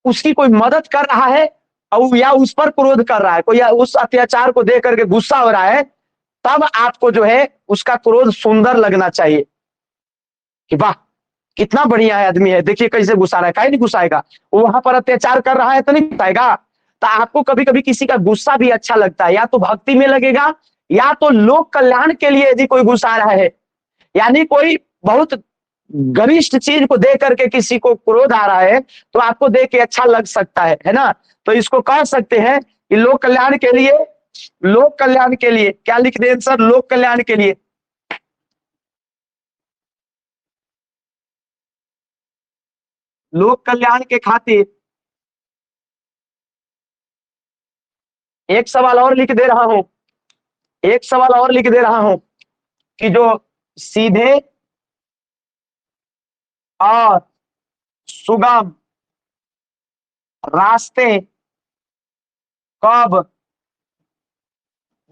उसकी कोई मदद कर रहा है और या उस पर क्रोध कर रहा है, कोई उस अत्याचार को देख करके गुस्सा हो रहा है, तब आपको जो है उसका क्रोध सुंदर लगना चाहिए कि वाह कितना बढ़िया है आदमी है, देखिए कैसे गुस्सा रहा है। काहे नहीं गुस्साएगा, वो वहां पर अत्याचार कर रहा है तो नहीं गुस्साएगा। तो आपको कभी कभी किसी का गुस्सा भी अच्छा लगता है, या तो भक्ति में लगेगा, या तो लोक कल्याण के लिए यदि कोई गुस्सा रहा है, यानी कोई बहुत गरिष्ठ चीज को देख करके किसी को क्रोध आ रहा है, तो आपको देख के अच्छा लग सकता है ना। तो इसको कह सकते हैं कि लोक कल्याण के लिए, लोक कल्याण के लिए क्या लिख दें सर? लोक कल्याण के लिए, लोक कल्याण के खातिर एक सवाल और लिख दे रहा हूं, एक सवाल और लिख दे रहा हूं कि जो सीधे और सुगम रास्ते कब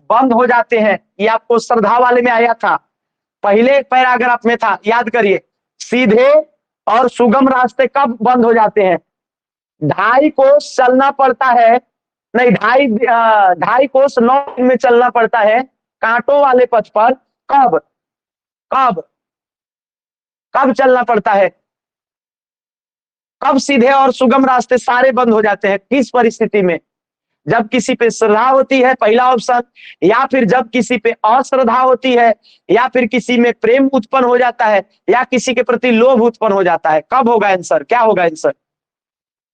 बंद हो जाते हैं? ये आपको श्रद्धा वाले में आया था, पहले पैराग्राफ में था, याद करिए। सीधे और सुगम रास्ते कब बंद हो जाते हैं? 2.5 कोस चलना पड़ता है, नहीं 2.5 कोस 9 दिन में चलना पड़ता है कांटों वाले पथ पर, कब कब कब चलना पड़ता है? कब सीधे और सुगम रास्ते सारे बंद हो जाते हैं, किस परिस्थिति में? जब किसी पे श्रद्धा होती है, पहला ऑप्शन, या फिर जब किसी पे अश्रद्धा होती है, या फिर किसी में प्रेम उत्पन्न हो जाता है, या किसी के प्रति लोभ उत्पन्न हो जाता है। कब होगा आंसर, क्या होगा आंसर?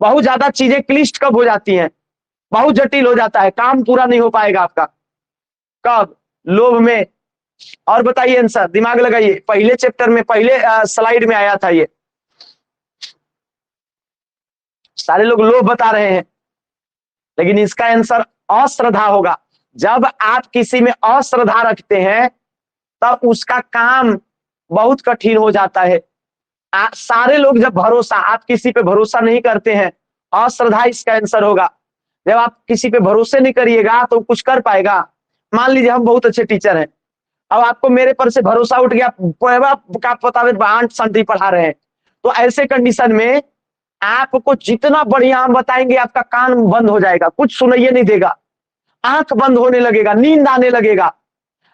बहुत ज्यादा चीजें क्लिष्ट कब हो जाती हैं, बहुत जटिल हो जाता है, काम पूरा नहीं हो पाएगा आपका। कब? लोभ में। और बताइए आंसर, दिमाग लगाइए, पहले चैप्टर में, पहले स्लाइड में आया था ये। सारे लोग लोभ बता रहे हैं। लेकिन इसका आंसर अश्रद्धा होगा। जब आप किसी में अश्रद्धा रखते हैं तब उसका काम बहुत कठिन हो जाता है। सारे लोग जब भरोसा, आप किसी पे भरोसा नहीं करते हैं, अश्रद्धा इसका आंसर होगा। जब आप किसी पे भरोसे नहीं करिएगा तो कुछ कर पाएगा। मान लीजिए हम बहुत अच्छे टीचर हैं, अब आपको मेरे पर से भरोसा उठ गया, का पता आंट संटी पढ़ा रहे हैं, तो ऐसे कंडीशन में आपको जितना बढ़िया हम बताएंगे आपका कान बंद हो जाएगा, कुछ सुनाइए नहीं देगा, आंख बंद होने लगेगा, नींद आने लगेगा,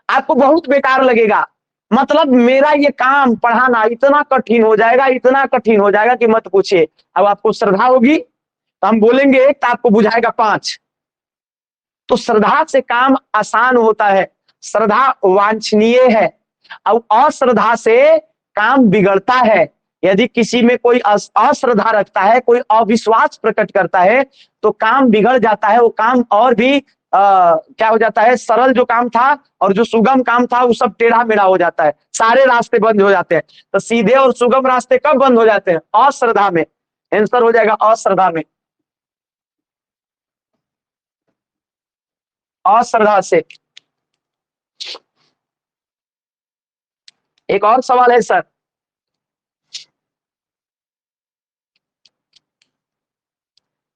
आपको बहुत बेकार लगेगा। मतलब मेरा ये काम पढ़ाना इतना कठिन हो जाएगा, इतना कठिन हो जाएगा कि मत पूछिए। अब आपको श्रद्धा होगी तो हम बोलेंगे एक, तो आपको बुझाएगा 5। तो श्रद्धा से काम आसान होता है, श्रद्धा वांछनीय है। अब अश्रद्धा से काम बिगड़ता है। यदि किसी में कोई अश्रद्धा रखता है, कोई अविश्वास प्रकट करता है, तो काम बिगड़ जाता है। वो काम और भी क्या हो जाता है, सरल जो काम था और जो सुगम काम था वो सब टेढ़ा मेढ़ा हो जाता है, सारे रास्ते बंद हो जाते हैं। तो सीधे और सुगम रास्ते कब बंद हो जाते हैं? अश्रद्धा में। आंसर हो जाएगा अश्रद्धा में, अश्रद्धा से। एक और सवाल है सर,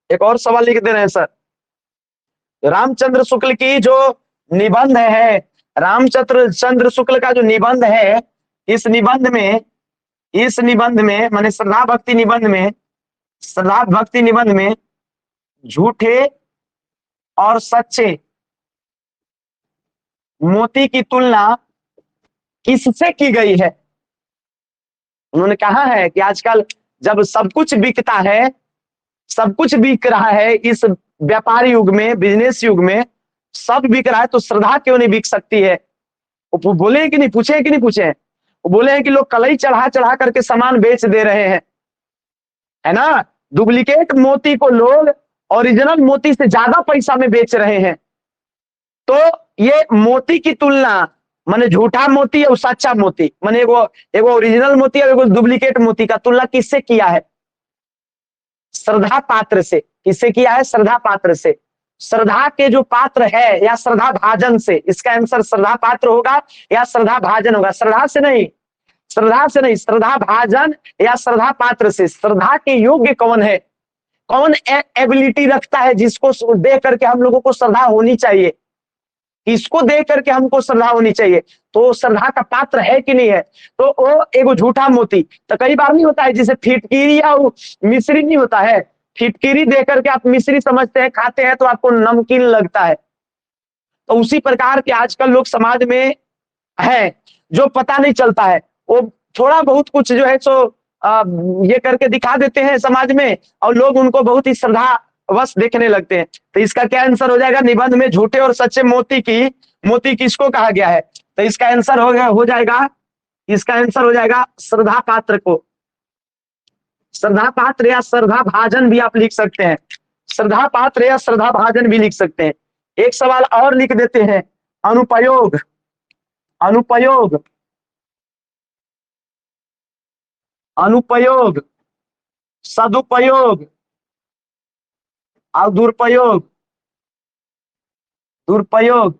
एक और सवाल लिख दे रहे हैं सर। रामचंद्र शुक्ल की जो निबंध है, रामचंद्र शुक्ल का जो निबंध है, इस निबंध में, इस निबंध में माने श्रद्धा भक्ति निबंध में, श्रद्धा भक्ति निबंध में झूठे और सच्चे मोती की तुलना किससे की गई है? उन्होंने कहा है कि आजकल जब सब कुछ बिकता है, सब कुछ बिक रहा है इस व्यापार युग में, बिजनेस युग में सब बिक रहा है, तो श्रद्धा क्यों नहीं बिक सकती है? वो बोले हैं कि नहीं, पूछे हैं कि नहीं पूछे हैं? वो बोले हैं कि लोग कलई चढ़ा चढ़ा करके सामान बेच दे रहे हैं, है ना। डुप्लीकेट मोती को लोग ओरिजिनल मोती से ज्यादा पैसा में बेच रहे हैं। तो ये मोती की तुलना, माने झूठा मोती और सच्चा मोती, माने एगो ओरिजिनल मोती और एगो डुप्लीकेट मोती का तुलना किससे किया है? श्रद्धा पात्र से। किससे किया है? श्रद्धा पात्र से। श्रद्धा के जो पात्र है या श्रद्धा भाजन से। इसका आंसर श्रद्धा पात्र होगा या श्रद्धा भाजन होगा। श्रद्धा से नहीं, श्रद्धा से नहीं, श्रद्धा भाजन या श्रद्धा पात्र से। श्रद्धा के योग्य कौन है, कौन एबिलिटी रखता है जिसको देख करके हम लोगों को श्रद्धा होनी चाहिए, इसको देख करके हमको श्रद्धा होनी चाहिए। तो श्रद्धा का पात्र है कि नहीं है? तो वो एगो झूठा मोती, तो कई बार नहीं होता है जैसे फिटकीरी या मिश्री नहीं होता है, फिटकीरी देख करके आप मिश्री समझते हैं, खाते हैं तो आपको नमकीन लगता है। तो उसी प्रकार के आजकल लोग समाज में है जो पता नहीं चलता है, वो थोड़ा बहुत कुछ जो है सो ये करके दिखा देते हैं समाज में और लोग उनको बहुत ही श्रद्धा बस देखने लगते हैं। तो इसका क्या आंसर हो जाएगा? निबंध में झूठे और सच्चे मोती किसको कहा गया है? तो इसका आंसर हो जाएगा, इसका आंसर हो जाएगा श्रद्धा पात्र को। श्रद्धा पात्र या श्रद्धा भाजन भी आप लिख सकते हैं, श्रद्धा पात्र या श्रद्धा भाजन भी लिख सकते हैं। एक सवाल और लिख देते हैं, अनुपयोग, अनुपयोग, अनुपयोग, सदुपयोग और दुरुपयोग। दुरुपयोग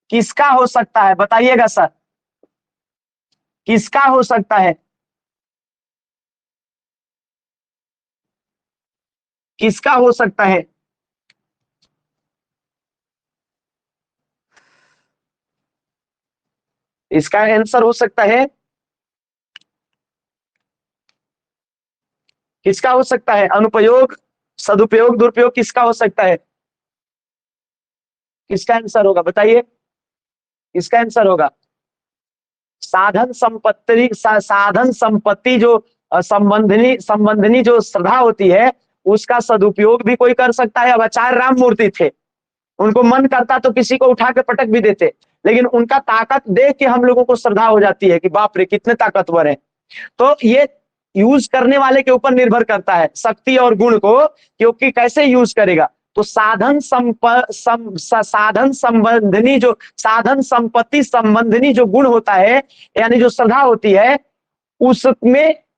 किसका हो सकता है बताइएगा सर, किसका हो सकता है? किसका हो सकता है? इसका आंसर हो सकता है, किसका हो सकता है? अनुपयोग, सदुपयोग, दुरुपयोग किसका हो सकता है? किसका आंसर होगा बताइए, किसका आंसर होगा? साधन संपत्ति, साधन संपत्ति जो संबंधनी जो श्रद्धा होती है उसका सदुपयोग भी कोई कर सकता है। अब आचार्य राम मूर्ति थे, उनको मन करता तो किसी को उठा के पटक भी देते, लेकिन उनका ताकत देख के हम लोगों को श्रद्धा हो जाती है कि बाप रे कितने ताकतवर हैं। तो ये यूज करने वाले के ऊपर निर्भर करता है शक्ति और गुण को, क्योंकि कैसे यूज करेगा। तो साधन संबंधनी जो साधन संपत्ति संबंधनी जो गुण होता है यानी जो श्रद्धा होती है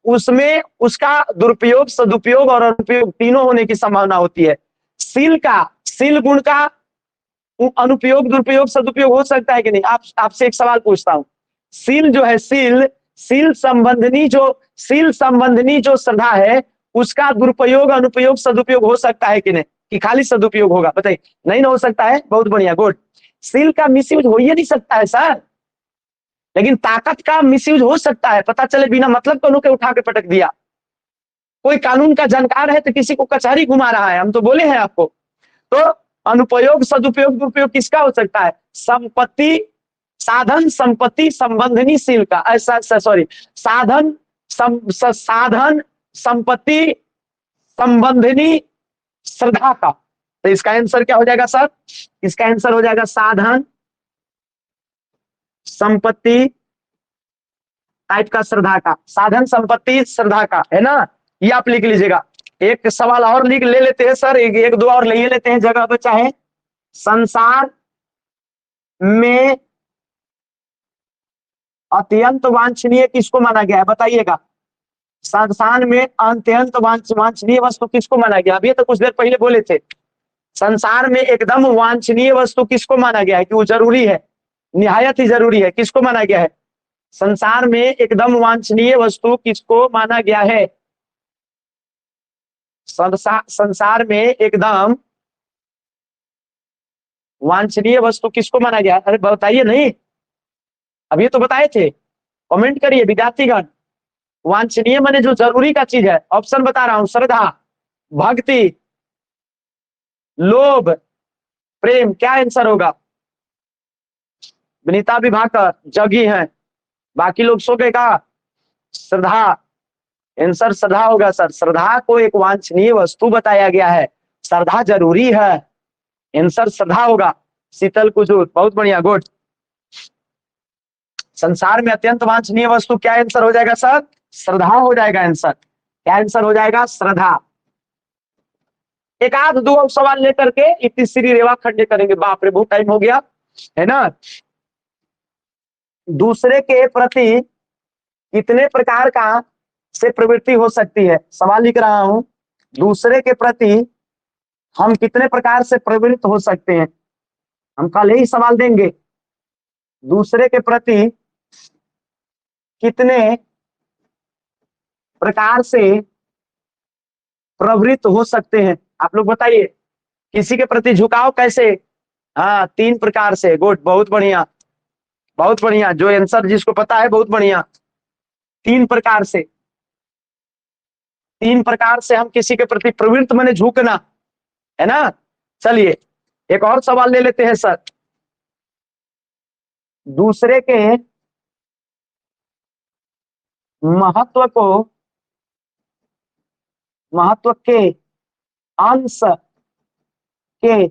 उसमें उसका दुरुपयोग, सदुपयोग और अनुपयोग तीनों होने की संभावना होती है। शील गुण का अनुपयोग, दुरुपयोग, सदुपयोग हो सकता है कि नहीं? आपसे एक सवाल पूछता हूं, शील जो है, शील संबंधनी जो श्रद्धा है, उसका दुरुपयोग, अनुपयोग, सदुपयोग हो सकता है कि नहीं? कि खाली सदुपयोग होगा? बताइए। नहीं ना हो सकता है? बहुत बढ़िया, गुड। शील का मिसयूज हो ही नहीं सकता है सर, लेकिन ताकत का मिसयूज हो सकता है। पता चले बिना मतलब दोनों के उठा के पटक दिया। कोई कानून का जानकार है तो किसी को कचहरी घुमा रहा है, हम तो बोले हैं आपको। तो अनुपयोग, सदुपयोग, दुरुपयोग किसका हो सकता है? संपत्ति, साधन संपत्ति संबंधनी शील का, ऐसा सॉरी, साधन संपत्ति संबंधनी श्रद्धा का। तो इसका आंसर क्या हो जाएगा सर? इसका आंसर हो जाएगा साधन संपत्ति टाइप का श्रद्धा का, साधन संपत्ति श्रद्धा का, है ना? ये आप लिख लीजिएगा। एक सवाल और लिख ले लेते हैं सर, एक दो और ले लेते हैं, जगह बचा है। संसार में अत्यंत वांछनीय किसको माना गया है? बताइएगा। संसार में अत्यंत वांछनीय वस्तु किसको माना गया? अभी तो कुछ देर पहले बोले थे, संसार में एकदम वांछनीय वस्तु किसको माना गया है कि वो जरूरी है, निहायत ही जरूरी है? किसको माना गया है? संसार में एकदम वांछनीय वस्तु किसको माना गया है? संसार में एकदम वांछनीय वस्तु किसको माना गया? अरे बताइए नहीं, अभी तो बताए थे, कमेंट करिए विद्यार्थीगण। वांछनीय माने जो जरूरी का चीज है। ऑप्शन बता रहा हूं, श्रद्धा, भक्ति, लोभ, प्रेम। क्या आंसर होगा? विनीता विभाकर जगी हैं, बाकी लोग सो गए का? श्रद्धा, आंसर श्रद्धा होगा सर। श्रद्धा को एक वांछनीय वस्तु बताया गया है, श्रद्धा जरूरी है, आंसर श्रद्धा होगा। शीतल कुजूर, बहुत बढ़िया, गुड। संसार में अत्यंत वांछनीय वस्तु, क्या आंसर हो जाएगा सर? श्रद्धा हो जाएगा आंसर। क्या आंसर हो जाएगा? श्रद्धा। एक आध दो सवाल लेकर के ये तीसरी रेवा खंडे करेंगे। बाप रे, बहुत टाइम हो गया है ना। दूसरे के प्रति कितने प्रकार का से प्रवृत्ति हो सकती है? सवाल लिख रहा हूं, दूसरे के प्रति हम कितने प्रकार से प्रवृत्त हो सकते हैं? हम कल यही सवाल देंगे, दूसरे के प्रति कितने प्रकार से प्रवृत्त हो सकते हैं? आप लोग बताइए। किसी के प्रति झुकाव कैसे? हाँ, 3 प्रकार से, गुड, बहुत बढ़िया, बहुत बढ़िया। जो आंसर जिसको पता है, बहुत बढ़िया। 3 प्रकार से, 3 प्रकार से हम किसी के प्रति प्रवृत्त माने झुकना, है ना। चलिए एक और सवाल ले लेते हैं सर। दूसरे के महत्व के अंश के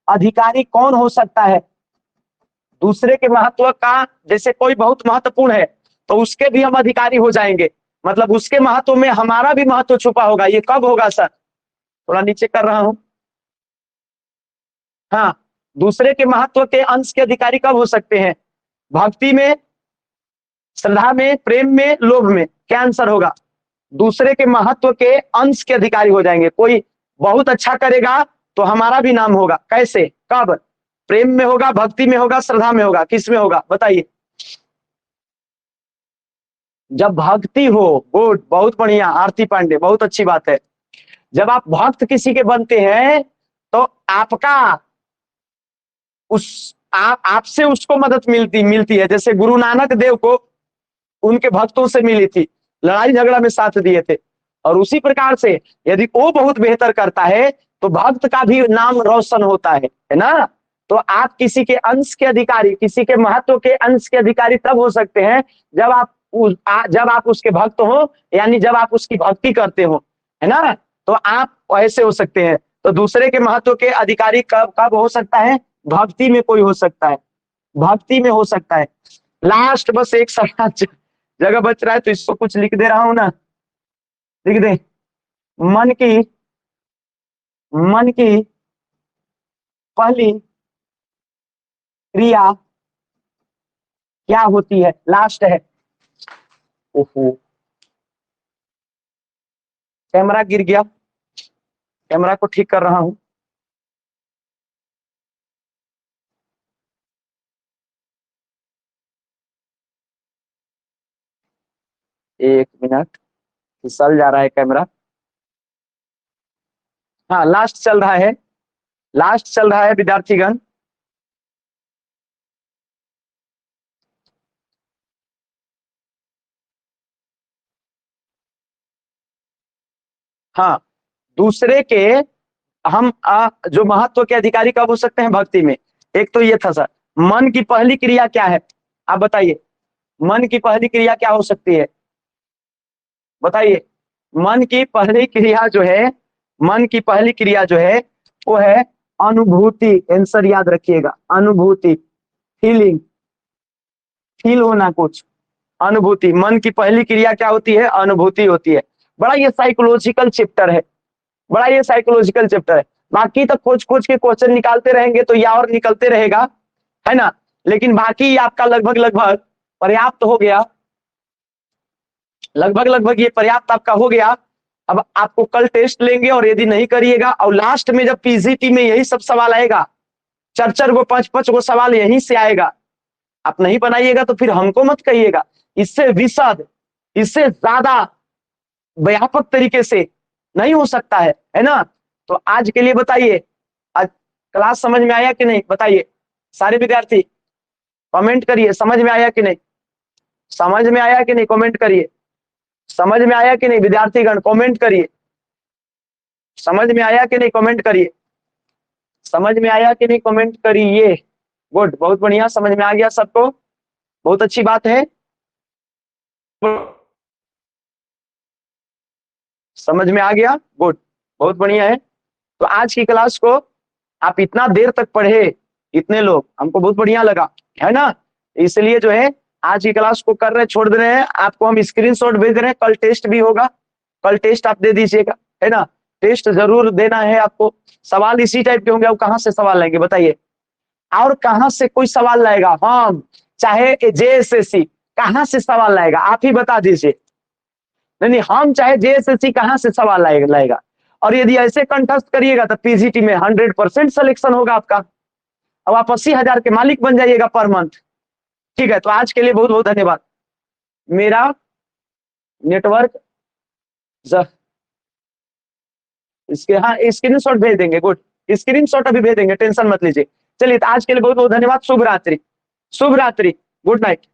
अधिकारी कौन हो सकता है? दूसरे के महत्व का, जैसे कोई बहुत महत्वपूर्ण है तो उसके भी हम अधिकारी हो जाएंगे, मतलब उसके महत्व में हमारा भी महत्व छुपा होगा। ये कब होगा सर? थोड़ा नीचे कर रहा हूं। हाँ, दूसरे के महत्व के अंश के अधिकारी कब हो सकते हैं? भक्ति में, श्रद्धा में, प्रेम में, लोभ में। क्या आंसर होगा? दूसरे के महत्व के अंश के अधिकारी हो जाएंगे। कोई बहुत अच्छा करेगा तो हमारा भी नाम होगा। कैसे, कब? प्रेम में होगा, भक्ति में होगा, श्रद्धा में होगा, किस में होगा? बताइए। जब भक्ति हो, गुड, बहुत बढ़िया आरती पांडे, बहुत अच्छी बात है। जब आप भक्त किसी के बनते हैं तो आपका आपसे उसको मदद मिलती है। जैसे गुरु नानक देव को उनके भक्तों से मिली थी, लड़ाई झगड़ा में साथ दिए थे। और उसी प्रकार से यदि वो बहुत बेहतर करता है तो भक्त का भी नाम रोशन होता है ना। तो आप किसी के अंश के अधिकारी, किसी के महत्व के अंश के अधिकारी तब हो सकते हैं जब आप उसके भक्त हो, यानी जब आप उसकी भक्ति करते हो, है ना। तो आप ऐसे हो सकते हैं। तो दूसरे के महत्व के अधिकारी कब कब हो सकता है? भक्ति में कोई हो सकता है, भक्ति में हो सकता है। लास्ट बस एक सवाल जगह बच रहा है तो इसको कुछ लिख दे रहा हूं ना, लिख दे। मन की पहली क्रिया क्या होती है? लास्ट है। ओहो, कैमरा गिर गया, कैमरा को ठीक कर रहा हूं। एक मिनट, फिसल जा रहा है कैमरा। हाँ, लास्ट चल रहा है, लास्ट चल रहा है विद्यार्थीगण। हाँ, दूसरे के हम जो महत्व के अधिकारी कब हो सकते हैं भक्ति में। एक तो ये था सर, मन की पहली क्रिया क्या है, आप बताइए। मन की पहली क्रिया क्या हो सकती है, बताइए। मन की पहली क्रिया जो है, मन की पहली क्रिया जो है वो है अनुभूति। आंसर याद रखिएगा, अनुभूति, फीलिंग, फील होना कुछ, अनुभूति। मन की पहली क्रिया क्या होती है, अनुभूति होती है। बड़ा ये साइकोलॉजिकल चैप्टर है, बड़ा ये साइकोलॉजिकल चैप्टर है। बाकी तो खोज खोज के क्वेश्चन निकालते रहेंगे तो या और निकलते रहेगा, है ना। लेकिन बाकी आपका लगभग लगभग पर्याप्त हो गया, लगभग लगभग ये पर्याप्त आपका हो गया। अब आपको कल टेस्ट लेंगे और यदि नहीं करिएगा और लास्ट में जब पीजीटी में यही सब सवाल आएगा, चार चार गो पांच पांच गो सवाल यहीं से आएगा, आप नहीं बनाइएगा तो फिर हमको मत कहिएगा। इससे विशद, इससे ज्यादा व्यापक तरीके से नहीं हो सकता है ना। तो आज के लिए बताइए, आज क्लास समझ में आया कि नहीं, बताइए सारे विद्यार्थी, कमेंट करिए समझ में आया कि नहीं, समझ में आया कि नहीं, कमेंट करिए। समझ में आया कि नहीं विद्यार्थीगण, कमेंट करिए। समझ में आया कि नहीं, कमेंट करिए। समझ में आया कि नहीं, कमेंट करिए। गुड, बहुत बढ़िया, समझ में आ गया सबको, बहुत अच्छी बात है। समझ में आ गया, गुड, बहुत बढ़िया है। तो आज की क्लास को आप इतना देर तक पढ़े, इतने लोग, हमको बहुत बढ़िया लगा, है ना। इसलिए जो है आज की क्लास को कर रहे, छोड़ दे रहे हैं। आपको हम स्क्रीनशॉट भेज रहे हैं, कल टेस्ट भी होगा, कल टेस्ट आप दे दीजिएगा, है ना। टेस्ट जरूर देना है आपको। सवाल इसी टाइप के होंगे, अब कहाँ से सवाल लाएंगे बताइए, और कहाँ से कोई सवाल लाएगा। हाँ, चाहे जेएसएससी कहाँ से सवाल लाएगा, आप ही बता दीजिए। नहीं, हम चाहे जेएसएससी कहाँ से सवाल लाएगा। और यदि ऐसे कंठस्थ करिएगा तो पीजीटी में 100% सिलेक्शन होगा आपका। अब आप 80,000 के मालिक बन जाइएगा पर मंथ। ठीक है, तो आज के लिए बहुत बहुत धन्यवाद। मेरा नेटवर्क इसके, हाँ स्क्रीनशॉट भेज देंगे, गुड, स्क्रीनशॉट अभी भेज देंगे, टेंशन मत लीजिए। चलिए, तो आज के लिए बहुत बहुत धन्यवाद। शुभ रात्रि, शुभ रात्रि, गुड नाइट।